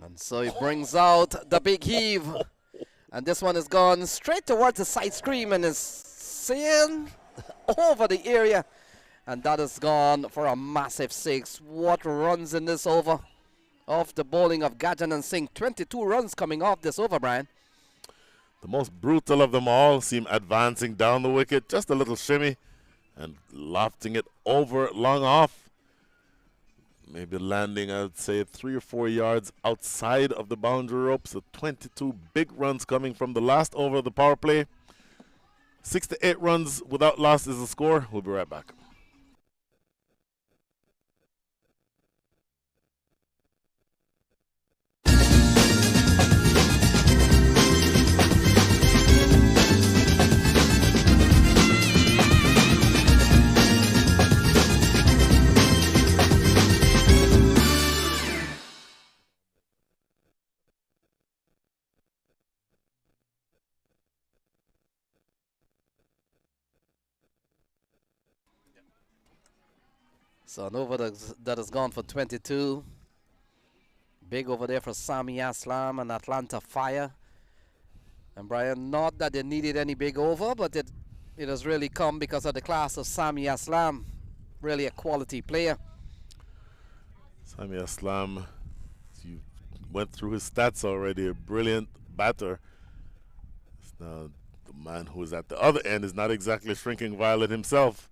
And so he brings out the big heave. And this one is gone straight towards the side screen and is sailing over the area. And that is gone for a massive 6. What runs in this over of the bowling of Gajanan Singh. 22 runs coming off this over, Brian. The most brutal of them all seem advancing down the wicket. Just a little shimmy and lofting it over long off. Maybe landing, I would say, 3 or 4 yards outside of the boundary rope. So 22 big runs coming from the last over of the power play. 6 to 8 runs without loss is the score. We'll be right back. So an over that has gone for 22. Big over there for Sami Aslam and Atlanta Fire. And Brian, not that they needed any big over, but it has really come because of the class of Sami Aslam. Really a quality player. Sami Aslam, you went through his stats already. A brilliant batter. Now, the man who is at the other end is not exactly shrinking violet himself.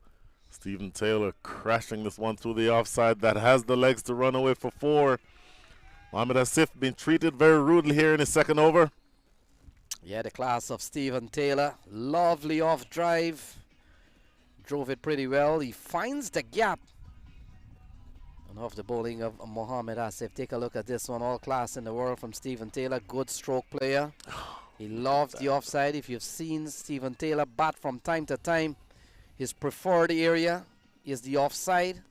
Stephen Taylor crashing this one through the offside that has the legs to run away for 4. Mohamed Asif being treated very rudely here in his second over. Yeah, the class of Stephen Taylor. Lovely off drive. Drove it pretty well. He finds the gap. And off the bowling of Mohamed Asif. Take a look at this one. All class in the world from Stephen Taylor. Good stroke player. He loves the offside. If you've seen Stephen Taylor bat from time to time, his preferred area is the offside.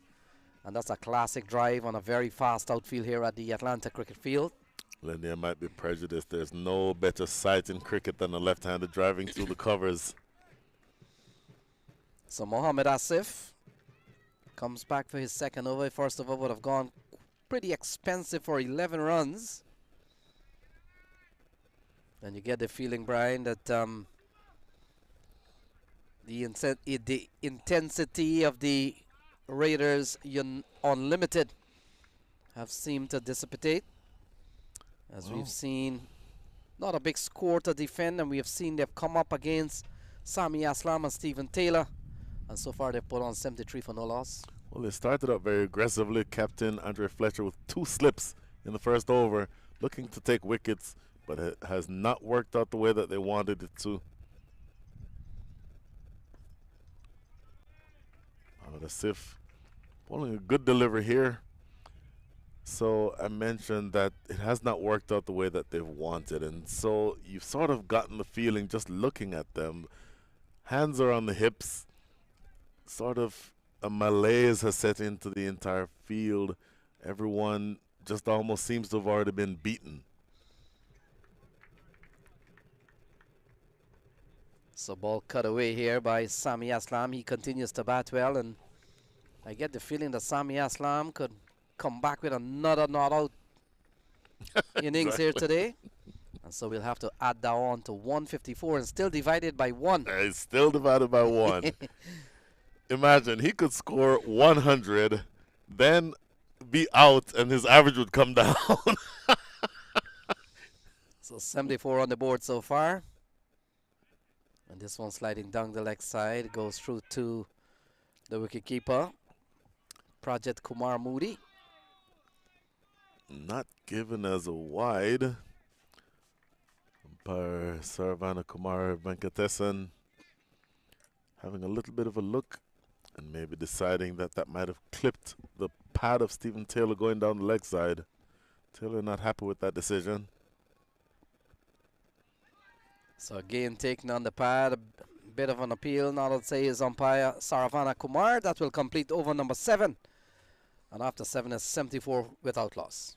And that's a classic drive on a very fast outfield here at the Atlanta Cricket Field. Lanier might be prejudiced. There's no better sight in cricket than a left-hander driving through the covers. So Mohamed Asif comes back for his second over. First over would have gone pretty expensive for 11 runs. And you get the feeling, Brian, that the intensity of the Raiders Unlimited have seemed to dissipate. As we've seen, not a big score to defend, and we have seen they've come up against Sami Aslam and Stephen Taylor. And so far they've put on 73 for no loss. Well, they started out very aggressively. Captain Andre Fletcher with 2 slips in the first over, looking to take wickets, but it has not worked out the way that they wanted it to. Asif bowling a good delivery here. So I mentioned that it has not worked out the way that they've wanted, and so you've sort of gotten the feeling just looking at them. Hands are on the hips. Sort of a malaise has set into the entire field. Everyone just almost seems to have already been beaten. So ball cut away here by Sami Aslam. He continues to bat well, and I get the feeling that Sami Aslam could come back with another not out innings here today. And so we'll have to add that on to 154 and still divided by 1. It's still divided by 1. Imagine, he could score 100, then be out, and his average would come down. So 74 on the board so far. And this one sliding down the leg side goes through to the wicketkeeper, Project Kumar Moody. Not given as a wide. Umpire Saravana Kumar Venkatesan having a little bit of a look and maybe deciding that that might have clipped the pad of Stephen Taylor going down the leg side. Taylor not happy with that decision. So again, taking on the pad, a bit of an appeal. Now let's say is umpire Saravana Kumar. That will complete over number 7. And after 7 is 74 without loss.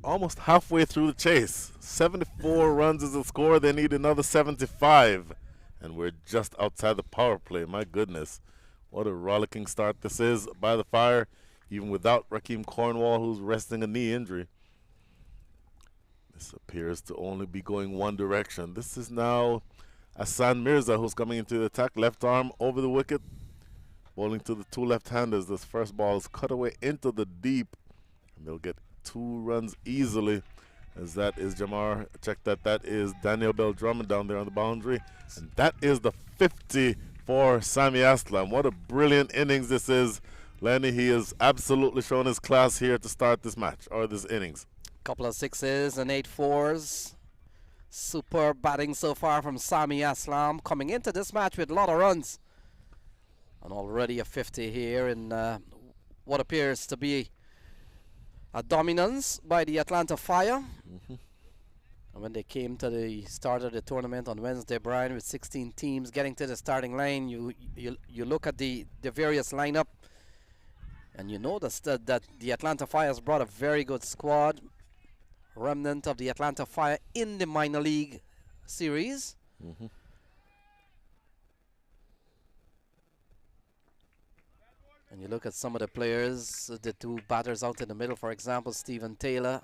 Almost halfway through the chase. 74 runs is the score. They need another 75. And we're just outside the power play. My goodness. What a rollicking start this is by the Fire, even without Rakeem Cornwall, who's resting a knee injury. This appears to only be going one direction. This is now Hassan Mirza who's coming into the attack. Left arm over the wicket. Bowling to the two left-handers. This first ball is cut away into the deep. And they'll get 2 runs easily. As that is Jamar. Check that. That is Daniel Bell Drummond down there on the boundary. And that is the 50 for Sami Aslam. What a brilliant innings this is. Lenny, he has absolutely shown his class here to start this match, or this innings. Couple of 6s and 8 4s. Superb batting so far from Sami Aslam, coming into this match with a lot of runs. And already a 50 here in what appears to be a dominance by the Atlanta Fire. And when they came to the start of the tournament on Wednesday, Brian, with 16 teams getting to the starting line, you look at the various lineup, and you notice that the Atlanta Fire has brought a very good squad, remnant of the Atlanta Fire in the minor league series. And you look at some of the players, the 2 batters out in the middle, for example, Stephen Taylor,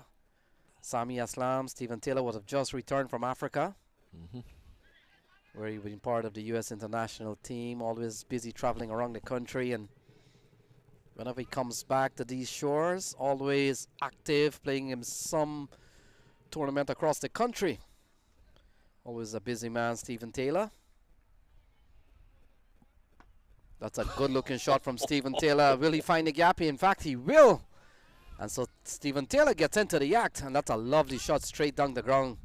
Sami Aslam. Stephen Taylor would have just returned from Africa, where he been part of the U.S. international team, always busy traveling around the country, and whenever he comes back to these shores, always active, playing in some tournament across the country. Always a busy man, Stephen Taylor. That's a good-looking shot from Stephen Taylor. Will he find the gap? In fact, he will. And so Stephen Taylor gets into the act, and that's a lovely shot straight down the ground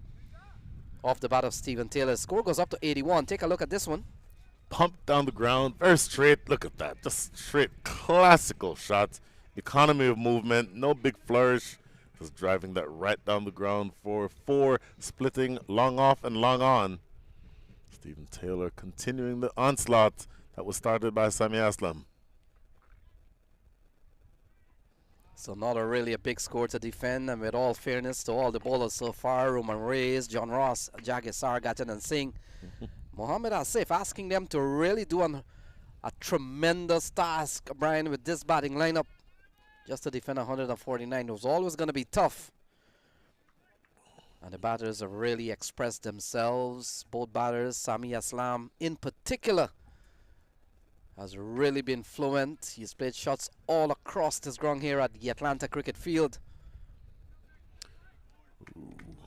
off the bat of Stephen Taylor. Score goes up to 81. Take a look at this one. Pumped down the ground, very straight. Look at that, just straight, classical shots. Economy of movement, no big flourish. Just driving that right down the ground for 4, splitting long off and long on. Stephen Taylor continuing the onslaught that was started by Sami Aslam. So not really a big score to defend, and with all fairness to all the bowlers so far, Roman Reyes, John Ross, Jagisar, Gatton and Singh, Mohammad Asif asking them to really do a tremendous task, Brian, with this batting lineup. Just to defend 149. It was always going to be tough. And the batters have really expressed themselves. Both batters, Sami Aslam in particular, has really been fluent. He's played shots all across this ground here at the Atlanta Cricket Field.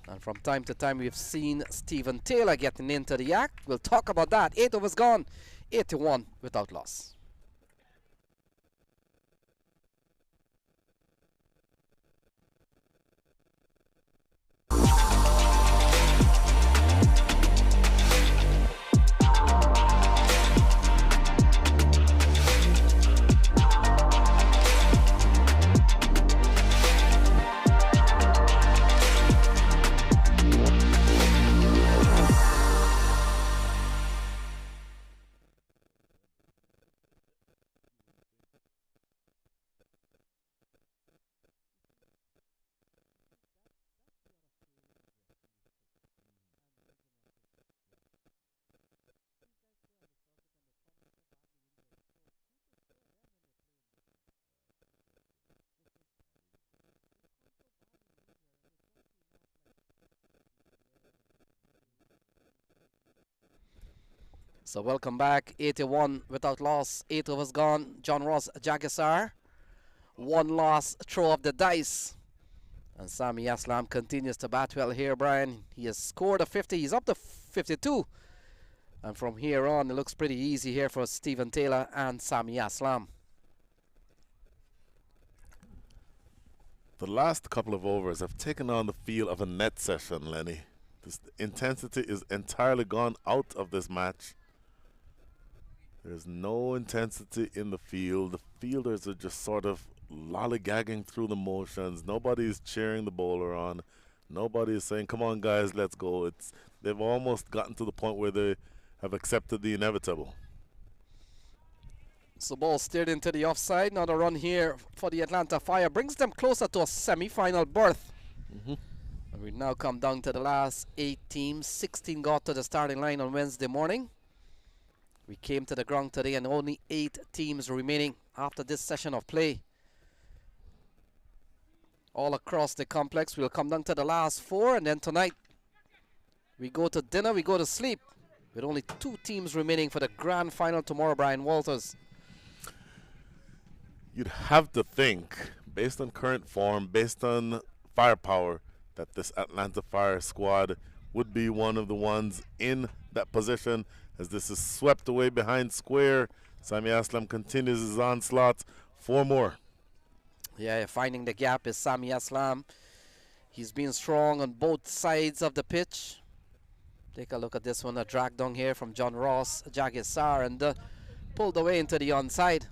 And from time to time, we've seen Stephen Taylor getting into the act. We'll talk about that. 8 overs gone, 81 without loss. So welcome back. 81 without loss. 8 overs gone. John Ross, Jagisar. 1 loss. Throw of the dice. And Sami Aslam continues to bat well here, Brian. He has scored a 50. He's up to 52. And from here on, it looks pretty easy here for Stephen Taylor and Sami Aslam. The last couple of overs have taken on the feel of a net session, Lenny. This intensity is entirely gone out of this match. There's no intensity in the field. The fielders are just sort of lollygagging through the motions. Nobody's cheering the bowler on. Nobody is saying, come on, guys, let's go. They've almost gotten to the point where they have accepted the inevitable. So ball steered into the offside. Another run here for the Atlanta Fire. Brings them closer to a semi-final berth. And we now come down to the last 8 teams. 16 got to the starting line on Wednesday morning. We came to the ground today and only 8 teams remaining after this session of play. all across the complex. We'll come down to the last 4, and then tonight we go to dinner, we go to sleep, with only 2 teams remaining for the grand final tomorrow, Brian Walters. You'd have to think, based on current form, based on firepower, that this Atlanta Fire squad would be one of the ones in that position as this is swept away behind square. Sami Aslam continues his onslaught. 4 more. Yeah, finding the gap is Sami Aslam. He's been strong on both sides of the pitch. Take a look at this one, a drag down here from John Ross Jagisar, and pulled away into the onside.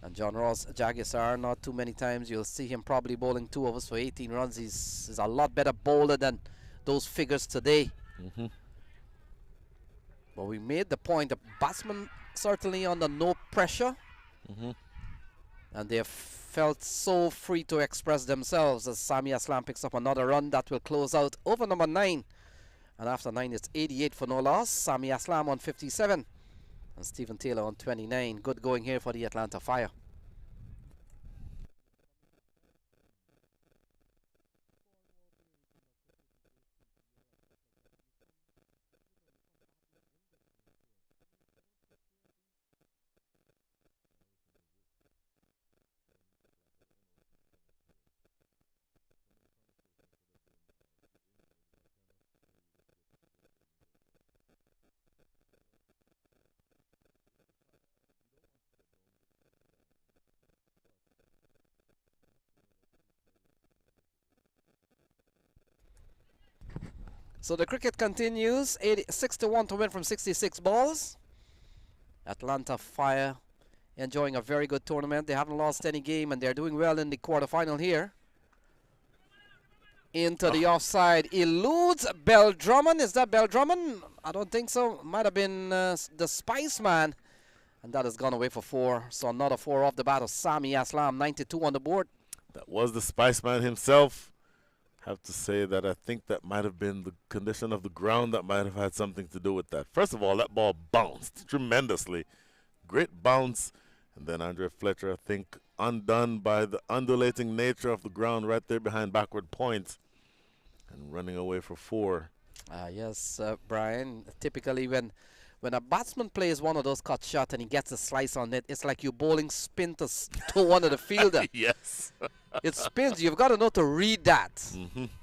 And John Ross Jagisar, not too many times you'll see him probably bowling 2 overs for 18 runs. He's a lot better bowler than those figures today. But we made the point, the batsmen certainly under no pressure. And they felt so free to express themselves as Sami Aslam picks up another run that will close out over number 9. And after 9, it's 88 for no loss. Sami Aslam on 57. And Stephen Taylor on 29. Good going here for the Atlanta Fire. So the cricket continues, 6-1 to win from 66 balls. Atlanta Fire enjoying a very good tournament. They haven't lost any game and they're doing well in the quarterfinal here. Into the offside, eludes Bell Drummond. Is that Bell Drummond? I don't think so. Might have been the Spice Man. And that has gone away for 4. So another 4 off the bat of Sami Aslam, 92 on the board. That was the Spice Man himself. Have to say that I think that might have been the condition of the ground that might have had something to do with that. First of all, that ball bounced tremendously. Great bounce. And then Andre Fletcher, I think, undone by the undulating nature of the ground right there behind backward point and running away for 4. Yes, Brian, typically when a batsman plays one of those cut shots and he gets a slice on it, it's like you're bowling spin to one of the fielder. Yes. It spins. You've got to know to read that.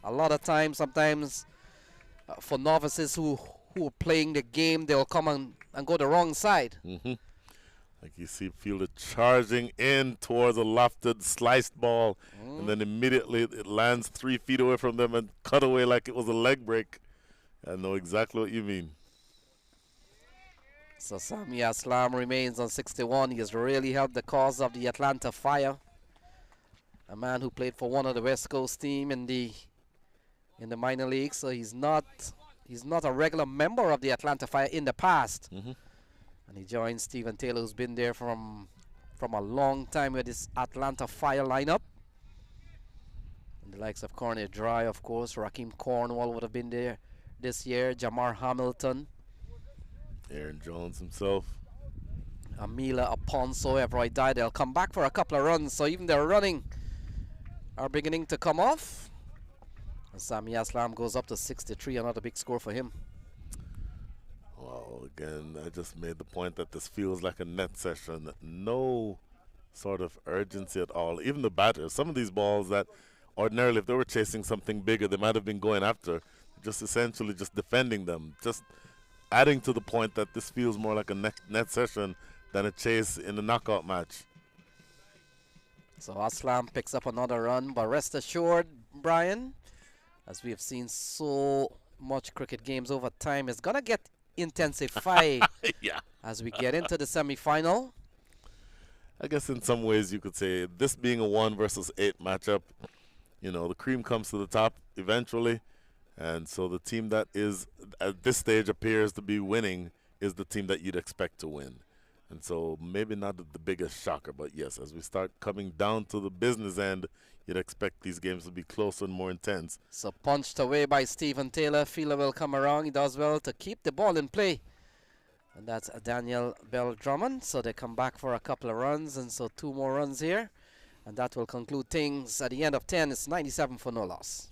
A lot of times, sometimes for novices who are playing the game, they'll come and go the wrong side. Like you see fielder charging in towards a lofted sliced ball, and then immediately it lands 3 feet away from them and cut away like it was a leg break. I know exactly what you mean. So Sami Aslam remains on 61. He has really helped the cause of the Atlanta Fire. A man who played for one of the West Coast team in the minor leagues, so he's not a regular member of the Atlanta Fire in the past. And he joins Stephen Taylor, who's been there from a long time with this Atlanta Fire lineup. And the likes of Corney Dry, of course, Raheem Cornwall would have been there this year, Jamar Hamilton, Aaron Jones himself, Amila Aponso, Everroy Dye. They'll come back for a couple of runs, so even their running are beginning to come off. And Sami Aslam goes up to 63, another big score for him. Well, again, I just made the point that this feels like a net session. No sort of urgency at all. Even the batters, some of these balls that ordinarily, if they were chasing something bigger, they might have been going after, just essentially just defending them. Just adding to the point that this feels more like a net session than a chase in a knockout match. So Aslam picks up another run, but rest assured, Brian, as we have seen so much cricket games over time, it's going to get intensified as we get into the semi-final. I guess in some ways you could say this being a 1 versus 8 matchup, you know, the cream comes to the top eventually. And so the team that is at this stage appears to be winning is the team that you'd expect to win. And so maybe not the biggest shocker, but yes, as we start coming down to the business end, you'd expect these games to be closer and more intense. So punched away by Stephen Taylor. Fielder will come around. He does well to keep the ball in play. And that's Daniel Bell Drummond. So they come back for a couple of runs. And so 2 more runs here. And that will conclude things at the end of 10. It's 97 for no loss.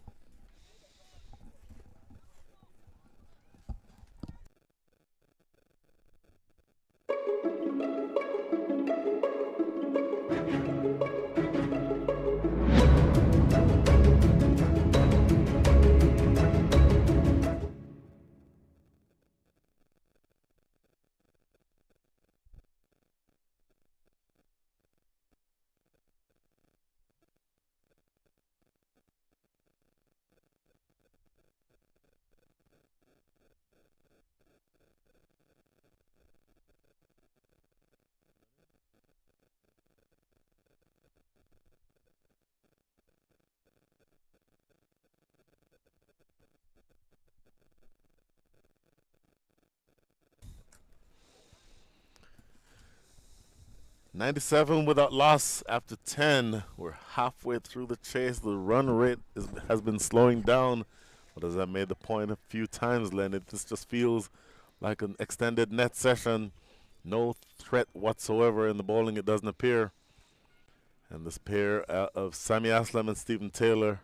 '97 without loss after 10. We're halfway through the chase. The run rate has been slowing down. But as I made the point a few times, Leonard, this just feels like an extended net session. No threat whatsoever in the bowling, it doesn't appear. And this pair of Sammy Aslam and Stephen Taylor.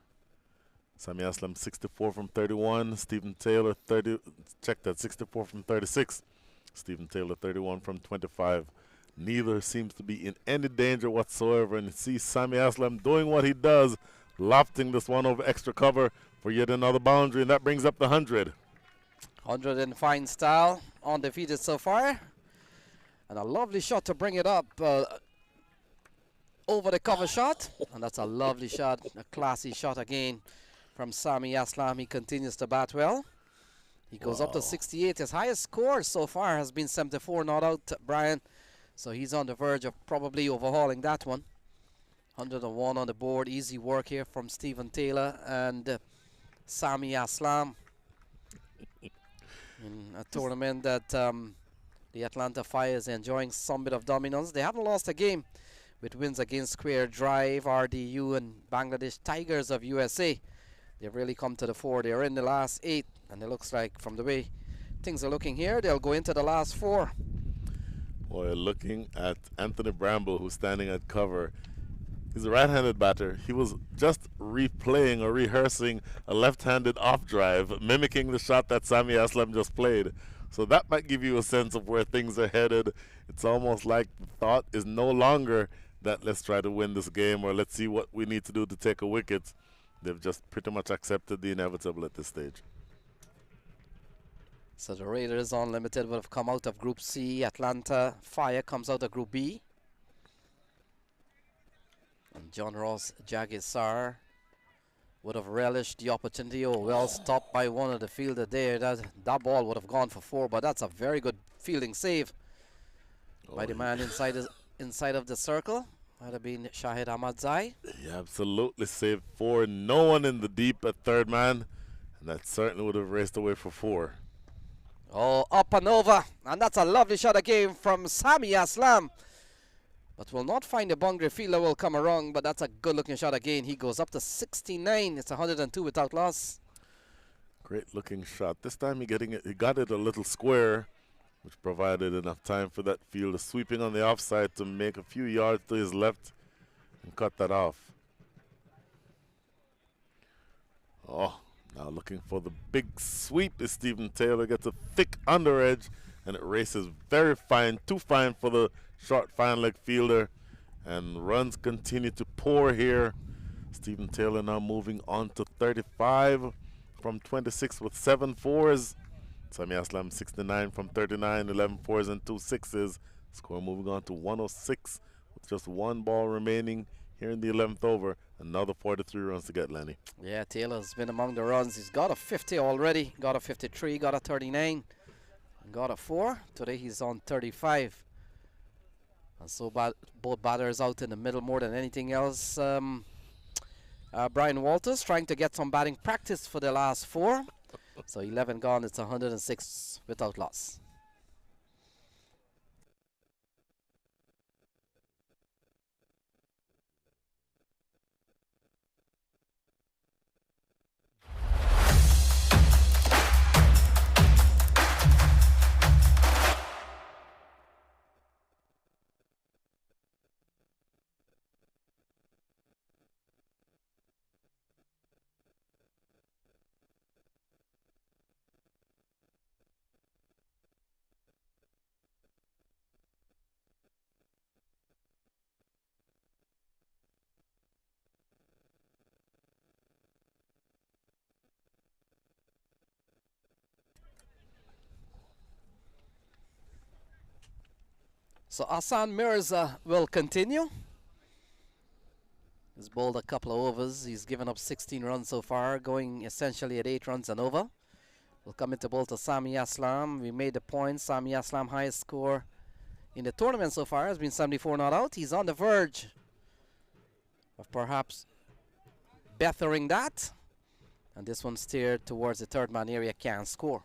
Sammy Aslam 64 from 31. Stephen Taylor 30. Check that, 64 from 36. Stephen Taylor 31 from 25. Neither seems to be in any danger whatsoever, and you see Sammy Aslam doing what he does, lofting this one over extra cover for yet another boundary, and that brings up the 100. 100 in fine style, undefeated so far. And a lovely shot to bring it up over the cover shot. And that's a lovely shot, a classy shot again from Sammy Aslam. He continues to bat well. He goes up to 68. His highest score so far has been 74 not out, Brian. So he's on the verge of probably overhauling that one. 101 on the board. Easy work here from Stephen Taylor and Sammy Aslam. In a tournament that the Atlanta Fire is enjoying some bit of dominance. They haven't lost a game with wins against Square Drive, RDU, and Bangladesh Tigers of USA. They've really come to the fore. They're in the last 8, and it looks like from the way things are looking here, they'll go into the last 4. Boy, looking at Anthony Bramble, who's standing at cover. He's a right-handed batter. He was just replaying or rehearsing a left-handed off drive, mimicking the shot that Sammy Aslam just played. So that might give you a sense of where things are headed. It's almost like the thought is no longer that let's try to win this game or let's see what we need to do to take a wicket. They've just pretty much accepted the inevitable at this stage. So the Raiders Unlimited would have come out of Group C. Atlanta Fire comes out of Group B. And John Ross Jagisar would have relished the opportunity. Oh, well stopped by one of the fielder there. That ball would have gone for 4, but that's a very good fielding save by the man inside of the circle. Might have been Shahid Ahmadzai. He absolutely saved 4. No one in the deep at third man. And that certainly would have raced away for 4. Oh, up and over. And that's a lovely shot again from Sammy Aslam. But will not find the boundary fielder will come around, but that's a good looking shot again. He goes up to 69. It's 102 without loss. Great looking shot. This time he got it a little square, which provided enough time for that fielder sweeping on the offside to make a few yards to his left and cut that off. Oh, now looking for the big sweep is Stephen Taylor. Gets a thick under edge and it races very fine, too fine for the short fine leg fielder, and runs continue to pour here. Stephen Taylor now moving on to 35 from 26 with 7 fours. Sammy Aslam 69 from 39, 11 fours and 2 sixes. Score moving on to 106 with just 1 ball remaining here in the 11th over. Another 43 runs to get, Lenny. Yeah, Taylor's been among the runs. He's got a 50 already, got a 53, got a 39, and got a 4. Today he's on 35. And so both batters out in the middle more than anything else. Brian Walters trying to get some batting practice for the last 4. So 11 gone, it's 106 without loss. So Hassan Mirza will continue. He's bowled a couple of overs. He's given up 16 runs so far, going essentially at 8 runs and over. We'll come into bowl to Sami Aslam. We made the point. Sami Aslam highest score in the tournament so far has been 74 not out. He's on the verge of perhaps bettering that. And this one steered towards the third man area, can't score.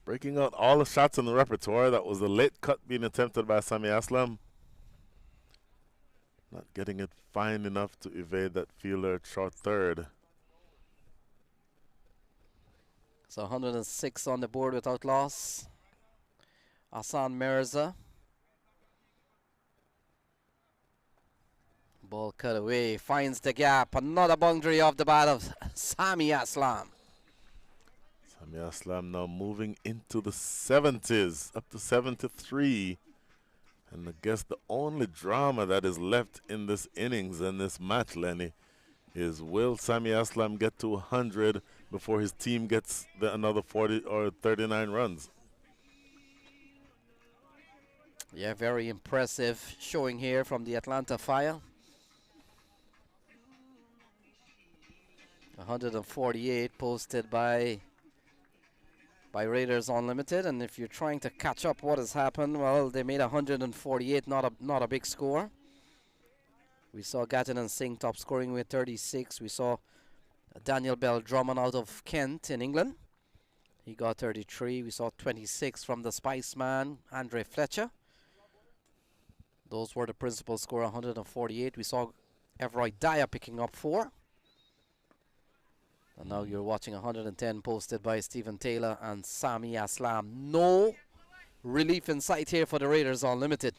Breaking out all the shots in the repertoire. That was the late cut being attempted by Sami Aslam. Not getting it fine enough to evade that fielder at short third. So 106 on the board without loss. Hassan Mirza. Ball cut away, finds the gap. Another boundary off the bat of Sami Aslam. Sami Aslam now moving into the 70s, up to 73. And I guess the only drama that is left in this innings and this match, Lenny, is will Sami Aslam get to 100 before his team gets another 40 or 39 runs? Yeah, very impressive showing here from the Atlanta Fire. 148 posted by Raiders Unlimited, and if you're trying to catch up what has happened, well, they made 148, not a big score. We saw Gatinan Singh top scoring with 36. We saw Daniel Bell Drummond out of Kent in England. He got 33. We saw 26 from the Spice Man, Andre Fletcher. Those were the principal score, 148. We saw Everroy Dyer picking up 4. And now you're watching 110 posted by Stephen Taylor and Sami Aslam. No relief in sight here for the Raiders Unlimited.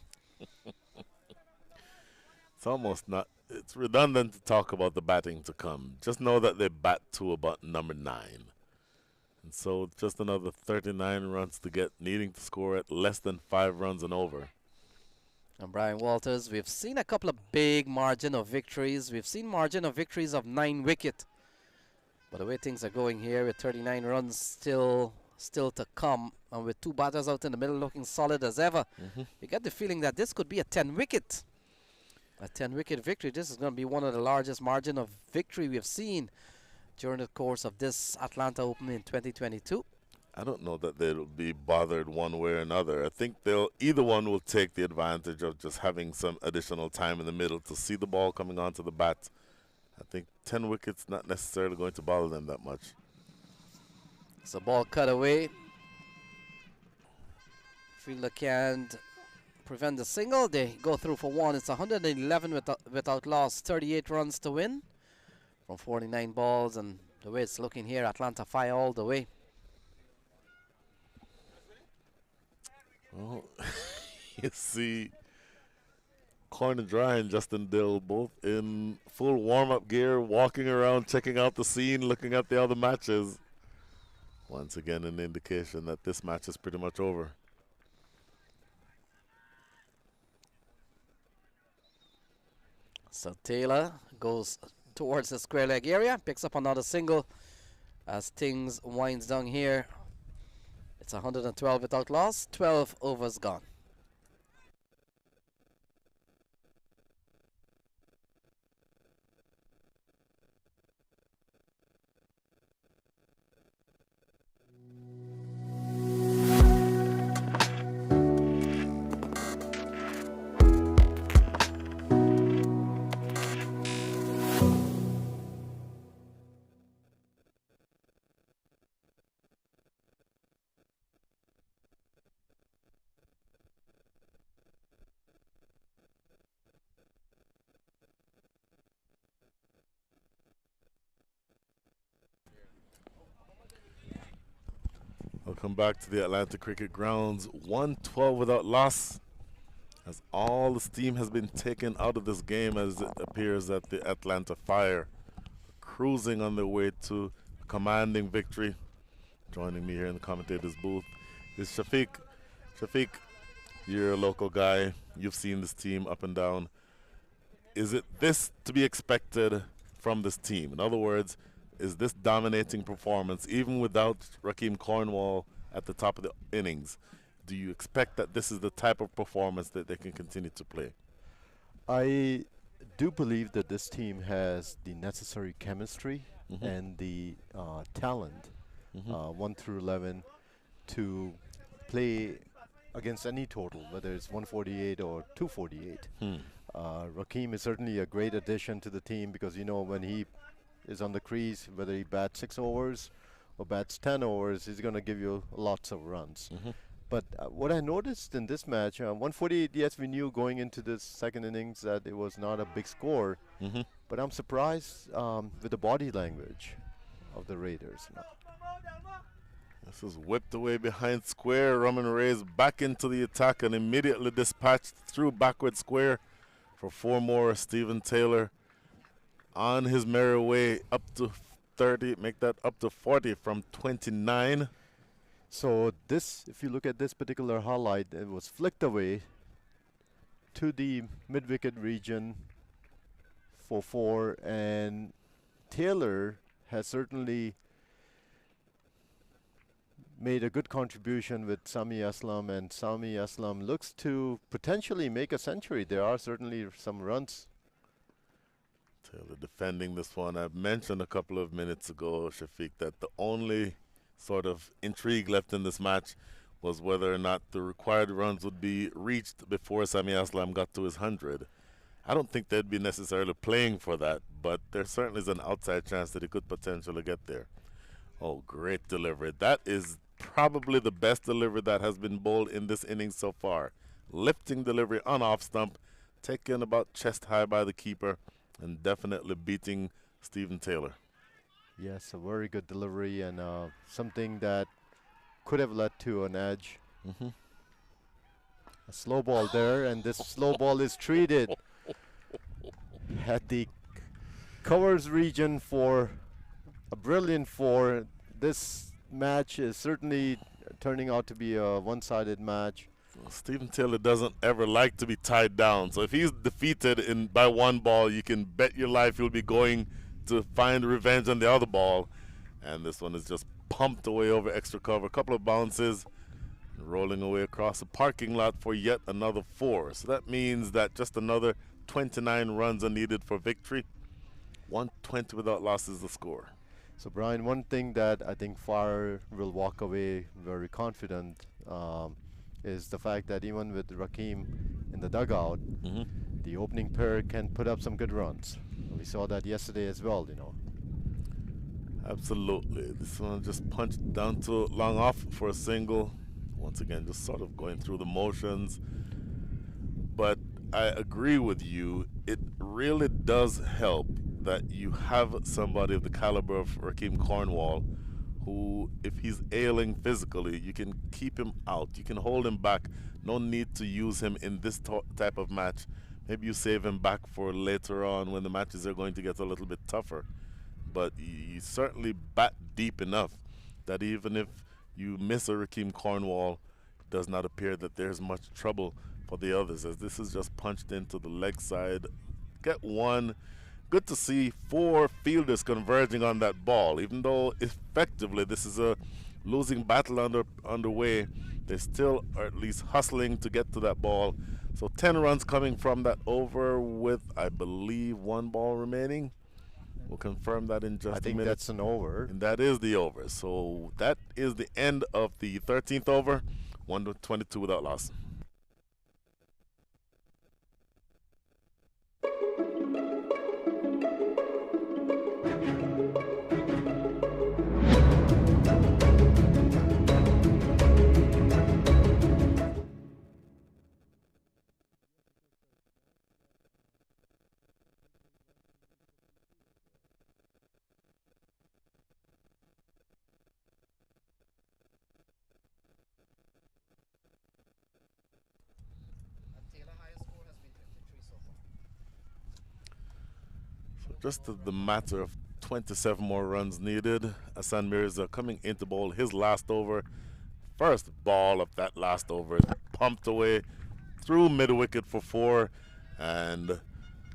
It's almost not, it's redundant to talk about the batting to come. Just know that they bat to about number 9. And so just another 39 runs to get, needing to score at less than 5 runs and over. And Brian Walters, we've seen a couple of big margin of victories. We've seen margin of victories of 9 wicket. But the way things are going here with 39 runs still to come, and with 2 batters out in the middle looking solid as ever, you get the feeling that this could be a 10 wicket. A 10 wicket victory. This is going to be one of the largest margin of victory we've seen during the course of this Atlanta Open in 2022. I don't know that they'll be bothered one way or another. I think either one will take the advantage of just having some additional time in the middle to see the ball coming onto the bat. I think 10 wickets not necessarily going to bother them that much. It's a ball cut away. Fielder can't prevent the single. They go through for 1. It's 111 without loss. 38 runs to win from 49 balls. And the way it's looking here, Atlanta Fire all the way. Well, you see Corner Dry and Justin Dill both in full warm-up gear, walking around, checking out the scene, looking at the other matches. Once again, an indication that this match is pretty much over. So Taylor goes towards the square leg area, picks up another single as things winds down here. It's 112 without loss, 12 overs gone. Welcome back to the Atlanta Cricket Grounds. 112 without loss, as all the steam has been taken out of this game, as it appears that the Atlanta Fire cruising on their way to a commanding victory. Joining me here in the commentator's booth is Shafiq. Shafiq, you're a local guy. You've seen this team up and down. Is it this to be expected from this team? In other words, is this dominating performance, even without Rakeem Cornwall at the top of the innings, do you expect that this is the type of performance that they can continue to play? I do believe that this team has the necessary chemistry and the talent, 1 through 11, to play against any total, whether it's 148 or 248. Rakeem is certainly a great addition to the team because, you know, when he is on the crease, whether he bats 6 overs or bats 10 overs, he's going to give you lots of runs. But what I noticed in this match, 148, yes, we knew going into this second innings that it was not a big score. But I'm surprised with the body language of the Raiders. This is whipped away behind square. Roman Reyes back into the attack and immediately dispatched through backward square for 4 more. Stephen Taylor on his merry way up to 30, make that up to 40 from 29. So this, if you look at this particular highlight, it was flicked away to the mid-wicket region for 4, and Taylor has certainly made a good contribution with Sami Aslam, and Sami Aslam looks to potentially make a century. There are certainly some runs. Taylor defending this one. I mentioned a couple of minutes ago, Shafiq, that the only sort of intrigue left in this match was whether or not the required runs would be reached before Sami Aslam got to his 100. I don't think they'd be necessarily playing for that, but there certainly is an outside chance that he could potentially get there. Oh, great delivery. That is probably the best delivery that has been bowled in this inning so far. Lifting delivery on off stump, taken about chest high by the keeper, and definitely beating Stephen Taylor. Yes, a very good delivery and something that could have led to an edge. A slow ball there, and this slow ball is treated at the covers region for a brilliant 4. This match is certainly turning out to be a one-sided match. Well, Stephen Taylor doesn't ever like to be tied down, so if he's defeated by 1 ball, you can bet your life he'll be going to find revenge on the other ball. And this one is just pumped away over extra cover. A couple of bounces, rolling away across the parking lot for yet another 4. So that means that just another 29 runs are needed for victory. 120 without loss is the score. So, Brian, one thing that I think Fire will walk away very confident is the fact that even with Rakeem in the dugout, the opening pair can put up some good runs. We saw that yesterday as well, you know. Absolutely. This one just punched down to long off for a single. Once again, just sort of going through the motions. But I agree with you. It really does help that you have somebody of the caliber of Rakeem Cornwall who, if he's ailing physically, you can keep him out. You can hold him back. No need to use him in this type of match. Maybe you save him back for later on when the matches are going to get a little bit tougher. But you certainly bat deep enough that even if you miss a Rakeem Cornwall, it does not appear that there's much trouble for the others, as this is just punched into the leg side. Get 1. Good to see 4 fielders converging on that ball. Even though effectively this is a losing battle underway, they still are at least hustling to get to that ball. So 10 runs coming from that over with, I believe, 1 ball remaining. We'll confirm that in just a minute. I think that's an over. And that is the over. So that is the end of the 13th over. 122 without loss. Just the matter of 27 more runs needed. Hassan Mirza coming into bowl his last over. First ball of that last over is pumped away through mid-wicket for 4. And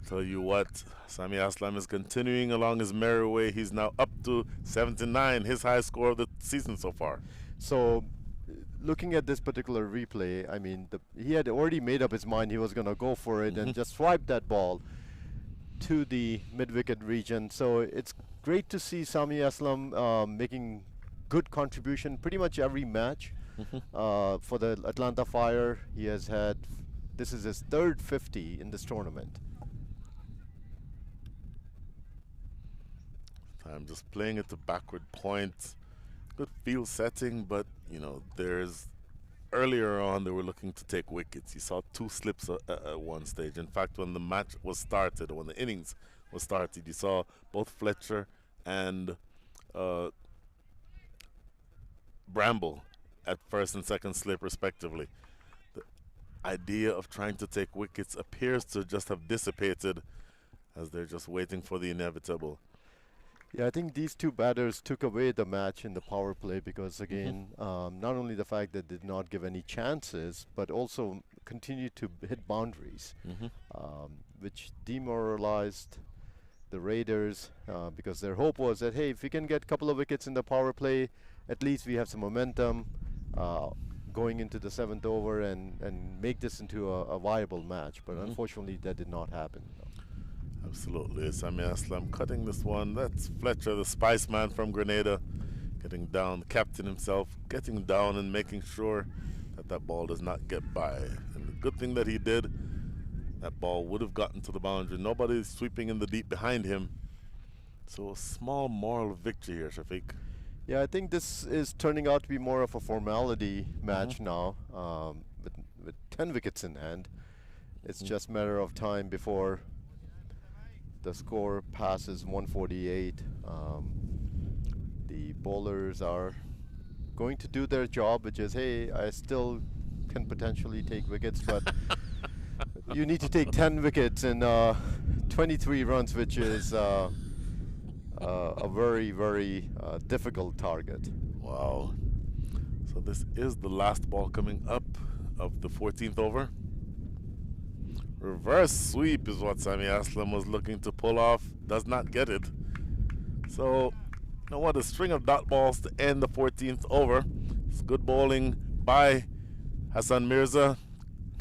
tell you what, Sami Aslam is continuing along his merry way. He's now up to 79, his high score of the season so far. So looking at this particular replay, I mean, he had already made up his mind he was going to go for it and just swipe that ball to the mid-wicket region. So it's great to see Sami Aslam making good contribution pretty much every match for the Atlanta Fire. He has had, this is his third 50 in this tournament. I'm just playing at the backward point. Good field setting, but you know, there's earlier on they were looking to take wickets. You saw 2 slips at one stage. In fact, when the match was started, when the innings was started, you saw both Fletcher and Bramble at first and second slip respectively. The idea of trying to take wickets appears to just have dissipated as they're just waiting for the inevitable. Yeah, I think these two batters took away the match in the power play because, again, not only the fact that they did not give any chances, but also continued to hit boundaries, which demoralized the Raiders because their hope was that, hey, if we can get a couple of wickets in the power play, at least we have some momentum going into the 7th over and make this into a viable match. But unfortunately, that did not happen. Absolutely. Sami Aslam cutting this one. That's Fletcher, the spice man from Grenada, getting down, the captain himself, getting down and making sure that that ball does not get by. And the good thing that he did, that ball would have gotten to the boundary. Nobody's sweeping in the deep behind him. So a small moral victory here, Shafiq. Yeah, I think this is turning out to be more of a formality match now with 10 wickets in hand. It's just a matter of time before the score passes 148. The bowlers are going to do their job, which is, hey, I still can potentially take wickets, but you need to take 10 wickets in 23 runs, which is a very, very difficult target. Wow. So this is the last ball coming up of the 14th over. Reverse sweep is what Sami Aslam was looking to pull off. Does not get it. So, you know what? A string of dot balls to end the 14th over. It's good bowling by Hassan Mirza.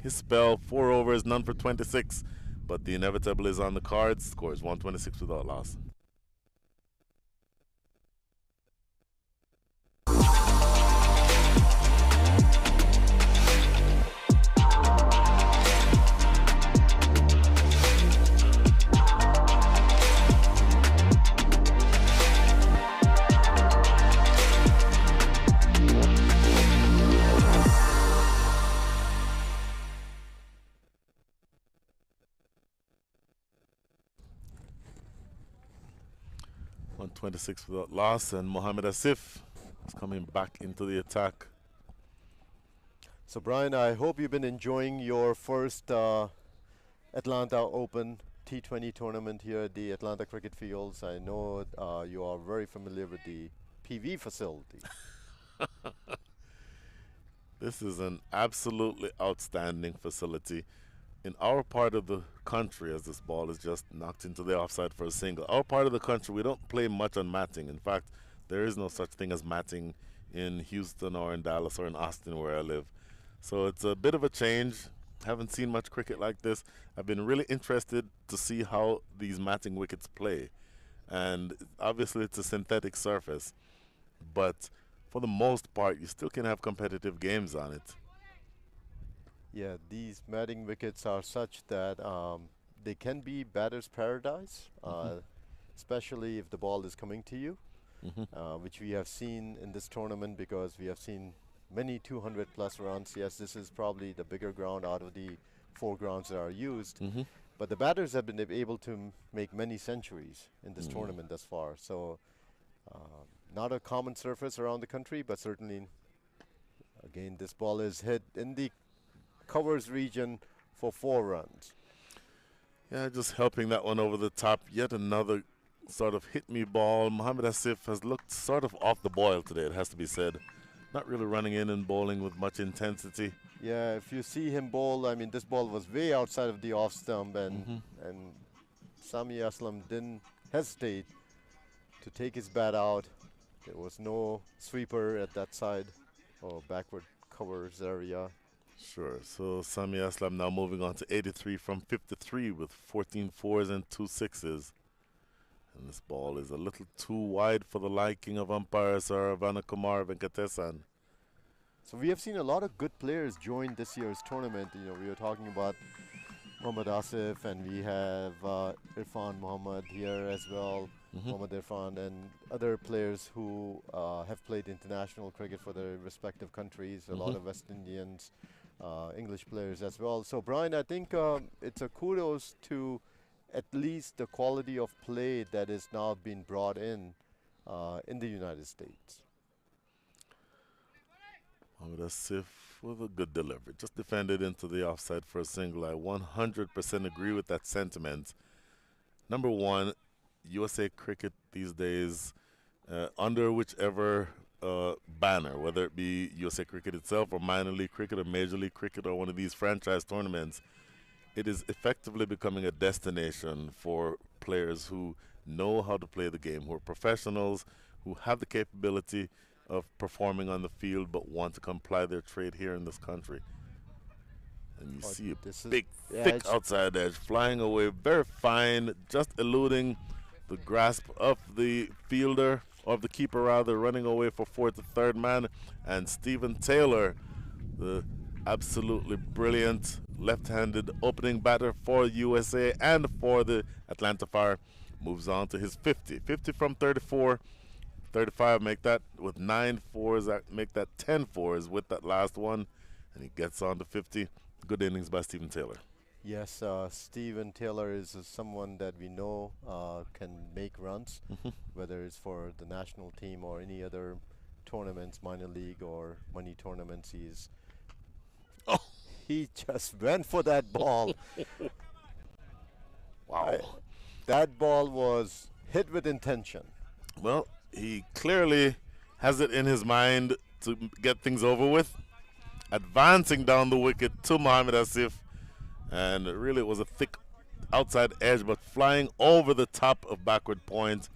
His spell, 4 overs, none for 26. But the inevitable is on the cards. Scores 126 without loss. .26 without loss, and Mohamed Asif is coming back into the attack. So, Brian, I hope you've been enjoying your first Atlanta Open T20 tournament here at the Atlanta Cricket Fields. I know you are very familiar with the PV facility. This is an absolutely outstanding facility. In our part of the country, as this ball is just knocked into the offside for a single, our part of the country, we don't play much on matting. In fact, there is no such thing as matting in Houston or in Dallas or in Austin where I live. So it's a bit of a change. Haven't seen much cricket like this. I've been really interested to see how these matting wickets play. And obviously it's a synthetic surface. But for the most part, you still can have competitive games on it. Yeah, these matting wickets are such that they can be batter's paradise, especially if the ball is coming to you, which we have seen in this tournament because we have seen many 200 plus runs. Yes, this is probably the bigger ground out of the 4 grounds that are used, but the batters have been able to make many centuries in this tournament thus far. So not a common surface around the country, but certainly, again, this ball is hit in the covers region for 4 runs. Yeah, just helping that one over the top. Yet another sort of hit me ball. Mohamed Asif has looked sort of off the boil today, it has to be said. Not really running in and bowling with much intensity. Yeah, if you see him bowl, I mean, this ball was way outside of the off stump, and Sami Aslam didn't hesitate to take his bat out. There was no sweeper at that side or backward covers area. Sure. So Sami Aslam now moving on to 83 from 53 with 14 fours and 2 sixes. And this ball is a little too wide for the liking of umpire Saravana Kumar Venkatesan. So we have seen a lot of good players join this year's tournament. You know, we were talking about Mohammad Asif, and we have Irfan Mohammad here as well, Mohammad Irfan, and other players who have played international cricket for their respective countries. A lot of West Indians, English players as well. So Brian, I think it's a kudos to at least the quality of play that is now being brought in the United States. Mohammad Asif with a good delivery. Just defended into the offside for a single. I 100% agree with that sentiment. Number one, USA Cricket these days, under whichever banner, whether it be USA Cricket itself or minor league cricket or major league cricket or one of these franchise tournaments, it is effectively becoming a destination for players who know how to play the game, who are professionals, who have the capability of performing on the field but want to come ply their trade here in this country. And you see a big, thick outside edge flying away, very fine, just eluding the grasp of the fielder, of the keeper rather, running away for fourth to third man. And Stephen Taylor, the absolutely brilliant left-handed opening batter for USA and for the Atlanta Fire, moves on to his 50. 50 from 34. 35 make that with 9 fours, make that 10 fours with that last one, and he gets on to 50. Good innings by Stephen Taylor. Yes, Stephen Taylor is someone that we know can make runs, whether it's for the national team or any other tournaments, minor league or money tournaments. He just went for that ball. Wow. That ball was hit with intention. Well, he clearly has it in his mind to get things over with. Advancing down the wicket to Mohammad Asif. And really it was a thick outside edge, but flying over the top of backward point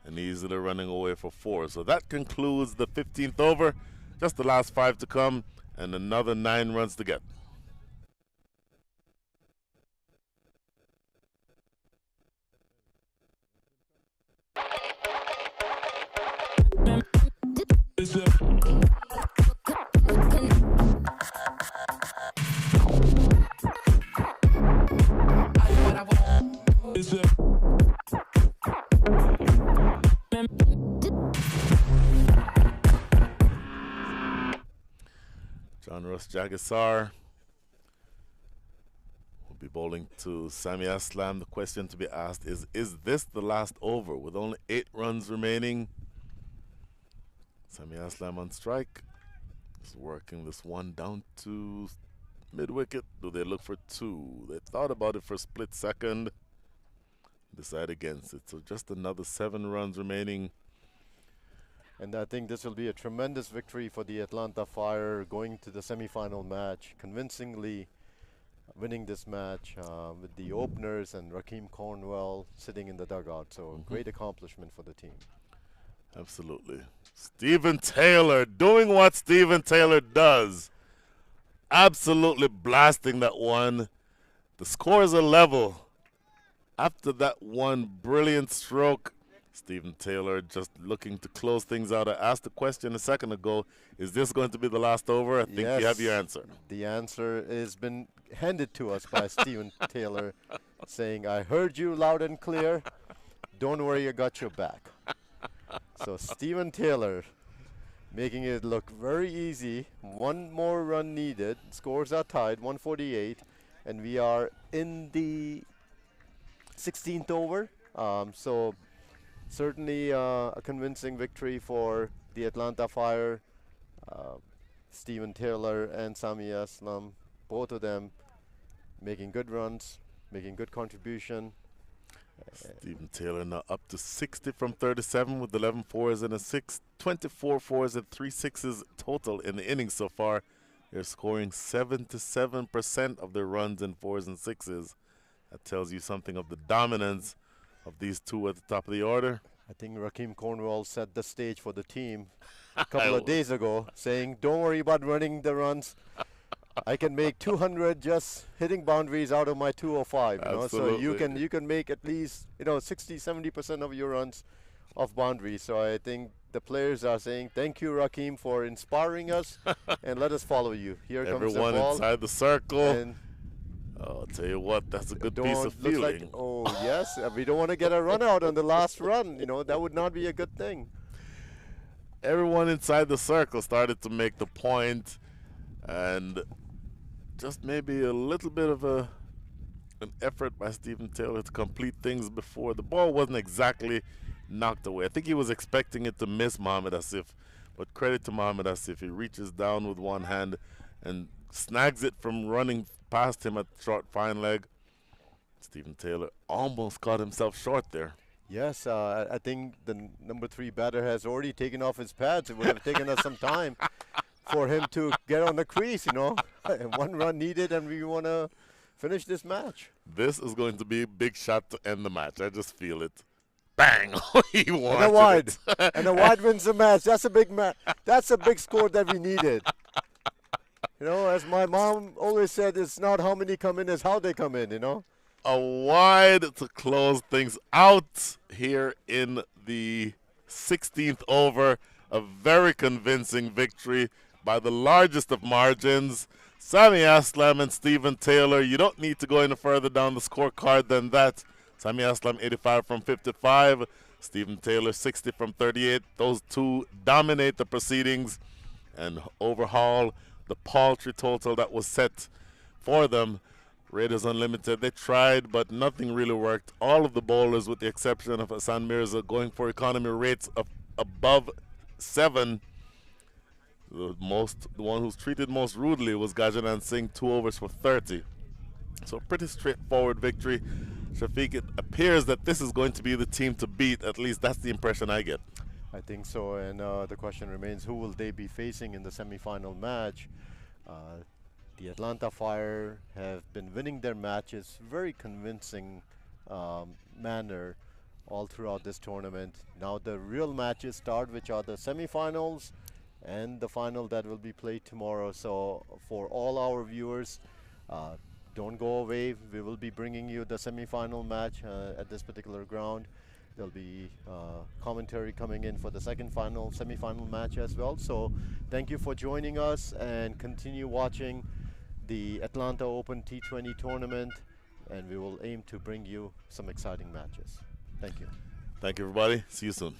and easily running away for 4. So that concludes the 15th over. Just the last 5 to come and another 9 runs to get. John Ross Jagisar will be bowling to Sami Aslam. The question to be asked is this the last over with only 8 runs remaining? Sami Aslam on strike. He's working this one down to mid-wicket. Do they look for 2? They thought about it for a split second. Decide against it. So just another 7 runs remaining. And I think this will be a tremendous victory for the Atlanta Fire going to the semi-final match, convincingly winning this match with the openers and Rakeem Cornwell sitting in the dugout. So great accomplishment for the team. Absolutely. Stephen Taylor doing what Stephen Taylor does. Absolutely blasting that one. The scores are level. After that one brilliant stroke, Stephen Taylor just looking to close things out. I asked the question a second ago, is this going to be the last over? I think you have your answer. The answer has been handed to us by Stephen Taylor, saying, I heard you loud and clear. Don't worry, I got your back. So Stephen Taylor making it look very easy. 1 more run needed. Scores are tied, 148. And we are in the 16th over. So certainly a convincing victory for the Atlanta Fire. Stephen Taylor and Sami Aslam, both of them making good runs, making good contribution. Stephen Taylor now up to 60 from 37 with 11 fours and a 6. 24 fours and 3 sixes total in the innings so far. They're scoring 77% of their runs in 4s and 6s. That tells you something of the dominance of these two at the top of the order. I think Rakeem Cornwell set the stage for the team a couple of days ago, saying, "Don't worry about running the runs. I can make 200 just hitting boundaries out of my 205." You know, so you can make at least 60-70% of your runs off boundaries. So I think the players are saying, "Thank you, Rakeem, for inspiring us, and let us follow you." Here comes the ball. Everyone inside the circle. And I'll tell you what, that's a good piece of feeling. Oh yes, we don't want to get a run out on the last run. That would not be a good thing. Everyone inside the circle started to make the point, and just maybe a little bit of an effort by Stephen Taylor to complete things before the ball wasn't exactly knocked away. I think he was expecting it to miss Mohamed Asif, but credit to Mohamed Asif. He reaches down with one hand and snags it from running past him at short fine leg. Stephen Taylor almost caught himself short there. Yes, I think the number 3 batter has already taken off his pads. It would have taken us some time for him to get on the crease, One run needed, and we want to finish this match. This is going to be a big shot to end the match. I just feel it. Bang! He won. And a wide. And a wide wins the match. That's a big That's a big score that we needed. As my mom always said, it's not how many come in, it's how they come in, A wide to close things out here in the 16th over. A very convincing victory by the largest of margins. Sammy Aslam and Stephen Taylor. You don't need to go any further down the scorecard than that. Sammy Aslam 85 from 55. Stephen Taylor 60 from 38. Those two dominate the proceedings and overhaul the paltry total that was set for them. Raiders Unlimited, they tried, but nothing really worked. All of the bowlers, with the exception of Hassan Mirza, going for economy rates of above 7. The one who's treated most rudely was Gajanan Singh, 2 overs for 30. So pretty straightforward victory. Shafiq, it appears that this is going to be the team to beat. At least that's the impression I get. I think so, and the question remains, who will they be facing in the semi-final match? The Atlanta Fire have been winning their matches very convincing manner all throughout this tournament. Now the real matches start, which are the semi-finals and the final that will be played tomorrow. So for all our viewers, don't go away. We will be bringing you the semi-final match at this particular ground. There'll be commentary coming in for the semi-final match as well. So thank you for joining us, and continue watching the Atlanta Open T20 tournament, and we will aim to bring you some exciting matches. Thank you. Thank you, everybody. See you soon.